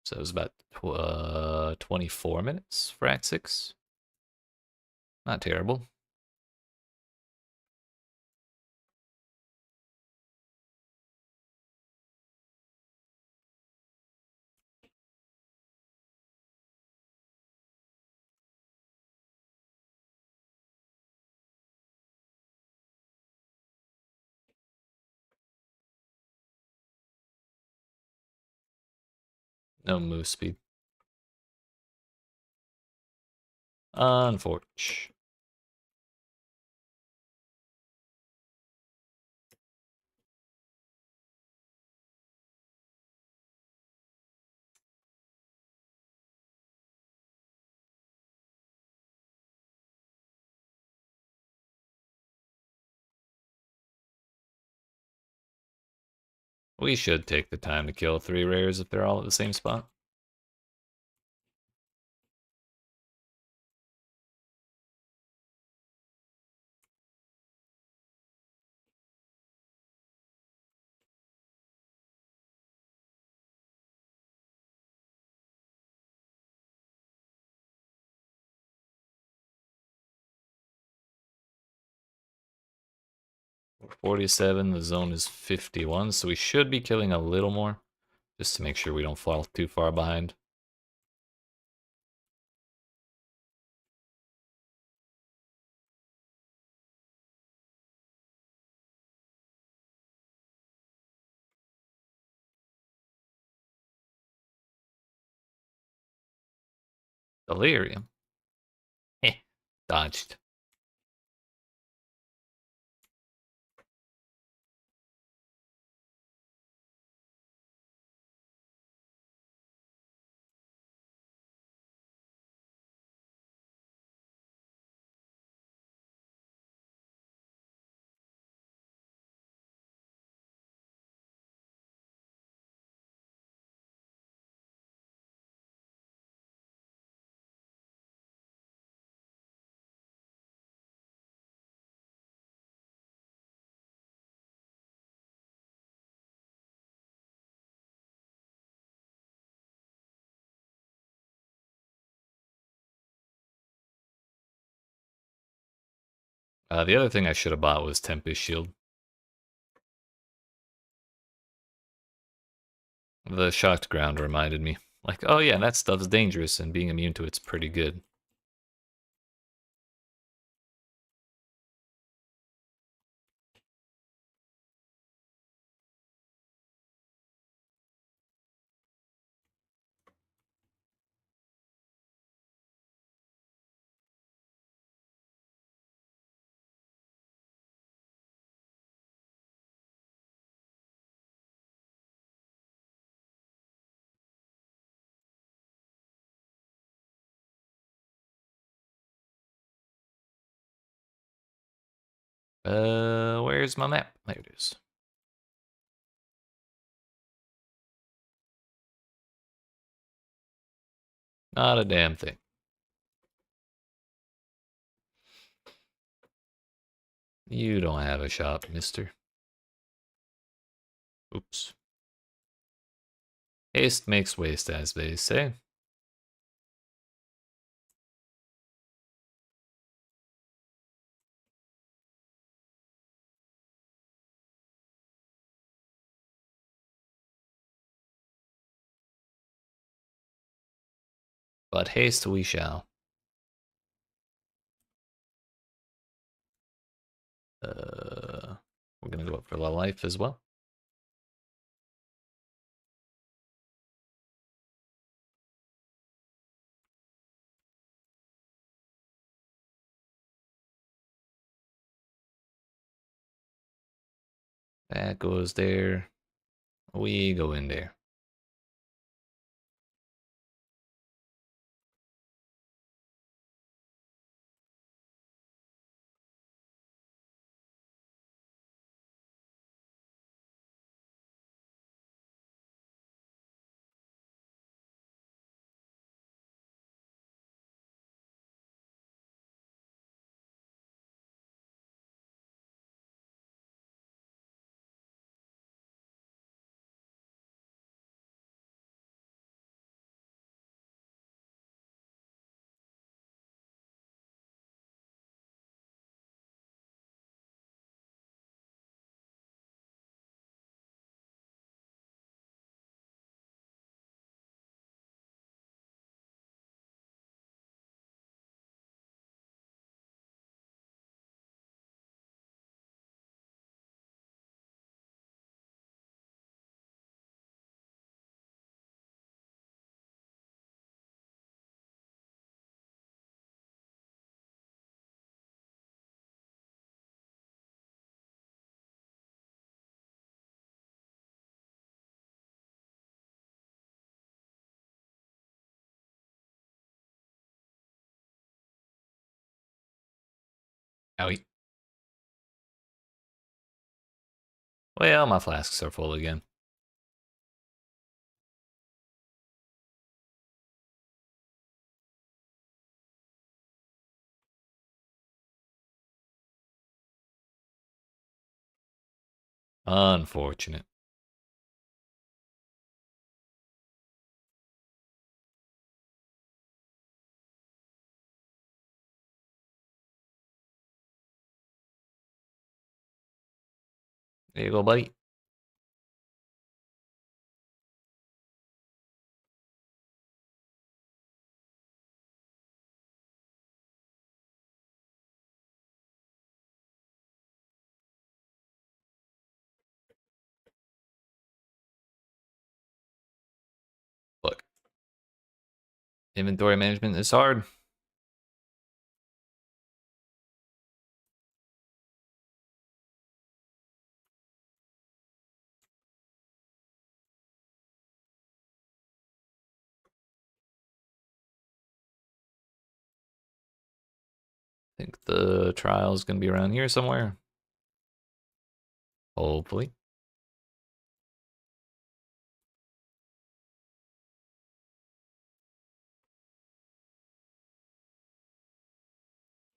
So it was about 24 minutes for Act 6. Not terrible. No move speed. Unfortunate. We should take the time to kill 3 rares if they're all at the same spot. We're 47, the zone is 51, so we should be killing a little more, just to make sure we don't fall too far behind. Delirium. Heh, dodged. The other thing I should have bought was Tempest Shield. The shocked ground reminded me. Like, oh yeah, that stuff's dangerous, and being immune to it's pretty good. Where's my map? There it is. Not a damn thing. You don't have a shop, mister. Oops. Haste makes waste, as they say. But haste we shall. We're gonna go up for the life as well. That goes there. We go in there. Owie. Well, my flasks are full again. Unfortunate. There you go, buddy. Look, inventory management is hard. I think the trial is going to be around here somewhere. Hopefully.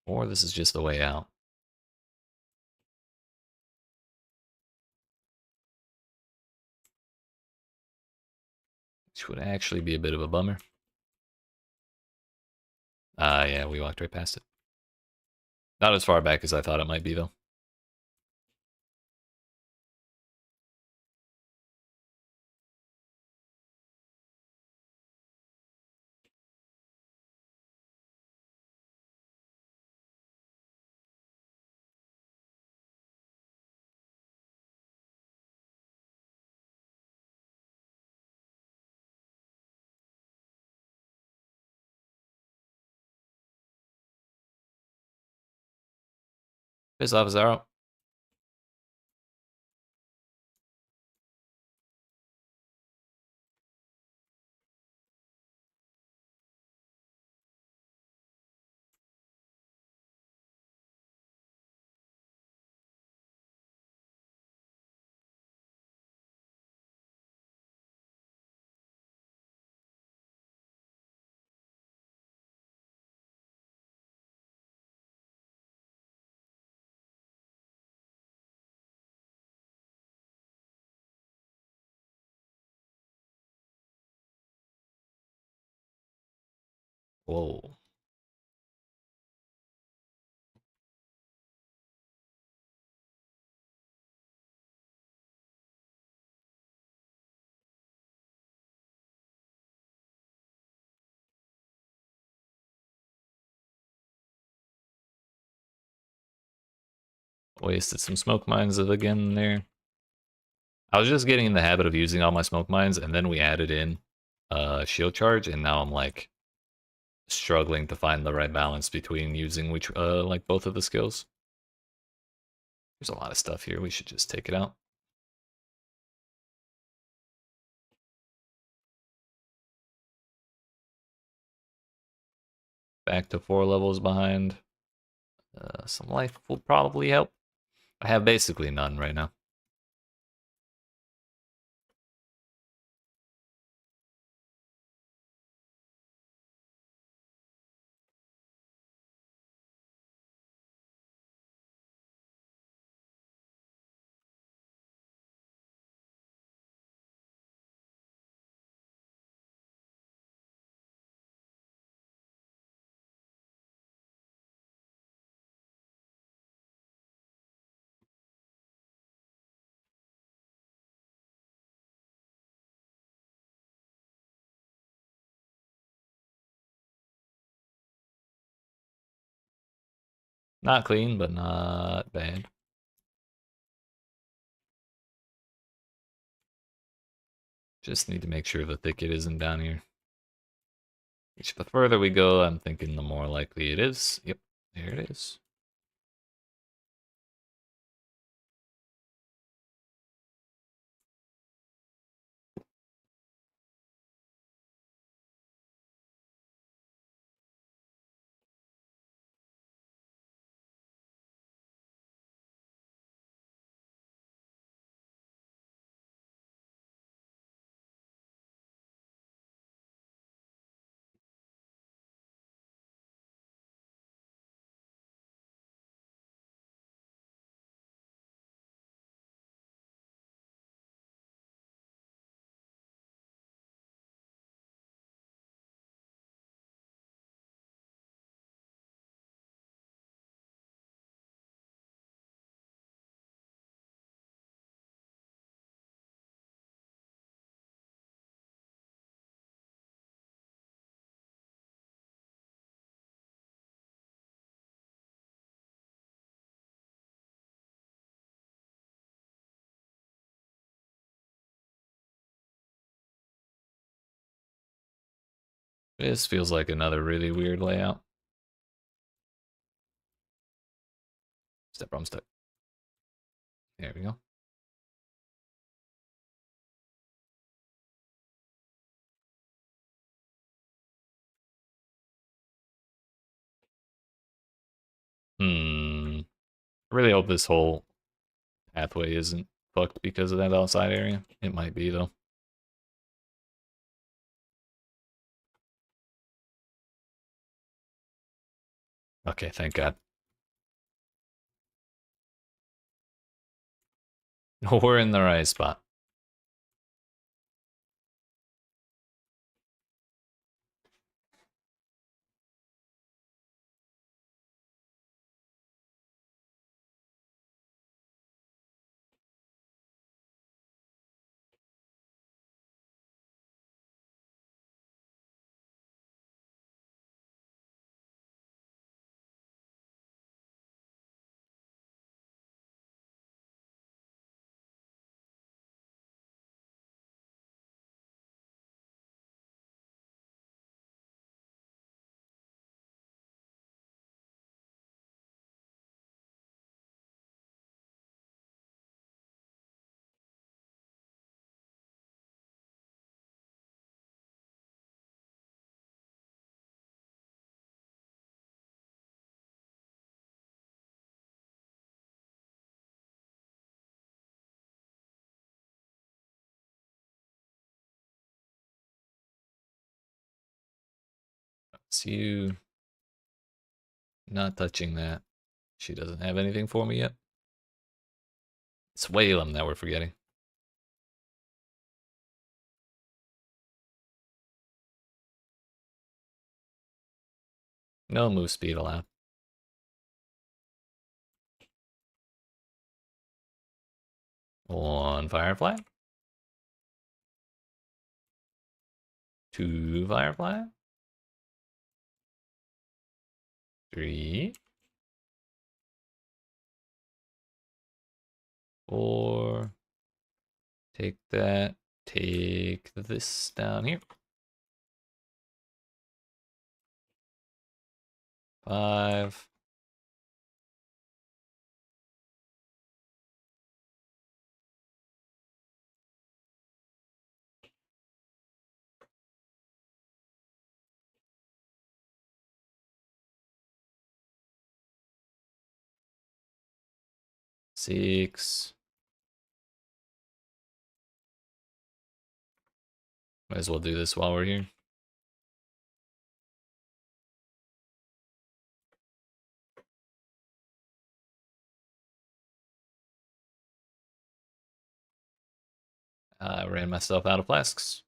Or this is just the way out. Which would actually be a bit of a bummer. Yeah, we walked right past it. Not as far back as I thought it might be, though. Piss off, Zaro. Whoa. Wasted some smoke mines again there. I was just getting in the habit of using all my smoke mines, and then we added in shield charge, and now I'm like struggling to find the right balance between using which like both of the skills. There's a lot of stuff here. We should just take it out. Back to 4 levels behind. Some life will probably help. I have basically none right now. Not clean, but not bad. Just need to make sure the thicket isn't down here. Which the further we go, I'm thinking the more likely it is. Yep, there it is. This feels like another really weird layout. Step on step. There we go. I really hope this whole pathway isn't fucked because of that outside area. It might be, though. Okay, thank God. We're in the right spot. It's you not touching that. She doesn't have anything for me yet. It's Whalem that we're forgetting. No move speed allowed. One Firefly. Two Firefly. Three. Four. Take that. Take this down here. 5. 6. Might as well do this while we're here. I ran myself out of flasks.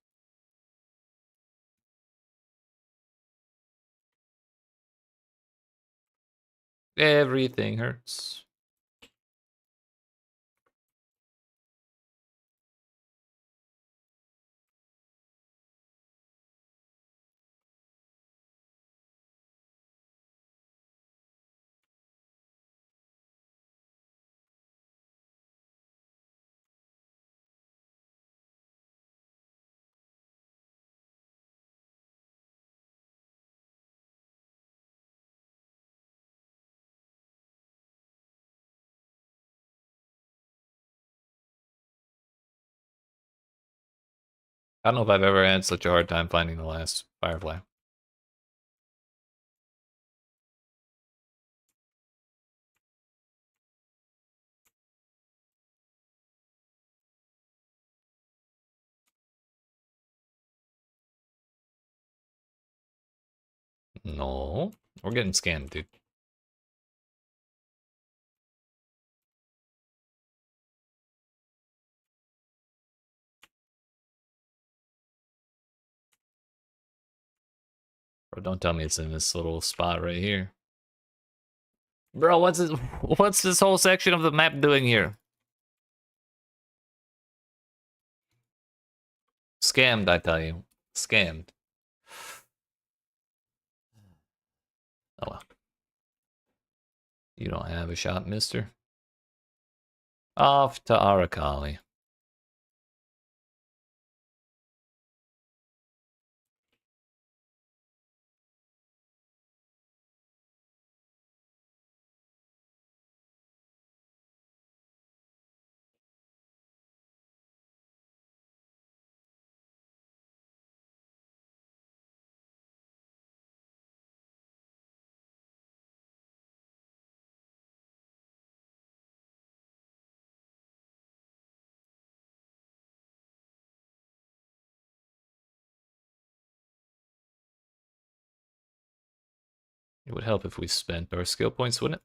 Everything hurts. I don't know if I've ever had such a hard time finding the last Firefly. No. We're getting scammed, dude. Bro, don't tell me it's in this little spot right here. Bro, what's this whole section of the map doing here? Scammed, I tell you. Scammed. Oh well. You don't have a shot, mister. Off to Arakali. It would help if we spent our skill points, wouldn't it?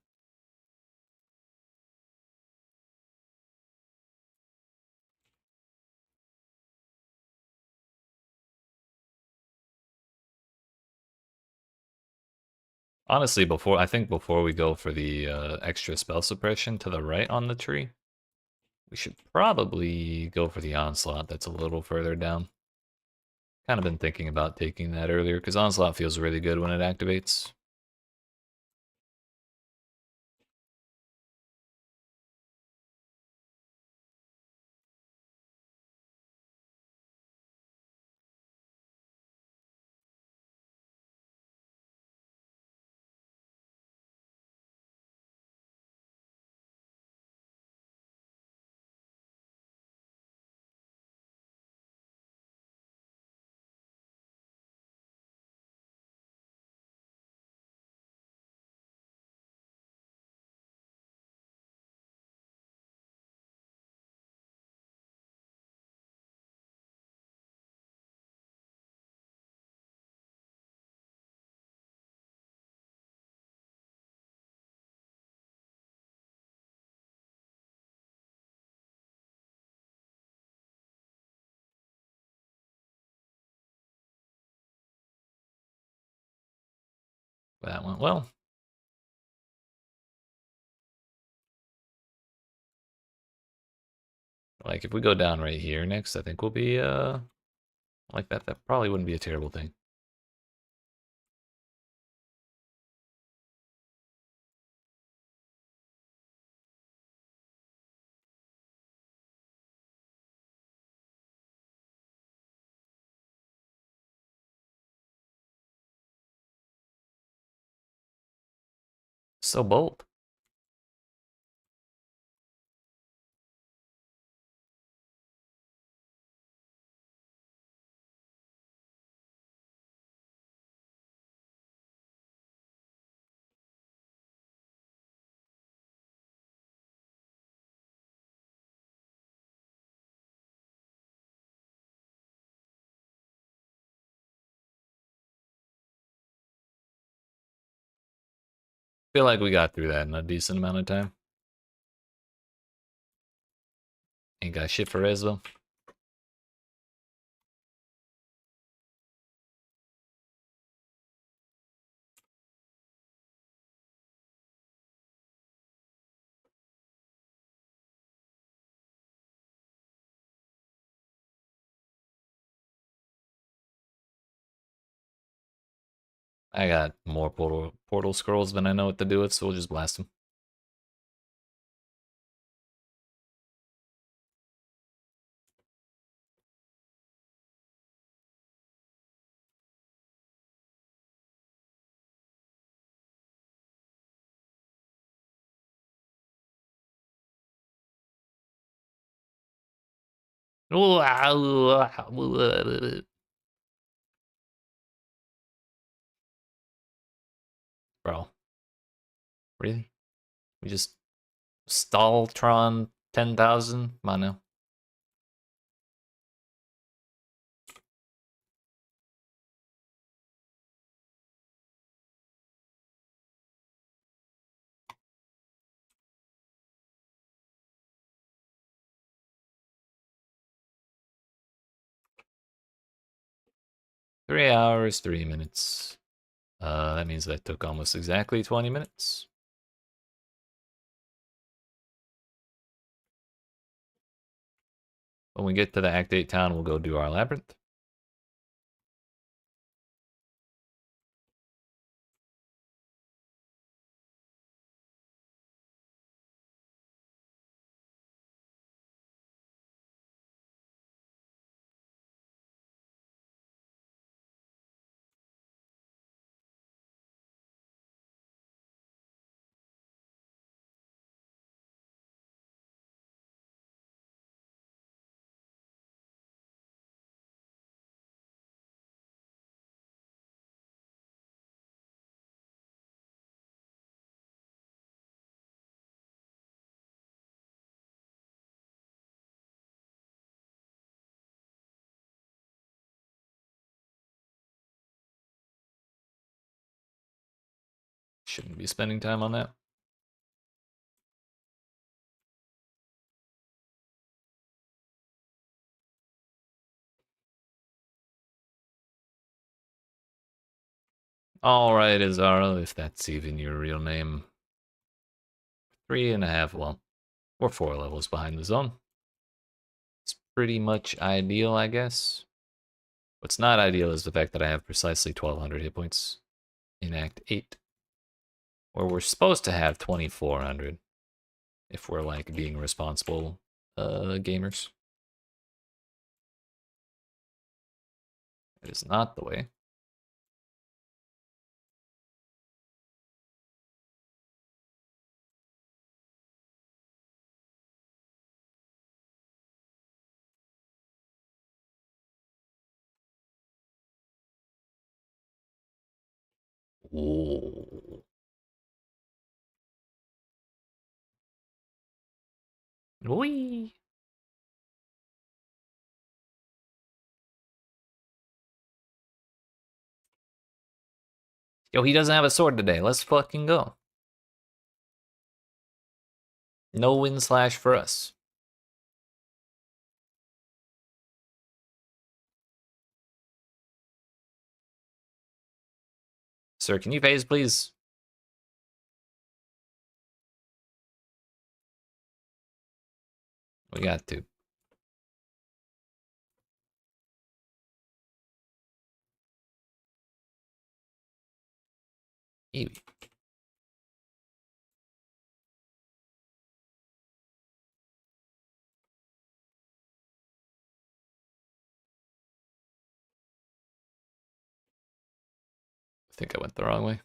Honestly, I think before we go for the extra spell suppression to the right on the tree, we should probably go for the onslaught that's a little further down. Kind of been thinking about taking that earlier, because onslaught feels really good when it activates. That went well. Like, if we go down right here next, I think we'll be, like that. That probably wouldn't be a terrible thing. So bold. Feel like we got through that in a decent amount of time. Ain't got shit for res though. I got more portal scrolls than I know what to do with, so we'll just blast them. 'Bro, really? We just Staltron 10,000? Come on now. Three hours, 3 minutes. That means that took almost exactly 20 minutes. When we get to the Act 8 town, we'll go do our labyrinth. Shouldn't be spending time on that. All right, Azaro, if that's even your real name. 3.5, well, we're 4 levels behind the zone. It's pretty much ideal, I guess. What's not ideal is the fact that I have precisely 1,200 hit points in Act 8. Where we're supposed to have 2,400 if we're like being responsible gamers. It is not the way. Ooh. Whee. Yo, he doesn't have a sword today. Let's fucking go. No win slash for us. Sir, can you phase, please? We got to. Eevee. I think I went the wrong way.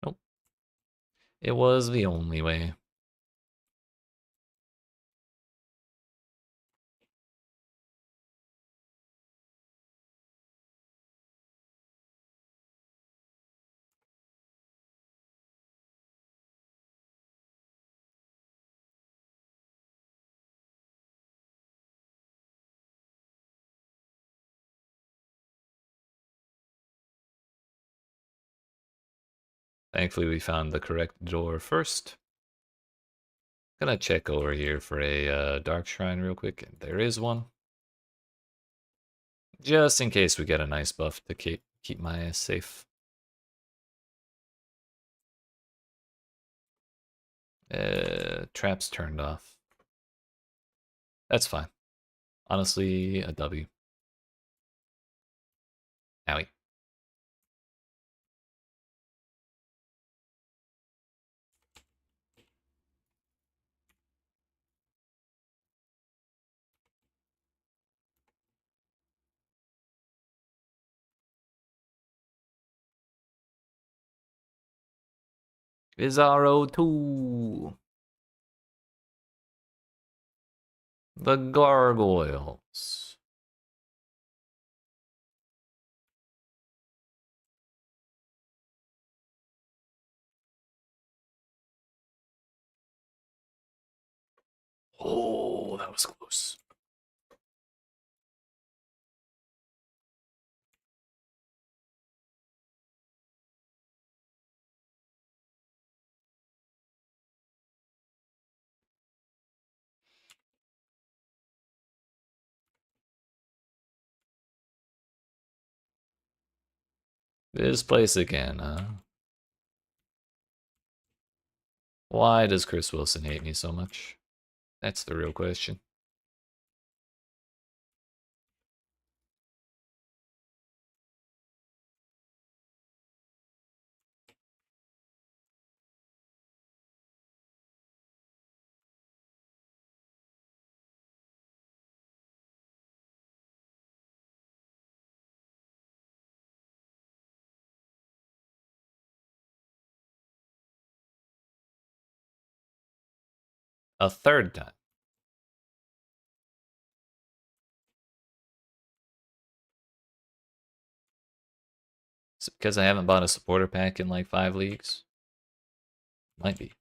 Nope. It was the only way. Thankfully, we found the correct door first. Gonna check over here for a dark shrine real quick. There is one. Just in case we get a nice buff to keep my ass safe. Traps turned off. That's fine. Honestly, a W. Owie. Bizarro 2. The gargoyles. Oh, that was close. This place again, huh? Why does Chris Wilson hate me so much? That's the real question. A third time. Is it because I haven't bought a supporter pack in like 5 leagues? Might be.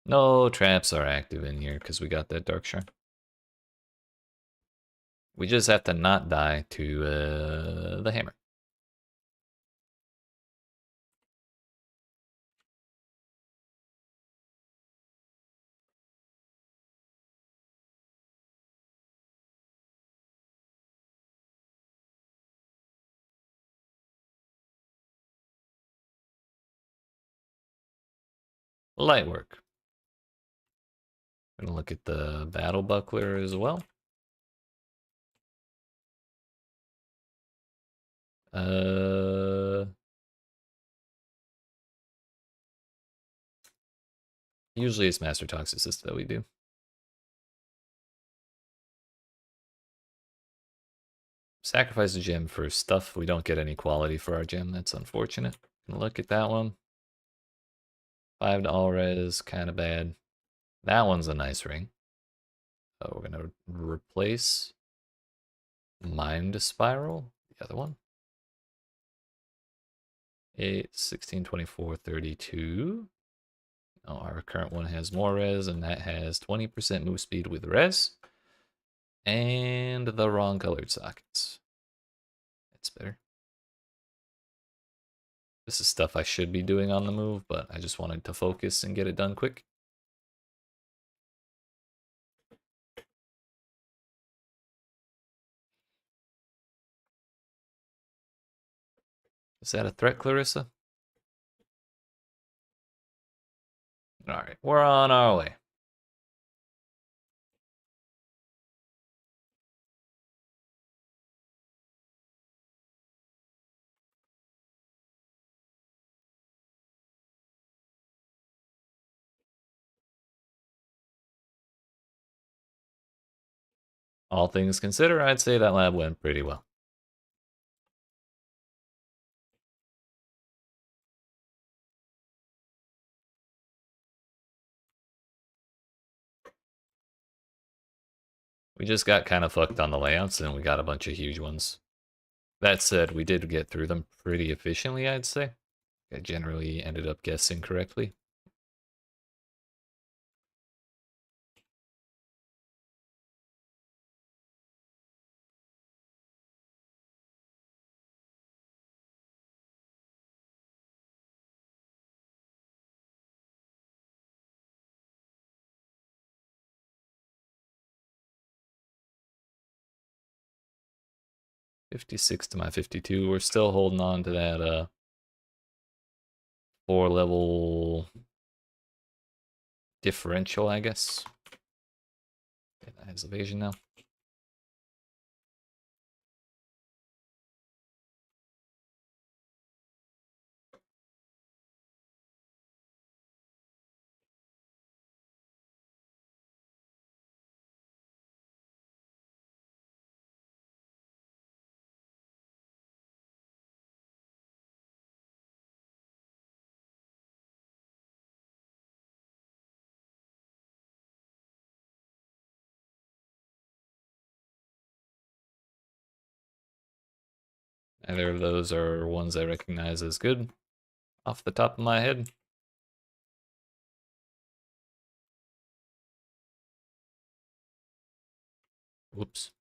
No traps are active in here because we got that dark shard. We just have to not die to the hammer. Light work. Gonna look at the battle buckler as well. Usually it's Master Toxicist that we do. Sacrifice a gem for stuff. We don't get any quality for our gem. That's unfortunate. Look at that one. 5 to all res, kind of bad. That one's a nice ring. So we're gonna replace Mind Spiral, the other one. 8, 16, 24, 32. Oh, our current one has more res, and that has 20% move speed with res. And the wrong colored sockets. That's better. This is stuff I should be doing on the move, but I just wanted to focus and get it done quick. Is that a threat, Clarissa? Alright, we're on our way. All things considered, I'd say that lab went pretty well. We just got kind of fucked on the layouts, and we got a bunch of huge ones. That said, we did get through them pretty efficiently, I'd say. I generally ended up guessing correctly. $56 to my $52. We're still holding on to that 4-level differential, I guess. Okay, that has evasion now. Either of those are ones I recognize as good off the top of my head. Whoops.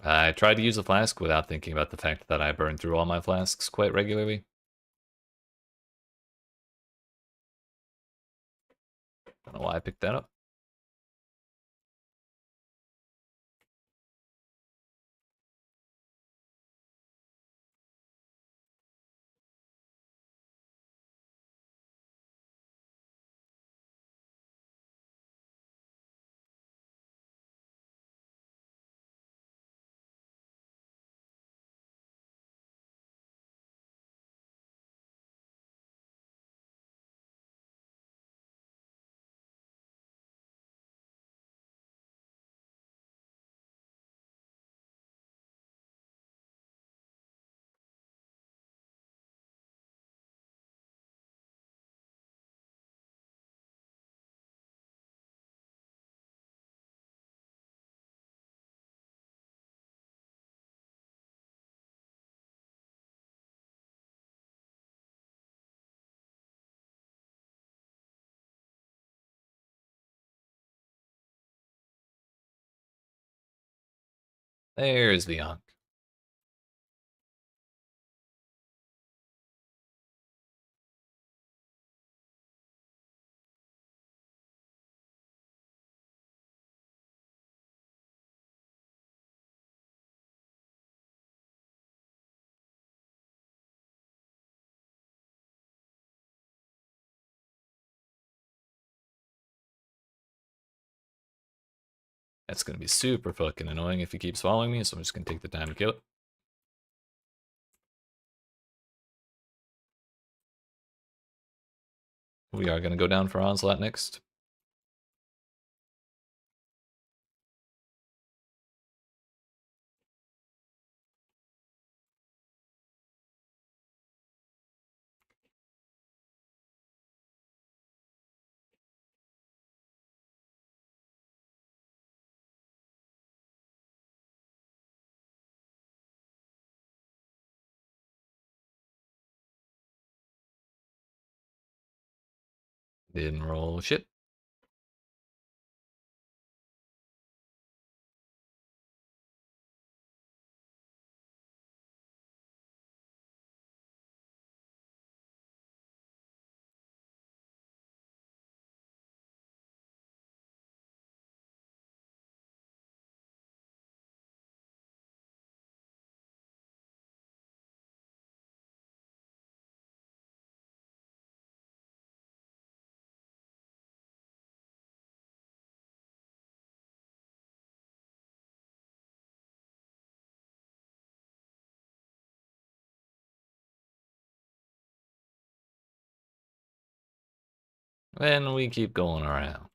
I tried to use a flask without thinking about the fact that I burn through all my flasks quite regularly. Don't know why I picked that up. There's the Ankh. That's gonna be super fucking annoying if he keeps following me, so I'm just gonna take the time to kill it. We are gonna go down for Onslaught next. Didn't roll shit. And we keep going around.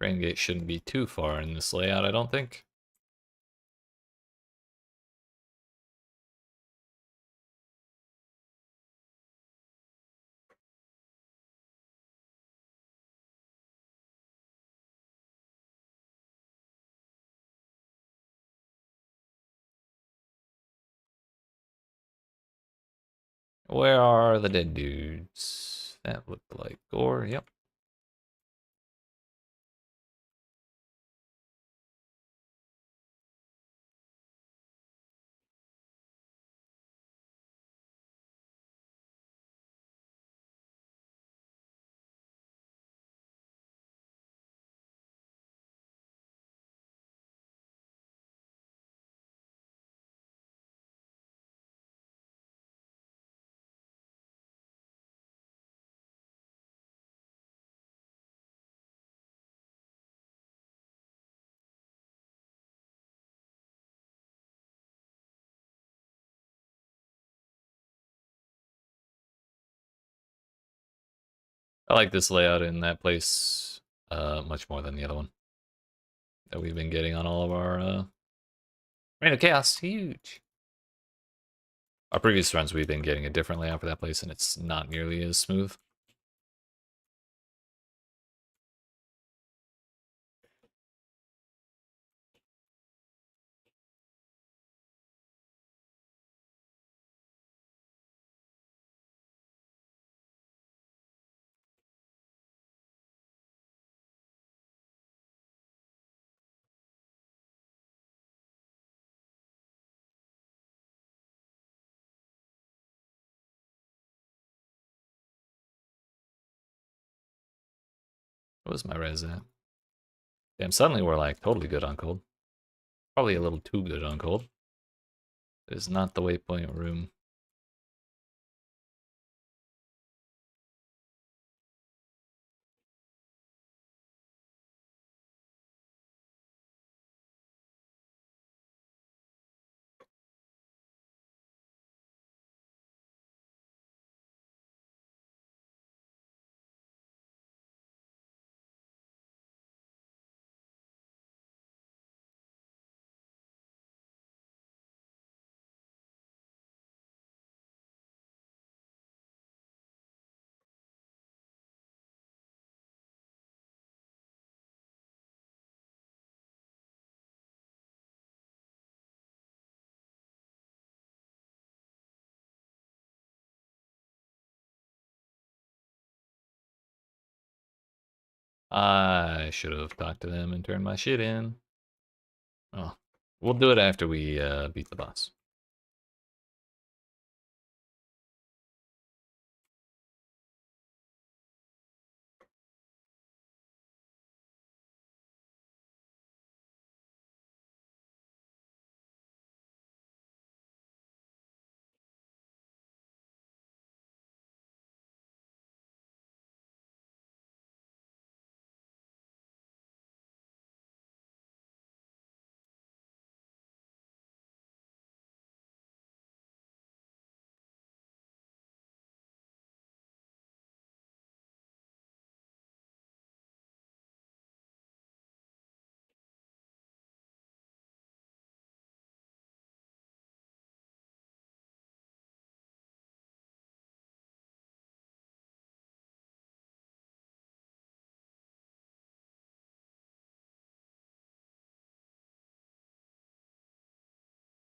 Grain Gate shouldn't be too far in this layout, I don't think. Where are the dead dudes? That looked like gore, yep. I like this layout in that place much more than the other one that we've been getting on all of our Reign of Chaos. Huge. Our previous runs, we've been getting a different layout for that place, and it's not nearly as smooth. What was my res at? Damn, suddenly we're like totally good on cold. Probably a little too good on cold. It is not the waypoint room. I should have talked to them and turned my shit in. Oh, we'll do it after we beat the boss.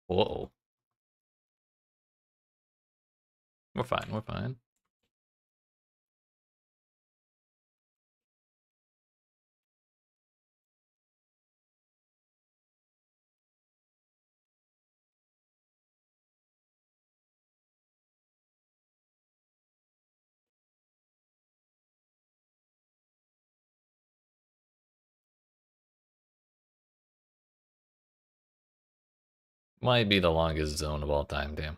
Whoa. We're fine, we're fine. Might be the longest zone of all time, damn.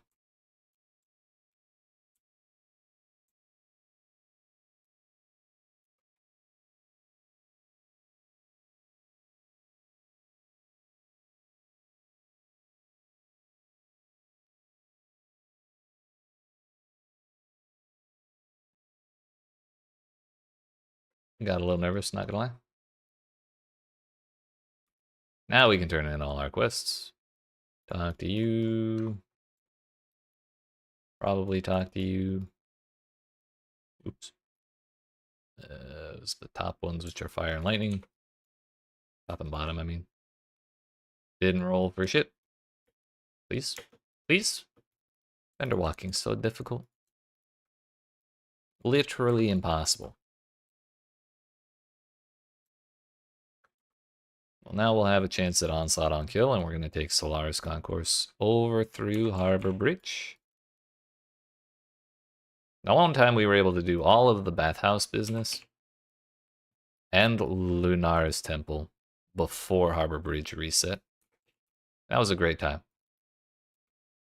Got a little nervous, not gonna lie. Now we can turn in all our quests. Talk to you. Probably talk to you. Oops. It's the top ones, which are fire and lightning. Top and bottom, I mean. Didn't roll for shit. Please. Please. Fender walking's so difficult. Literally impossible. Well, now we'll have a chance at Onslaught on kill, and we're going to take Solaris Concourse over through Harbor Bridge. Now, one time we were able to do all of the bathhouse business and Lunar's Temple before Harbor Bridge reset. That was a great time.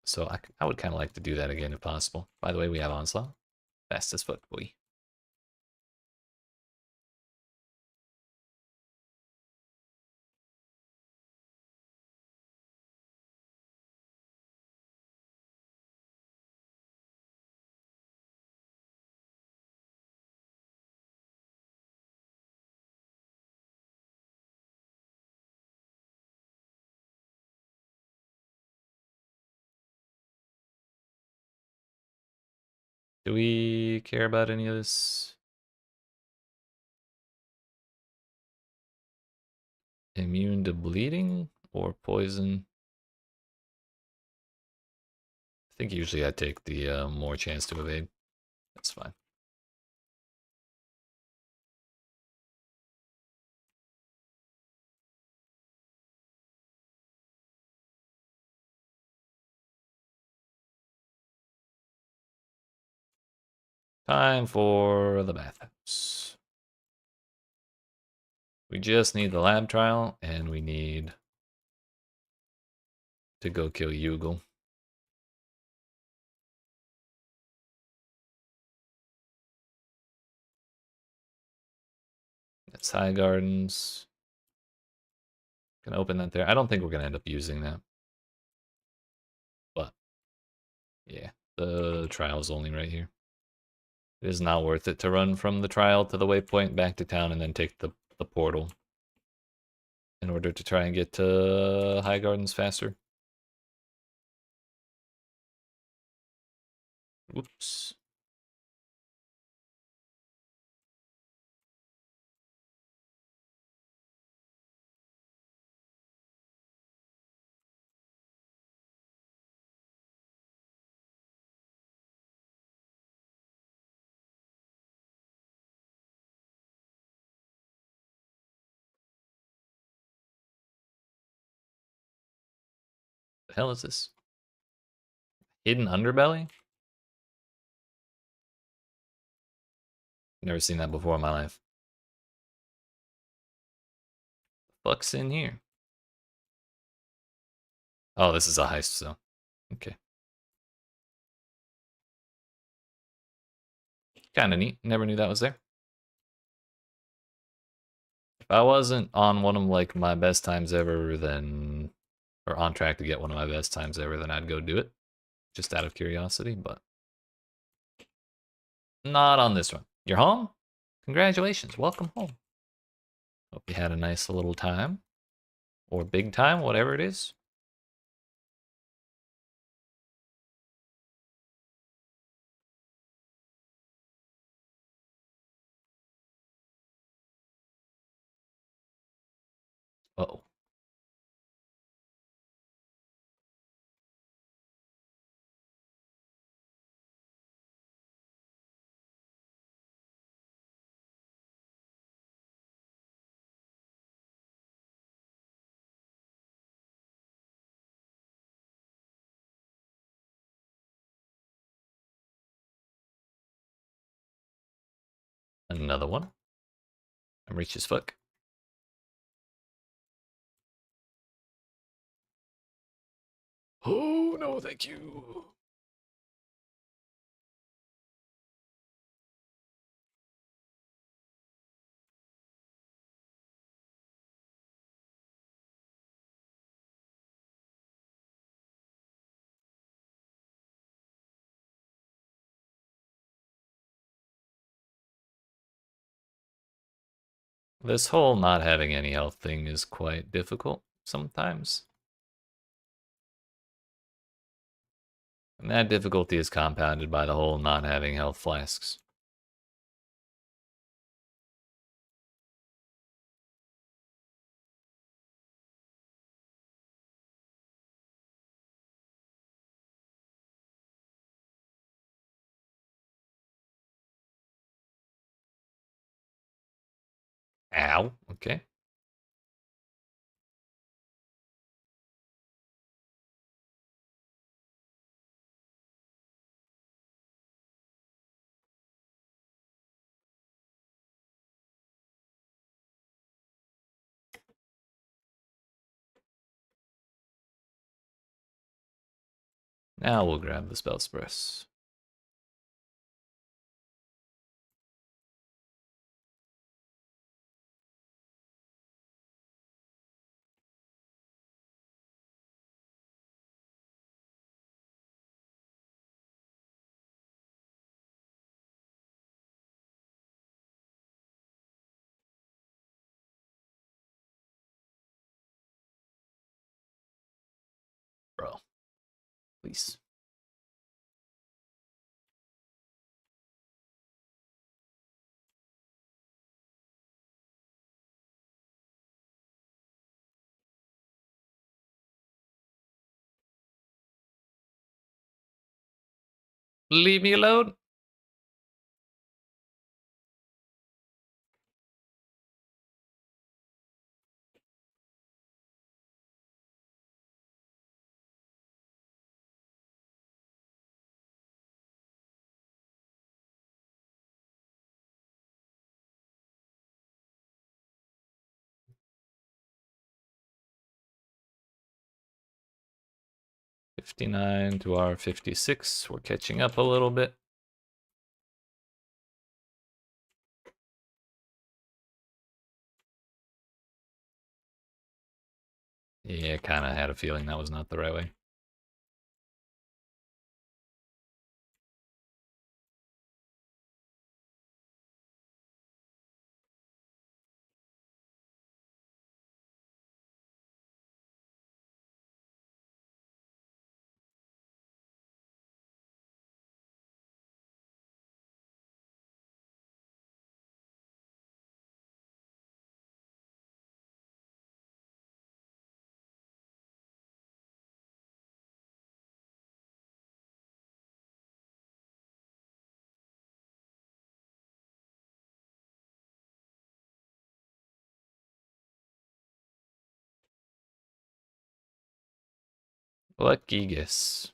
So I would kind of like to do that again if possible. By the way, we have Onslaught. Fast as fuck, boy. Do we care about any of this? Immune to bleeding or poison? I think usually I take the more chance to evade. That's fine. Time for the bathhouse. We just need the lab trial, and we need to go kill Yugal. That's High Gardens. Gonna open that there. I don't think we're gonna end up using that. But yeah, the trial's only right here. It is not worth it to run from the trial to the waypoint back to town and then take the portal in order to try and get to High Gardens faster. Oops. The hell is this? Hidden underbelly? Never seen that before in my life. Fuck's in here? Oh, this is a heist, so. Okay. Kinda neat. Never knew that was there. If I wasn't on one of like my best times ever, then or on track to get one of my best times ever, then I'd go do it. Just out of curiosity, but not on this one. You're home? Congratulations. Welcome home. Hope you had a nice little time. Or big time, whatever it is. Uh-oh. Another one. I'm rich as fuck. Oh, no, thank you. This whole not having any health thing is quite difficult sometimes. And that difficulty is compounded by the whole not having health flasks. Ow. Okay. Now we'll grab the spell express. Bro. Please. Leave me alone. $59 to our $56. We're catching up a little bit. Yeah, kind of had a feeling that was not the right way. Lucky guess.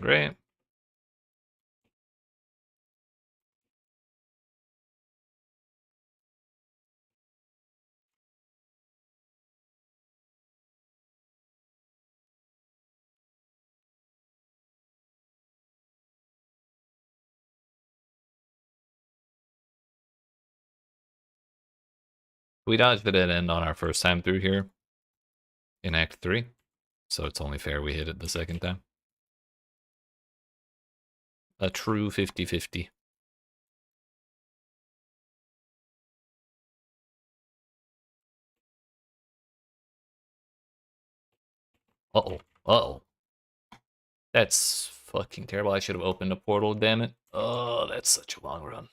Great. We dodged the dead end on our first time through here in Act 3, so it's only fair we hit it the second time. A true 50-50. Uh-oh. Uh-oh. That's fucking terrible. I should have opened a portal, damn it. Oh, that's such a long run.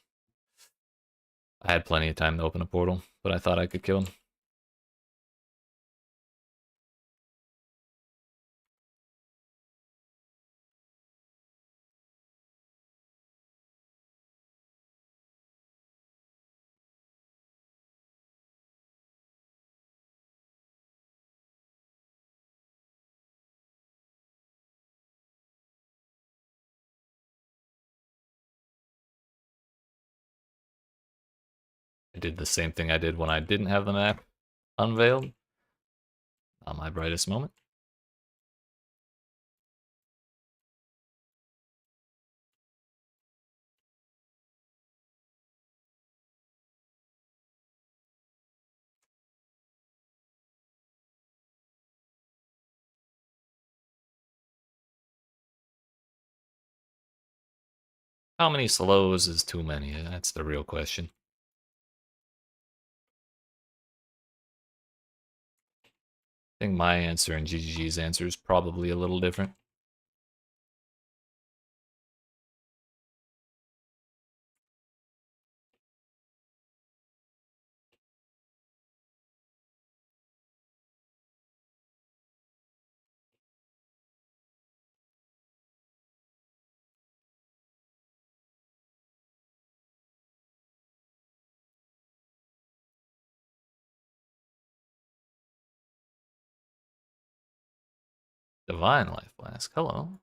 I had plenty of time to open a portal, but I thought I could kill him. I did the same thing I did when I didn't have the map unveiled. Not my brightest moment. How many slows is too many? That's the real question. I think my answer and GGG's answer is probably a little different. Divine Life Flask. Hello.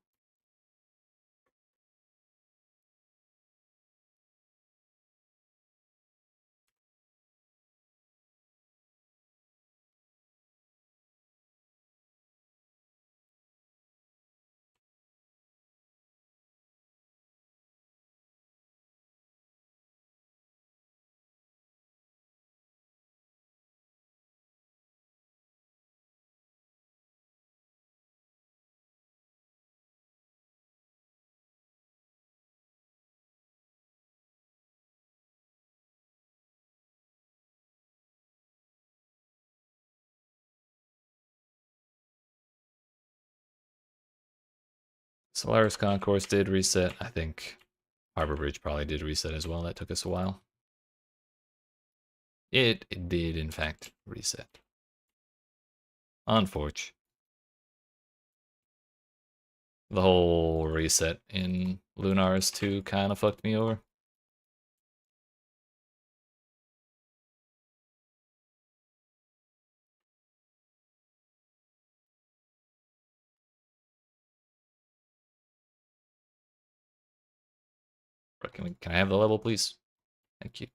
Solaris Concourse did reset. I think Harbor Bridge probably did reset as well. That took us a while. It did, in fact, reset. Unfortunate. The whole reset in Lunaris 2 kind of fucked me over. Can I have the level, please? Thank you.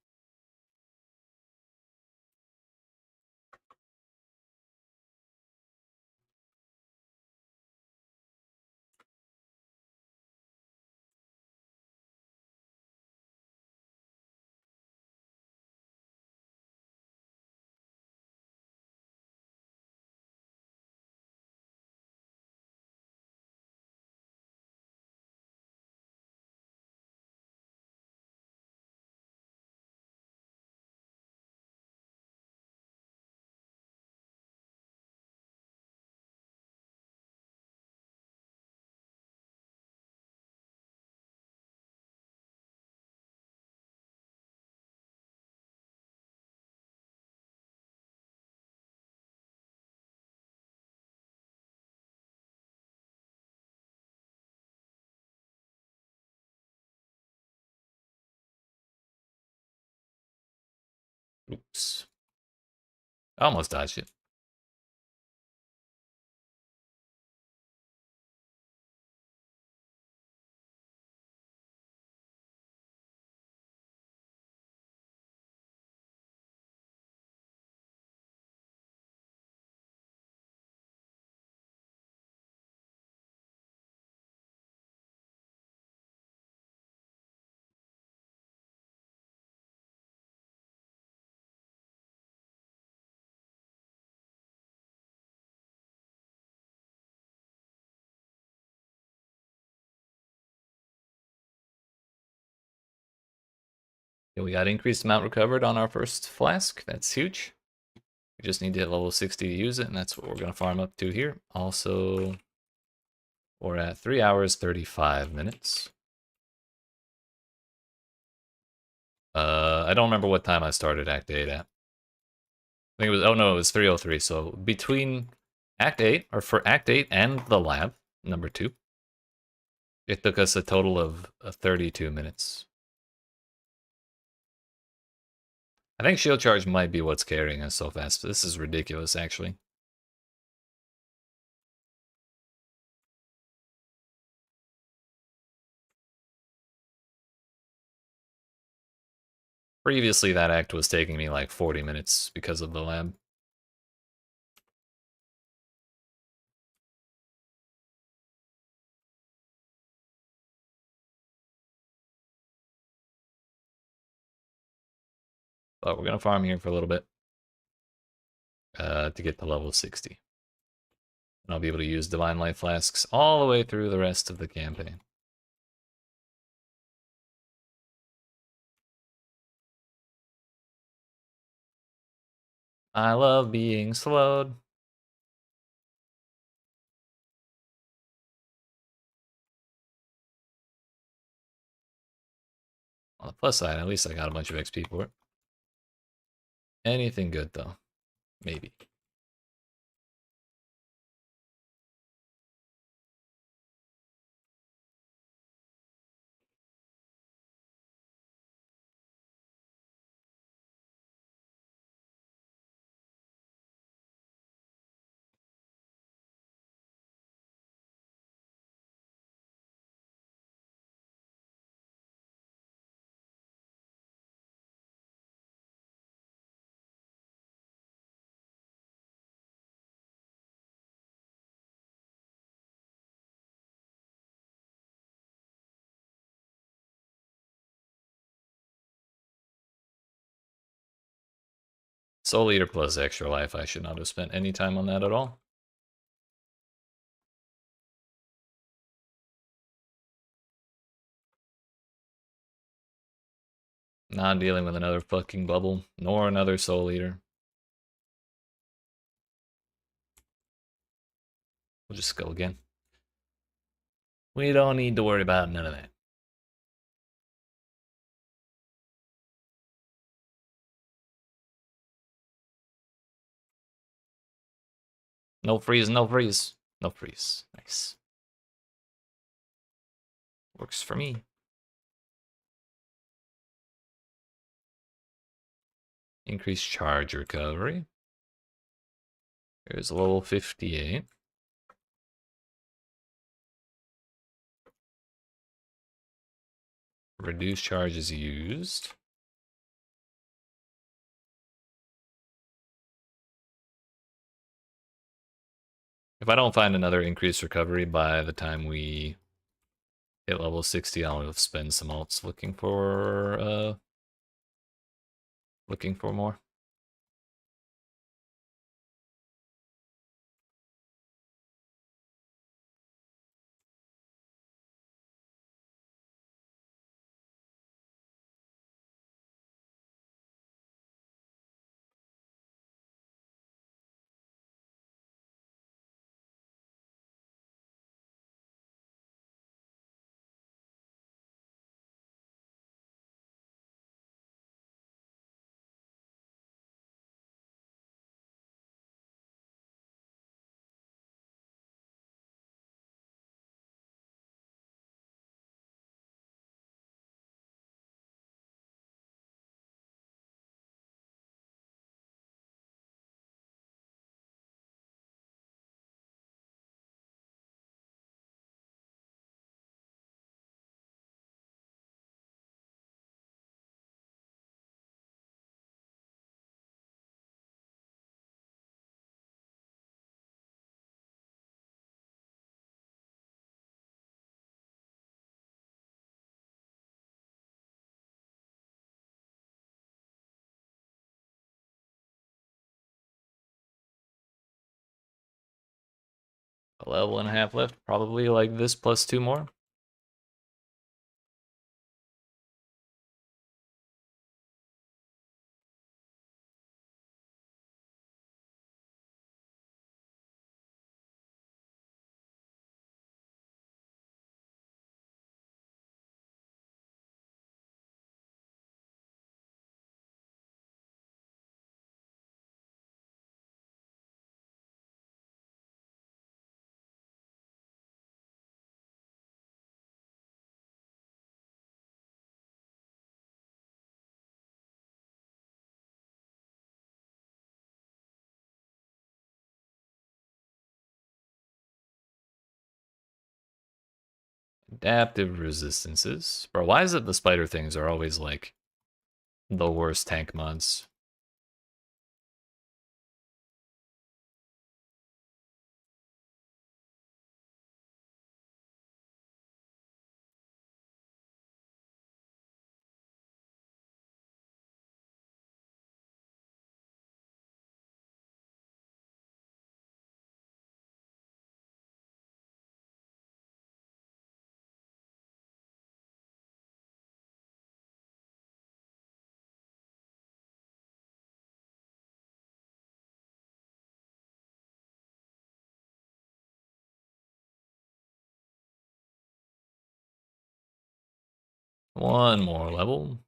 Oops. I almost dodged it. Yeah, we got increased amount recovered on our first flask. That's huge. We just need to hit level 60 to use it, and that's what we're going to farm up to here. Also, we're at 3 hours, 35 minutes. I don't remember what time I started Act 8 at. I think it was, oh no, it was 3:03. So between Act 8, or for Act 8 and the lab, number 2, it took us a total of 32 minutes. I think shield charge might be what's carrying us so fast. This is ridiculous, actually. Previously, that act was taking me like 40 minutes because of the lab. But we're going to farm here for a little bit to get to level 60. And I'll be able to use Divine Life Flasks all the way through the rest of the campaign. I love being slowed. On the plus side, at least I got a bunch of XP for it. Anything good, though? Maybe. Soul Eater plus extra life. I should not have spent any time on that at all. Not dealing with another fucking bubble, nor another Soul Eater. We'll just go again. We don't need to worry about none of that. No freeze, no freeze. No freeze. Nice. Works for me. Increased charge recovery. Here's level 58. Reduce charges used. If I don't find another increased recovery by the time we hit level 60, I'll spend some alts looking for more. A level and a half left, probably like this plus 2 more. Adaptive resistances. Bro, why is it the spider things are always like the worst tank mods? One more level.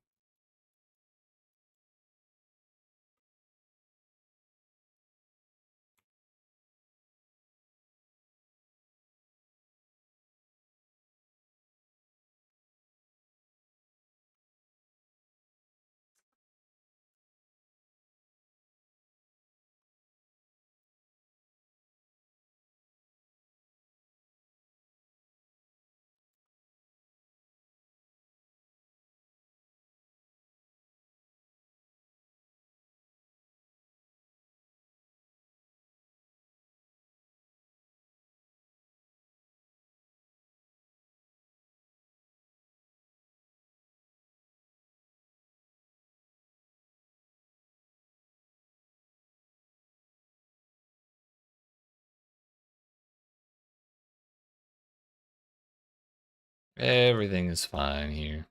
Everything is fine here.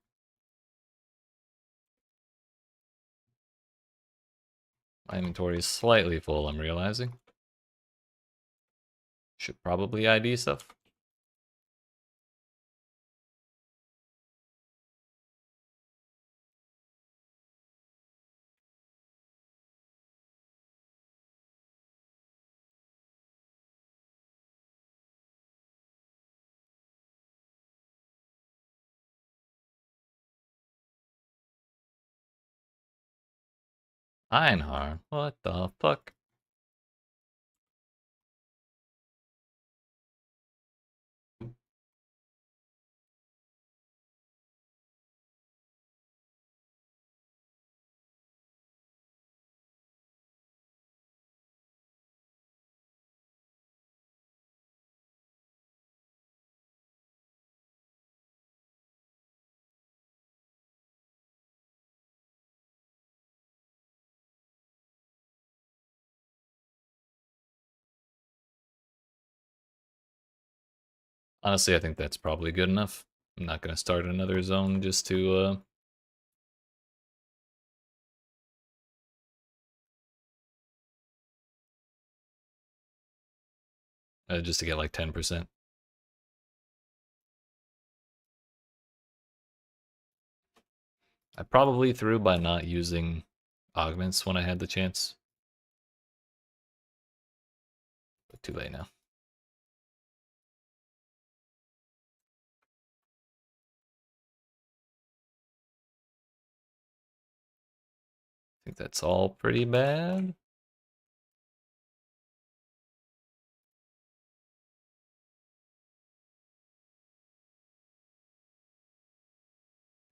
My inventory is slightly full, I'm realizing. Should probably ID stuff. Einhar, what the fuck? Honestly, I think that's probably good enough. I'm not gonna start another zone just to get like 10%. I probably threw by not using augments when I had the chance. But too late now. I think that's all pretty bad.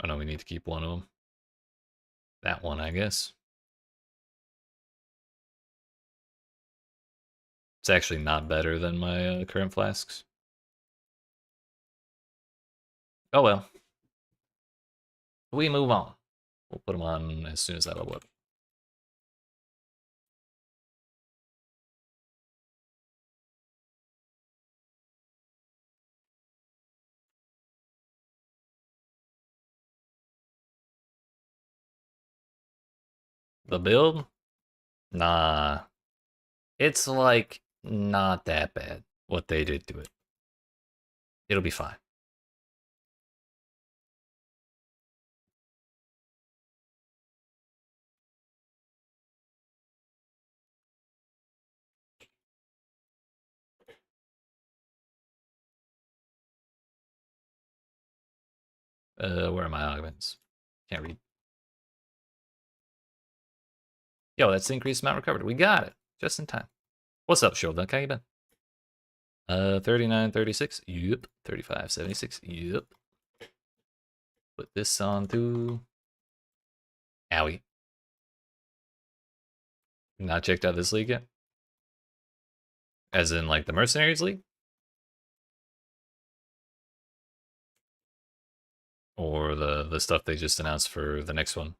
Oh no, we need to keep one of them. That one, I guess. It's actually not better than my current flasks. Oh well. We move on. We'll put them on as soon as I level up. The build? Nah. It's like not that bad what they did to it. It'll be fine. Where are my augments? Can't read. Yo, that's the increased amount recovered. We got it. Just in time. What's up, Shoulder? How you been? 39.36. Yep. 35.76. Yep. Put this on too. Owie. Not checked out this league yet? As in, like, the Mercenaries League? Or the stuff they just announced for the next one?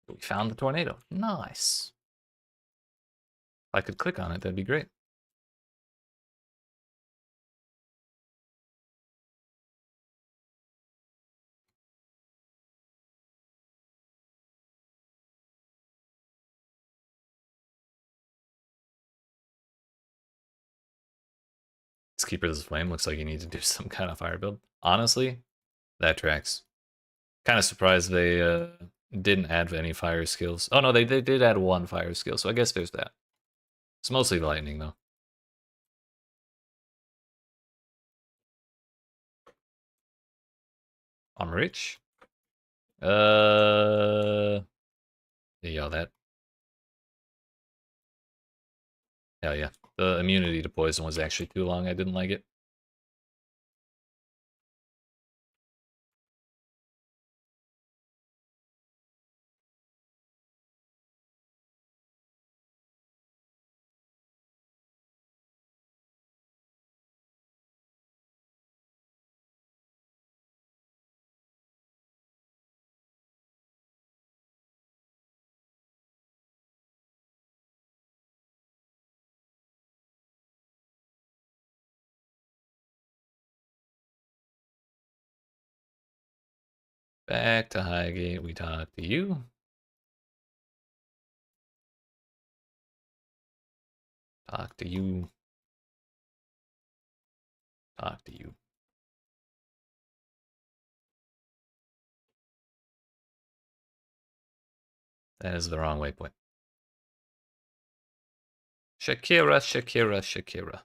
We found the tornado. Nice. If I could click on it, that'd be great. This Keeper of the Flame looks like you need to do some kind of fire build. Honestly, that tracks. Kind of surprised they didn't add any fire skills. Oh no, they did add one fire skill, so I guess there's that. It's mostly lightning though. I'm rich. Yo, that. Hell yeah. The immunity to poison was actually too long. I didn't like it. Back to Highgate. We talk to you. Talk to you. Talk to you. That is the wrong waypoint. Shakira, Shakira, Shakira.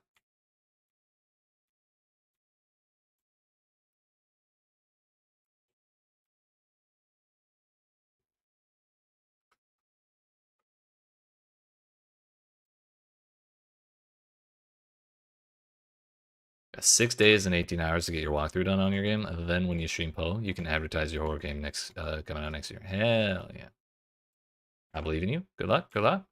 Got 6 days and 18 hours to get your walkthrough done on your game. And then when you stream PoE, you can advertise your horror game next coming out next year. Hell yeah. I believe in you. Good luck. Good luck.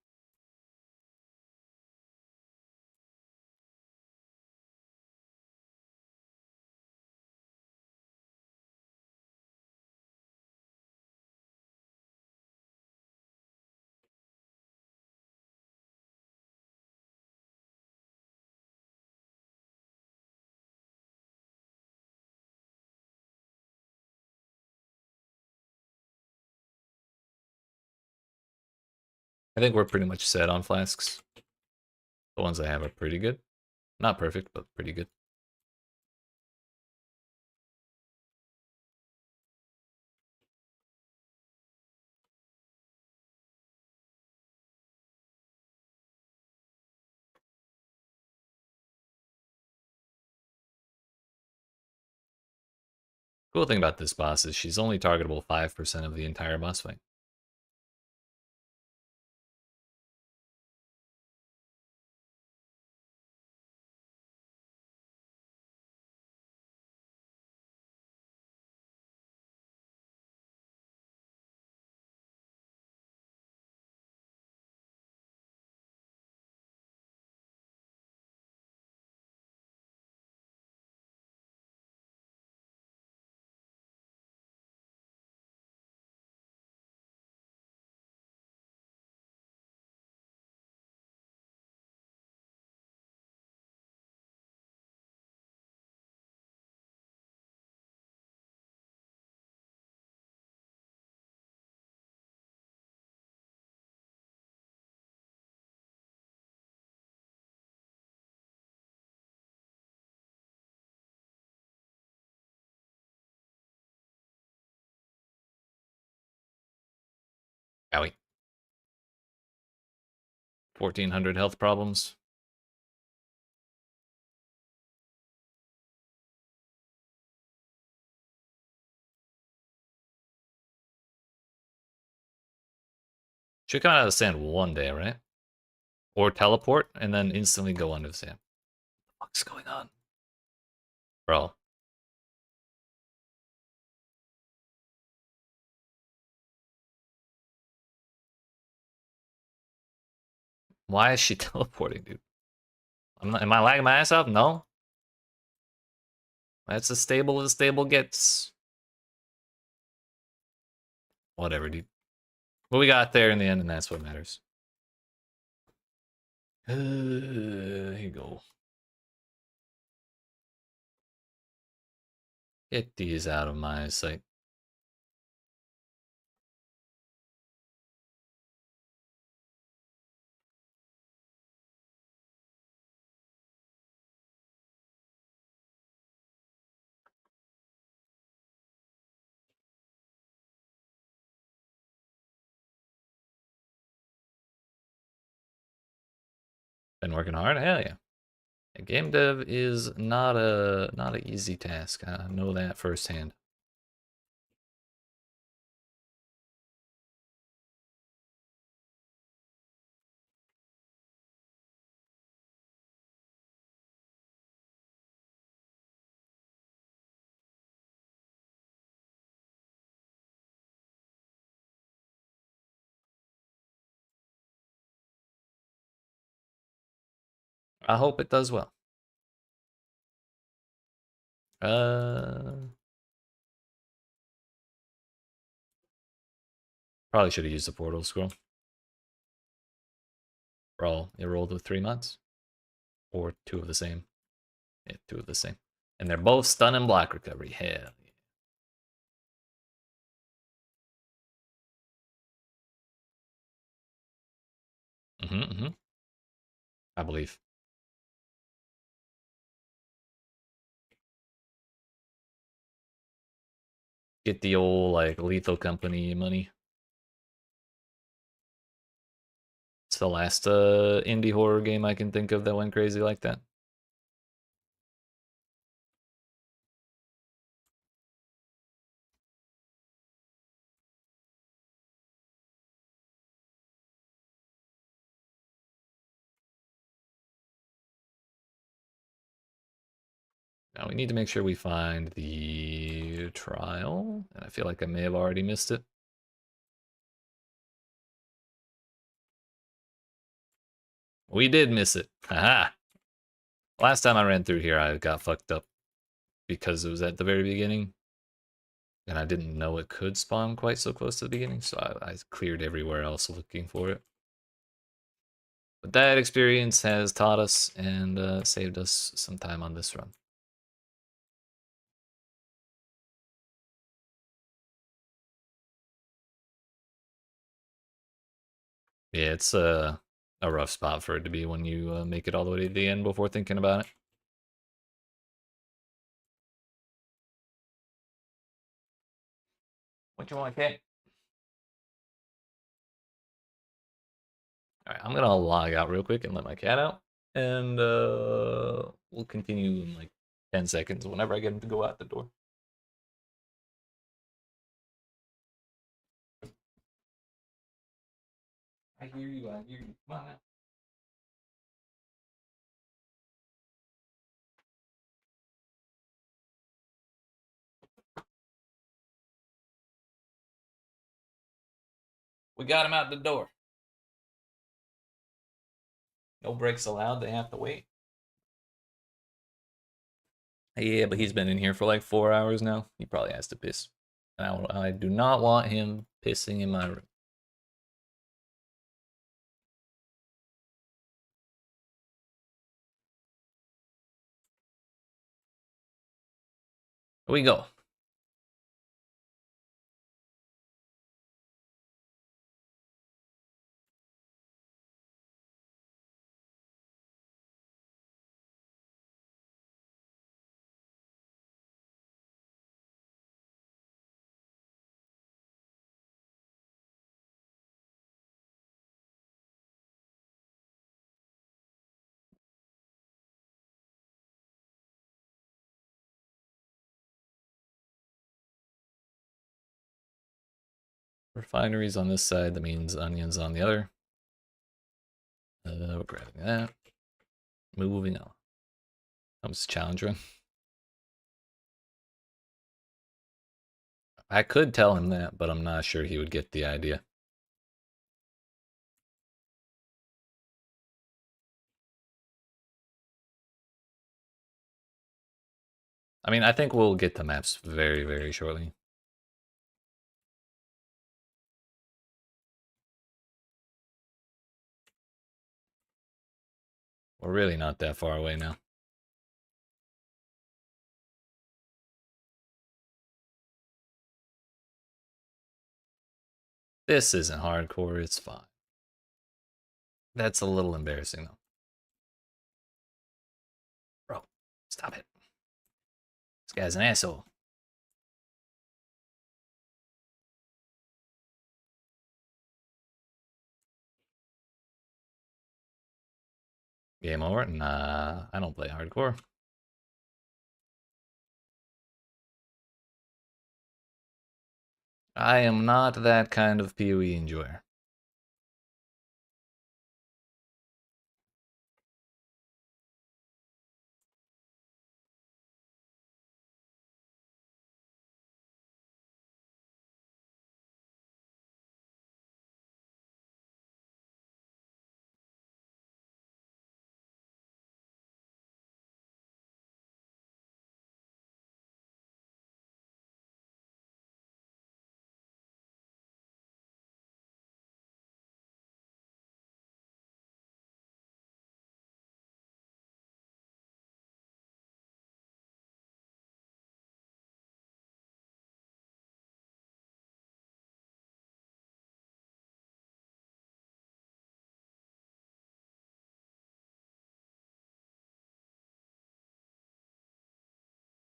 I think we're pretty much set on flasks. The ones I have are pretty good. Not perfect, but pretty good. Cool thing about this boss is she's only targetable 5% of the entire boss fight. Owie. 1400 health problems. Should come out of the sand one day, right? Or teleport and then instantly go under the sand. What's going on? Bro. Why is she teleporting, dude? Am I lagging my ass off? No. That's as stable gets. Whatever, dude. But we got there in the end, and that's what matters. Here you go. Get these out of my sight. Been working hard? Hell yeah. Game dev is not an easy task. I know that firsthand. I hope it does well. Probably should have used the portal scroll. Bro, it rolled with 3 months. Or 2 of the same. Yeah, 2 of the same. And they're both stun and block recovery. Hell yeah. I believe. Get the old, like, Lethal Company money. It's the last indie horror game I can think of that went crazy like that. Now we need to make sure we find the trial. And I feel like I may have already missed it. We did miss it. Haha. Last time I ran through here, I got fucked up because it was at the very beginning. And I didn't know it could spawn quite so close to the beginning, so I cleared everywhere else looking for it. But that experience has taught us and saved us some time on this run. Yeah, it's a rough spot for it to be when you make it all the way to the end before thinking about it. What you want, Kate? All right, I'm gonna log out real quick and let my cat out, and we'll continue in like 10 seconds whenever I get him to go out the door. I hear you. I hear you. Come on now. We got him out the door. No breaks allowed. They have to wait. Yeah, but he's been in here for like 4 hours now. He probably has to piss. I do not want him pissing in my room. Here we go. Refineries on this side, that means onions on the other. We're grabbing that. Moving on. Comes challenge run. I could tell him that, but I'm not sure he would get the idea. I mean, I think we'll get the maps very, very shortly. We're really not that far away now. This isn't hardcore, it's fine. That's a little embarrassing, though. Bro, stop it. This guy's an asshole. Game over? Nah, I don't play hardcore. I am not that kind of PoE enjoyer.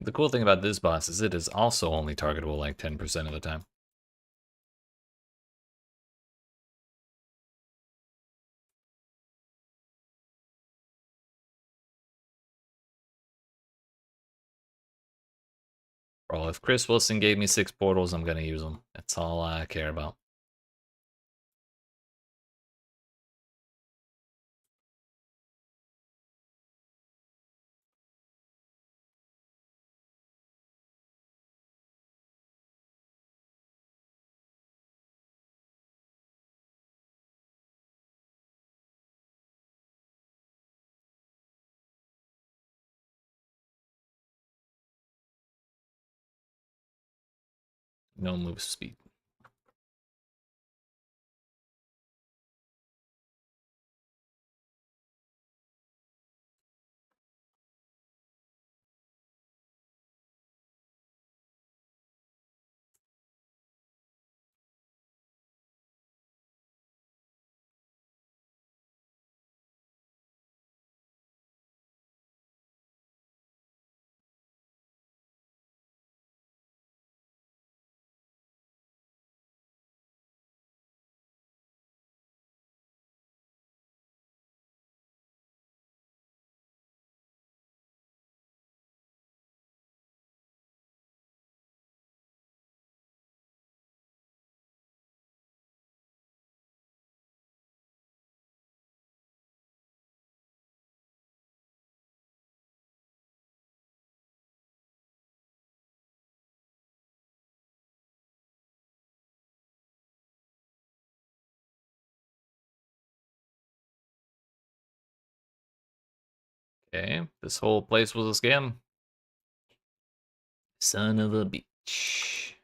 The cool thing about this boss is it is also only targetable like 10% of the time. Bro, if Chris Wilson gave me 6 portals, I'm gonna use them. That's all I care about. No move speed. Okay, this whole place was a scam. Son of a bitch.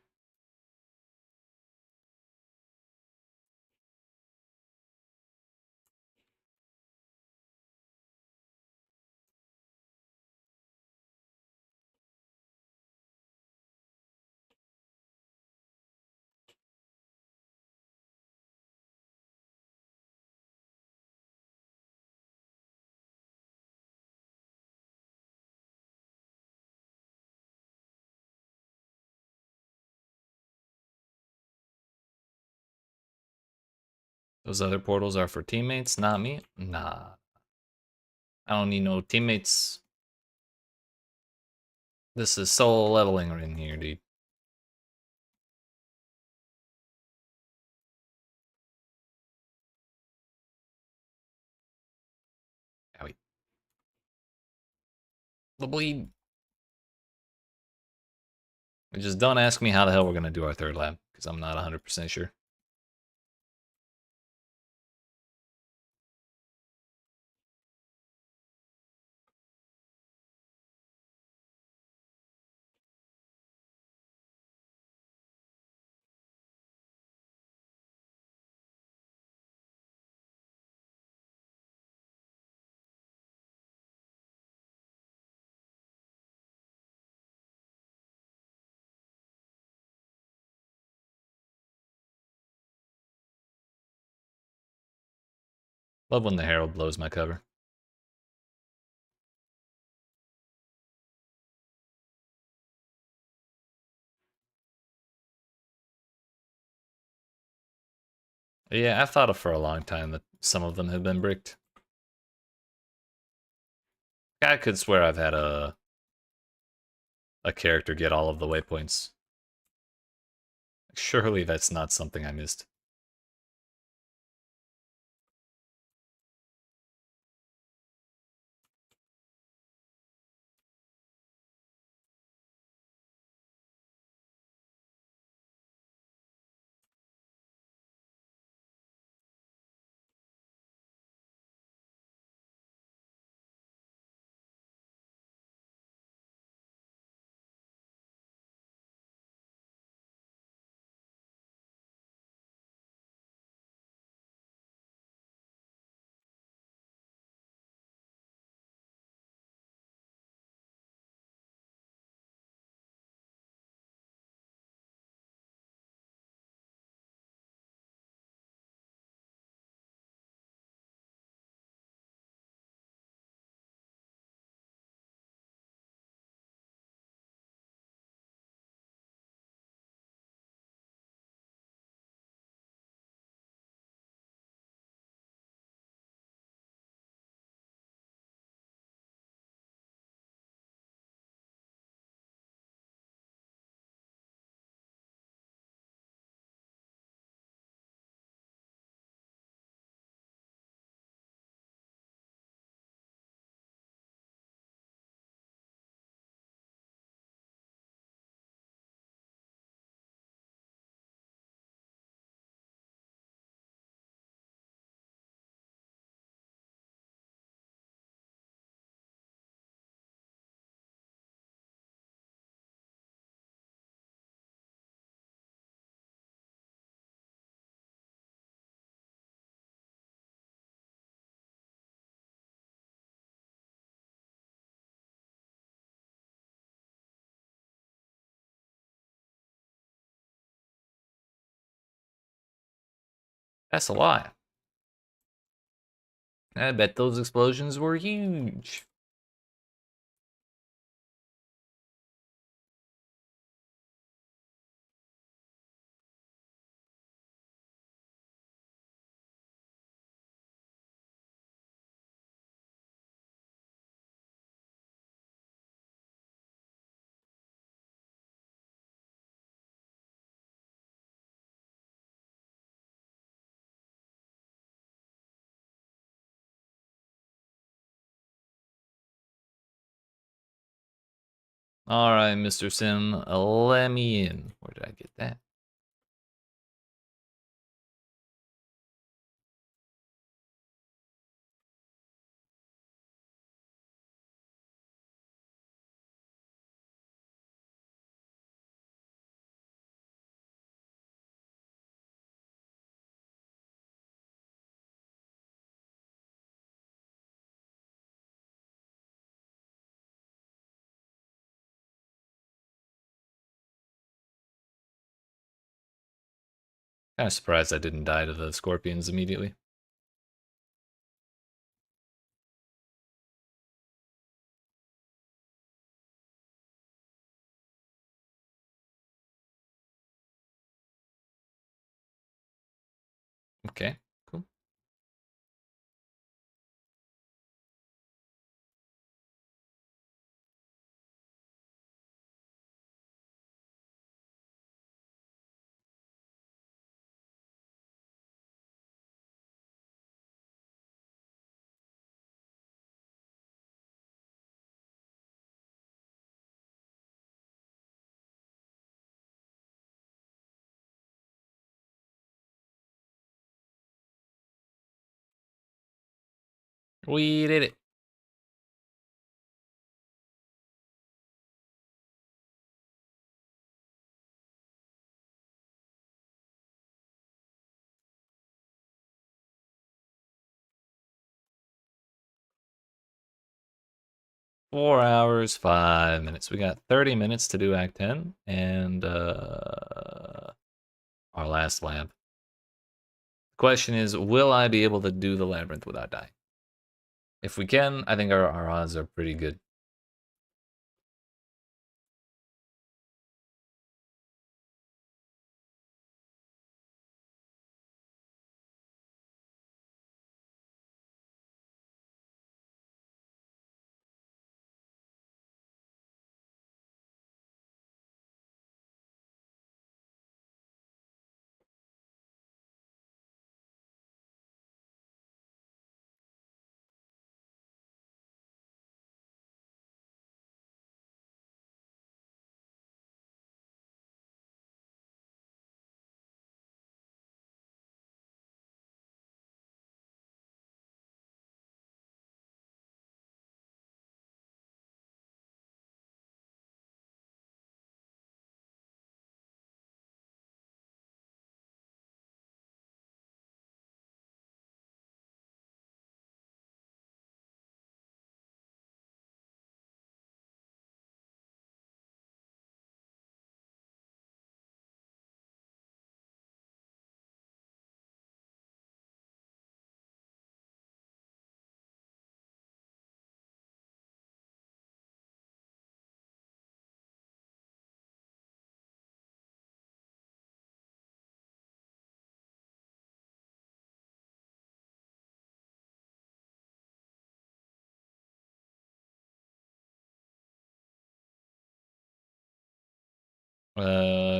Those other portals are for teammates, not me? Nah. I don't need no teammates. This is solo leveling in here, dude. The bleed. Just don't ask me how the hell we're gonna do our third lab, because I'm not 100% sure. Love when the Herald blows my cover. Yeah, I've thought of for a long time that some of them have been bricked. I could swear I've had a character get all of the waypoints. Surely that's not something I missed. That's a lot. I bet those explosions were huge. Alright, Mr. Sim, let me in. Where did I get that? Kind of surprised I didn't die to the scorpions immediately. Okay, cool. We did it. Four hours, 5 minutes. We got 30 minutes to do Act 10 and our last lab. The question is, will I be able to do the labyrinth without dying? If we can, I think our odds are pretty good.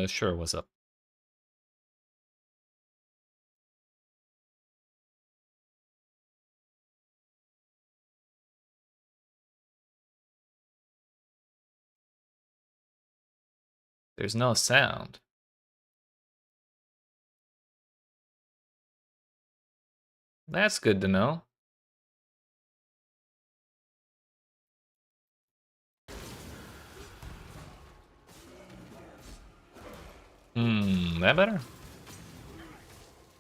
Sure, what's up? There's no sound. That's good to know. That better?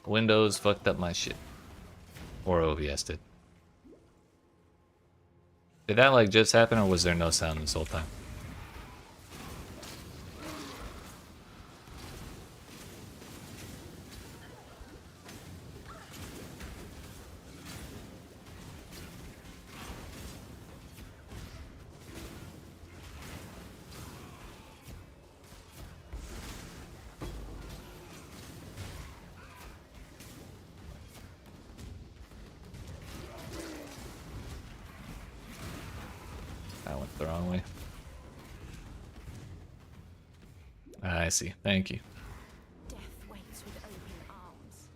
Windows fucked up my shit. Or OBS did. Did that like just happen or was there no sound this whole time? That went the wrong way. I see. Thank you. Death waits with open arms.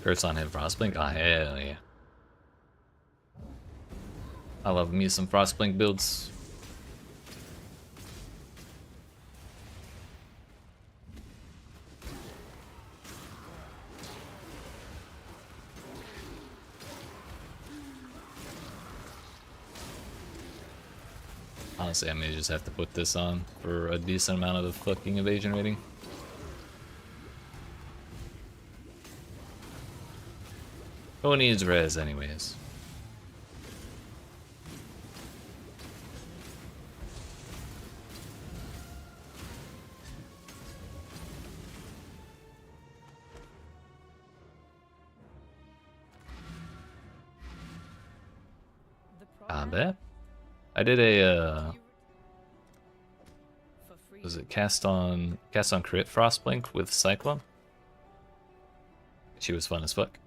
Curse on him, Frostblink? Oh, hell yeah. I love me some Frostblink builds. Honestly, I may just have to put this on for a decent amount of the fucking evasion rating. Who needs res anyways? Not bad. I did a For free. was it cast on crit Frostblink with Cyclone? She was fun as fuck.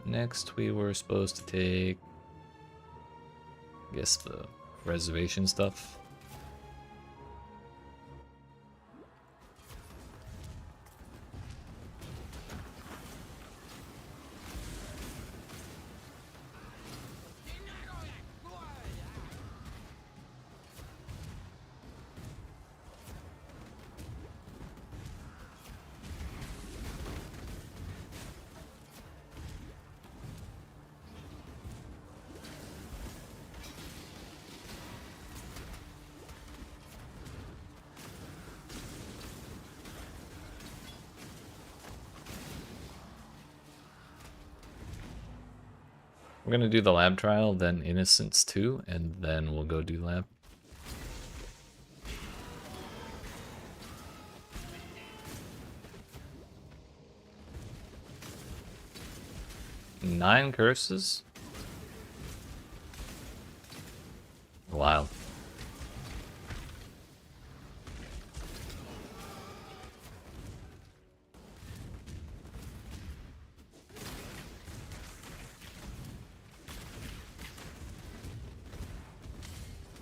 Next we were supposed to take, I guess, the reservation stuff. We're gonna do the lab trial, then Innocence 2, and then we'll go do lab. Nine curses? Wild.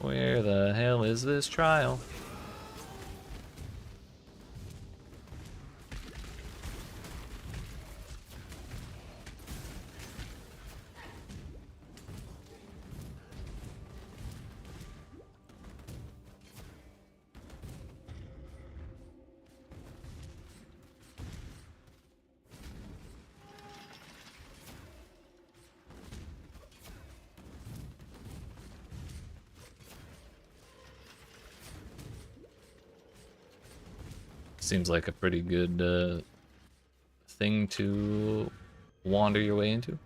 Where the hell is this trial? Seems like a pretty good thing to wander your way into.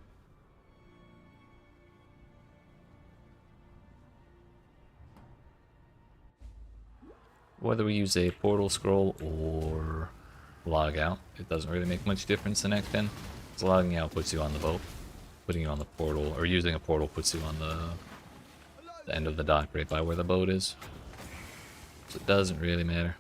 Whether we use a portal scroll or log out, it doesn't really make much difference in Act 10. So logging out puts you on the boat, putting you on the portal, or using a portal puts you on the end of the dock right by where the boat is. So it doesn't really matter.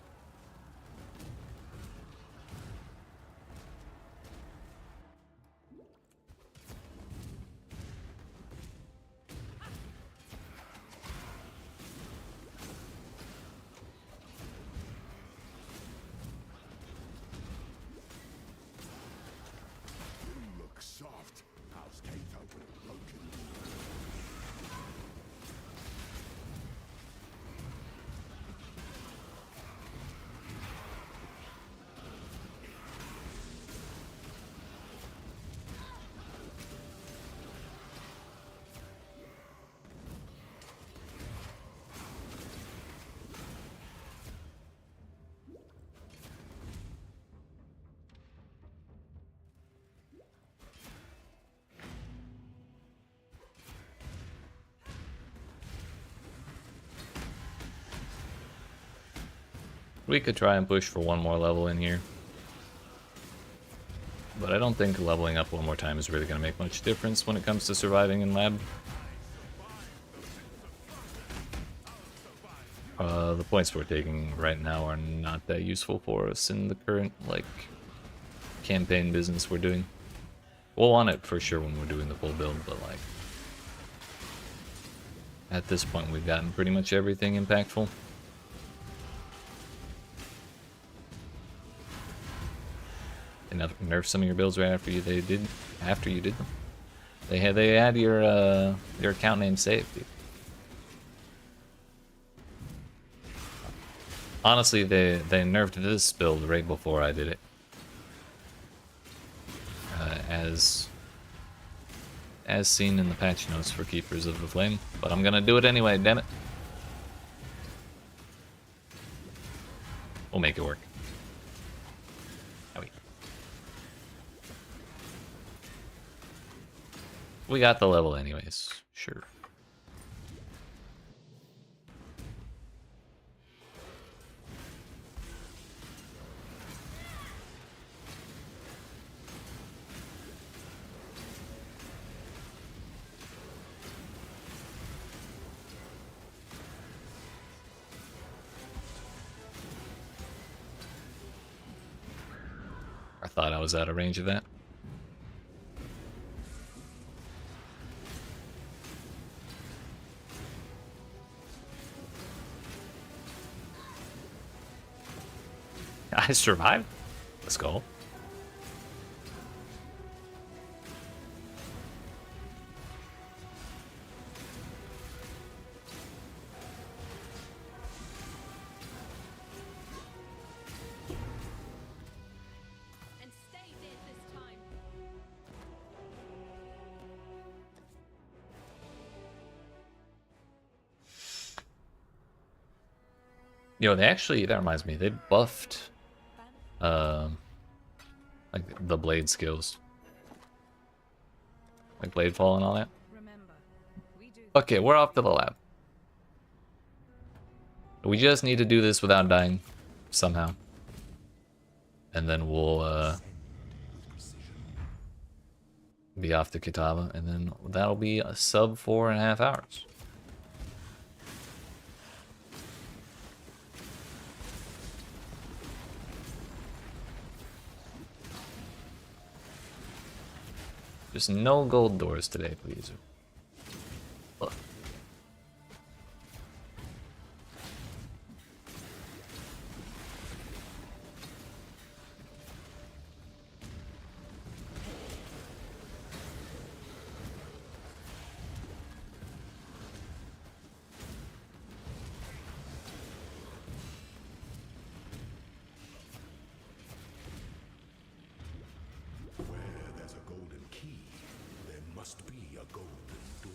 Look soft. House gate open and broken. We could try and push for one more level in here. But I don't think leveling up one more time is really going to make much difference when it comes to surviving in lab. The points we're taking right now are not that useful for us in the current, like, campaign business we're doing. We'll want it for sure when we're doing the full build, but, like, at this point we've gotten pretty much everything impactful. They nerf some of your builds right after you did them. They had your account name saved, dude. Honestly, they nerfed this build right before I did it. As seen in the patch notes for Keepers of the Flame, but I'm gonna do it anyway, damn it. We'll make it work. Owie. We got the level anyways, sure. was out of range of that. I survived. Let's go. And stay dead this time. Yo, they actually, that reminds me, they buffed like the blade skills. Like blade fall and all that. Remember, we do Okay, we're off to the lab. We just need to do this without dying somehow. And then we'll be off to Kitava, and then that'll be a sub 4.5 hours. Just no gold doors today, please. Ugh. Where there's a golden key, there must be a golden door.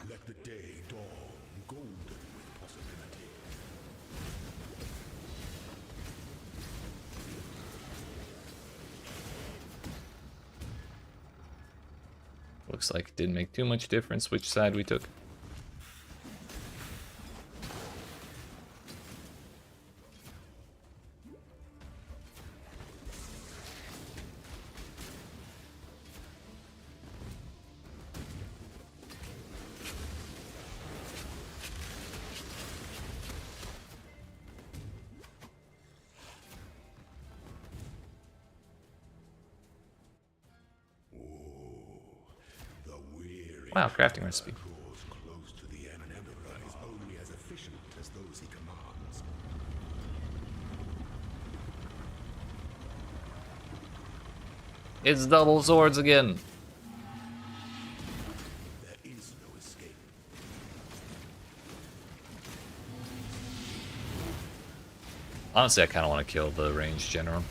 Let the day dawn, golden with possibility. Looks like it didn't make too much difference which side we took. The weary Wow, crafting recipe. draws close to the end. An emperor is only as efficient as those he commands. It's double swords again. There is no escape. Honestly, I kind of want to kill the ranged general.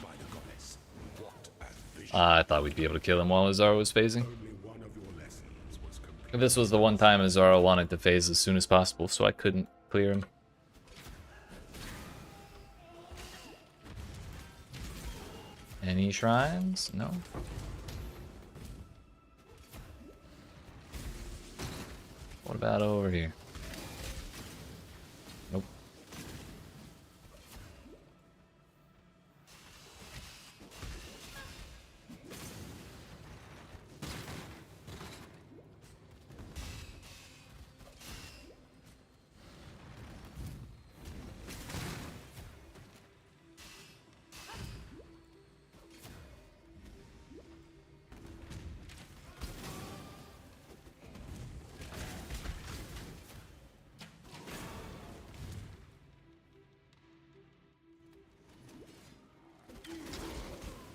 By the goddess, what a vision. I thought we'd be able to kill him while Azara was phasing. Only one of your lessons was complete. This was the one time Azara wanted to phase as soon as possible, so I couldn't clear him. Any shrines? No. What about over here? Nope.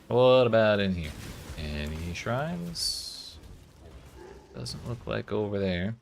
What about in here? Any shrines? Doesn't look like over there.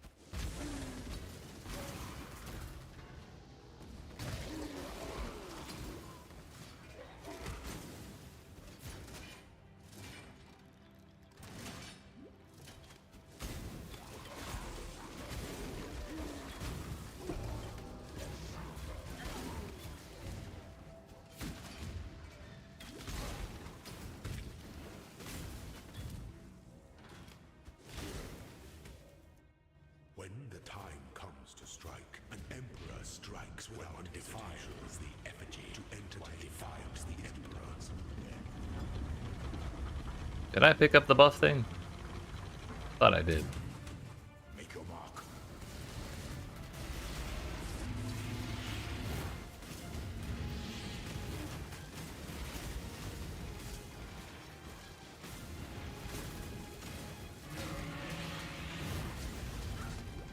defiles the effigy to enter defiles the emperors. Did I pick up the buff thing? Thought I did. Make your mark.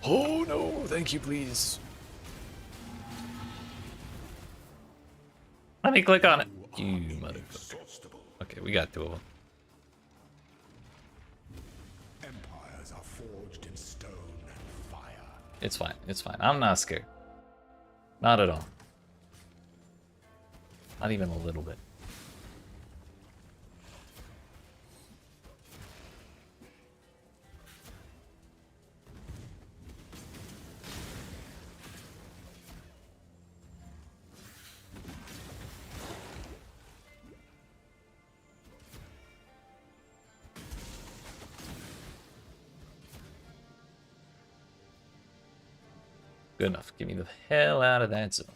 Oh no, thank you, please. Let me click on it. You motherfucker. Inexhaustible. Okay, we got 2 of them. Empires are forged in stone and fire. It's fine, it's fine. I'm not scared. Not at all. Not even a little bit. Good enough. Get me the hell out of that zone.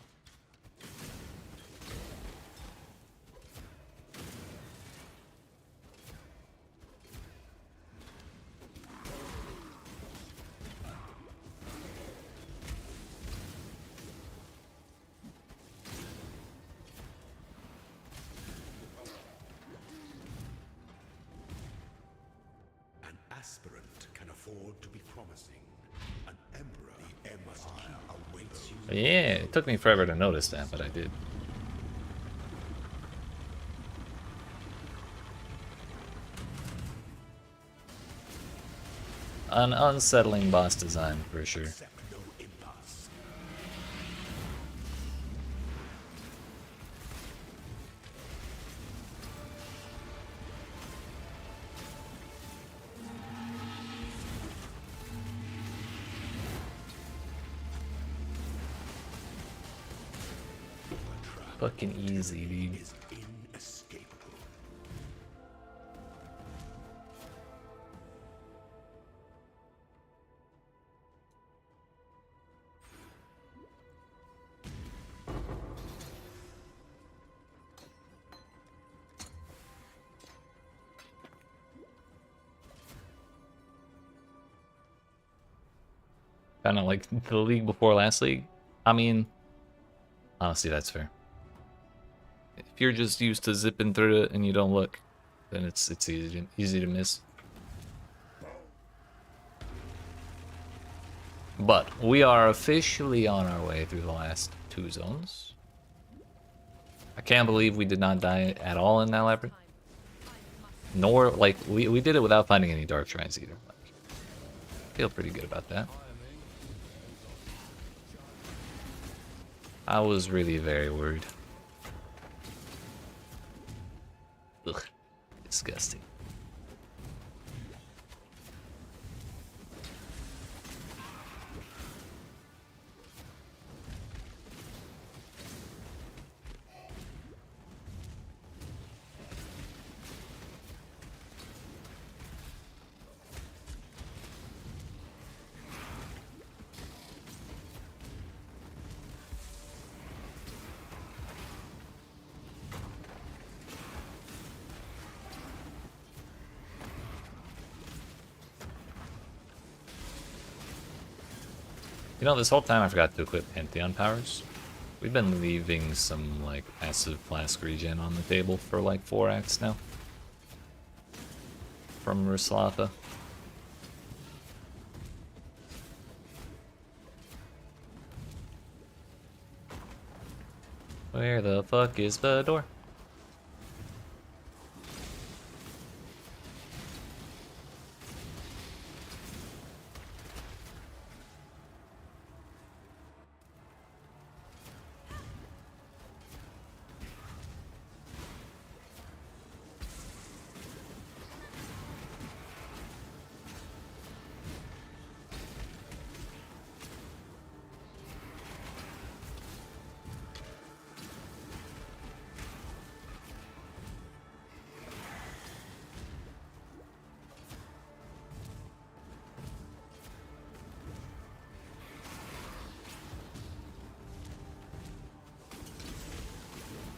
An aspirant can afford to be promising. An emperor, the empire awaits you. Yeah, it took me forever to notice that, but I did. An unsettling boss design, for sure. Accept no impasse. Fucking easy, dude. Is inescapable. Kind of like the league before last league. I mean, honestly, that's fair. If you're just used to zipping through it and you don't look, then it's easy to miss. But we are officially on our way through the last 2 zones. I can't believe we did not die at all in that labyrinth. Nor, like, we did it without finding any dark shrines either. Like, feel pretty good about that. I was really very worried. Ugh, disgusting. You know, this whole time I forgot to equip Pantheon powers. We've been leaving some, like, passive flask regen on the table for, like, 4 acts now. From Ruslava. Where the fuck is the door?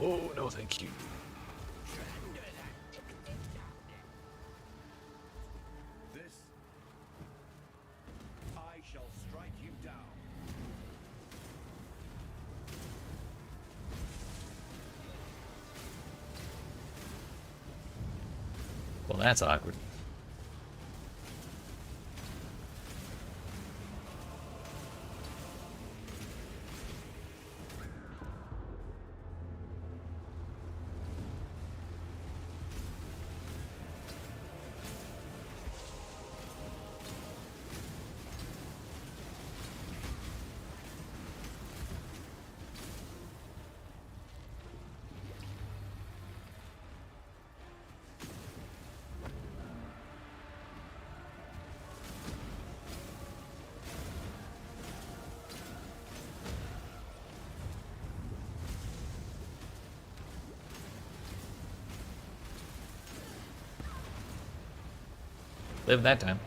Oh, no, thank you. This, I shall strike you down. Well, that's awkward. Live that time.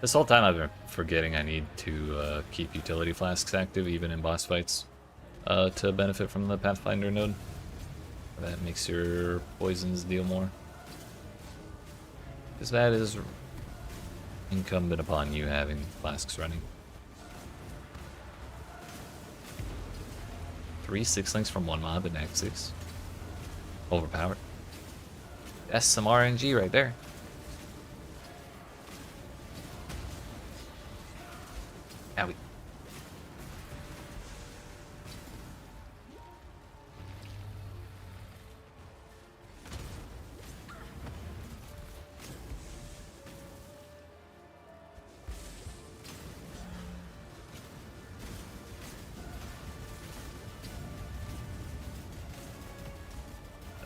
This whole time I've been forgetting I need to keep utility flasks active even in boss fights to benefit from the Pathfinder node. That makes your poisons deal more. Because that is incumbent upon you having flasks running. 3 6-links from one mob in Act 6. Overpowered. That's some RNG right there. Owie.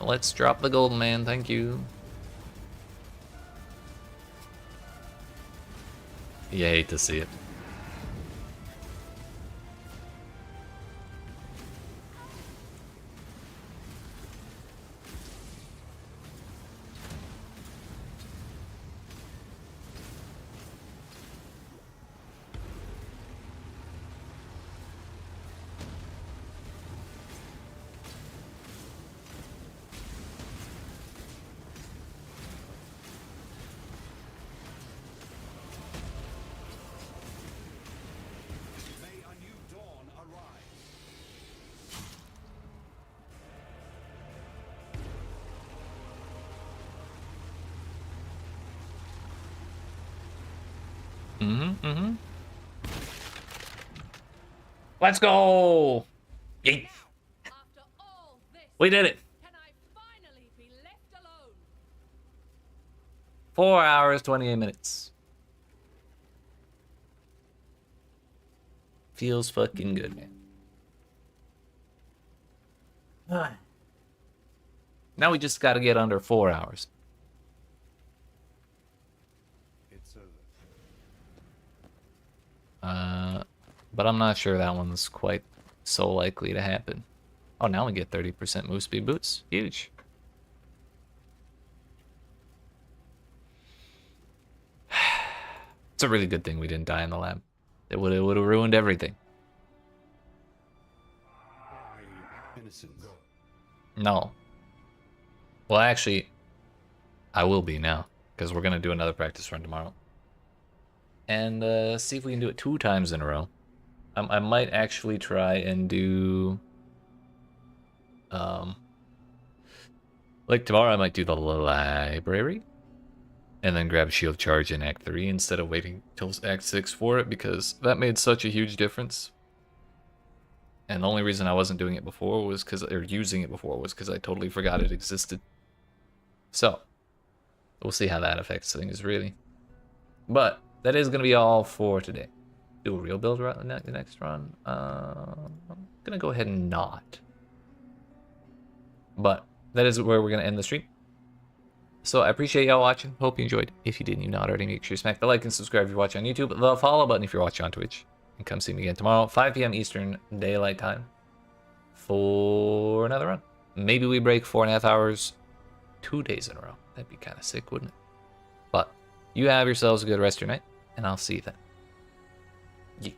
Let's drop the golden man, thank you. You hate to see it. May a new dawn arise. Let's go! Yeet. After all this, We did it! can I finally be left alone? 4 hours, 28 minutes. Feels fucking good, man. Now we just gotta get under 4 hours. It's over. But I'm not sure that one's quite so likely to happen. Oh, now we get 30% move speed boots. Huge. It's a really good thing we didn't die in the lab. It would have ruined everything. Innocent. No. Well, actually, I will be now, because we're going to do another practice run tomorrow. And see if we can do it 2 times in a row. I might actually try and do... like tomorrow I might do the library. And then grab a shield charge in Act 3 instead of waiting till Act 6 for it, because that made such a huge difference. And the only reason I wasn't doing it before was because, or using it before, was because I totally forgot it existed. So, we'll see how that affects things, really. But, that is going to be all for today. Do a real build run, the next run. I'm going to go ahead and not. But, that is where we're going to end the stream. So I appreciate y'all watching. Hope you enjoyed. If you didn't, you not already, make sure you smack the like and subscribe if you're watching on YouTube. The follow button if you're watching on Twitch. And come see me again tomorrow, 5 p.m. Eastern Daylight Time, for another run. Maybe we break 4.5 hours 2 days in a row. That'd be kind of sick, wouldn't it? But you have yourselves a good rest of your night, and I'll see you then. Yeet.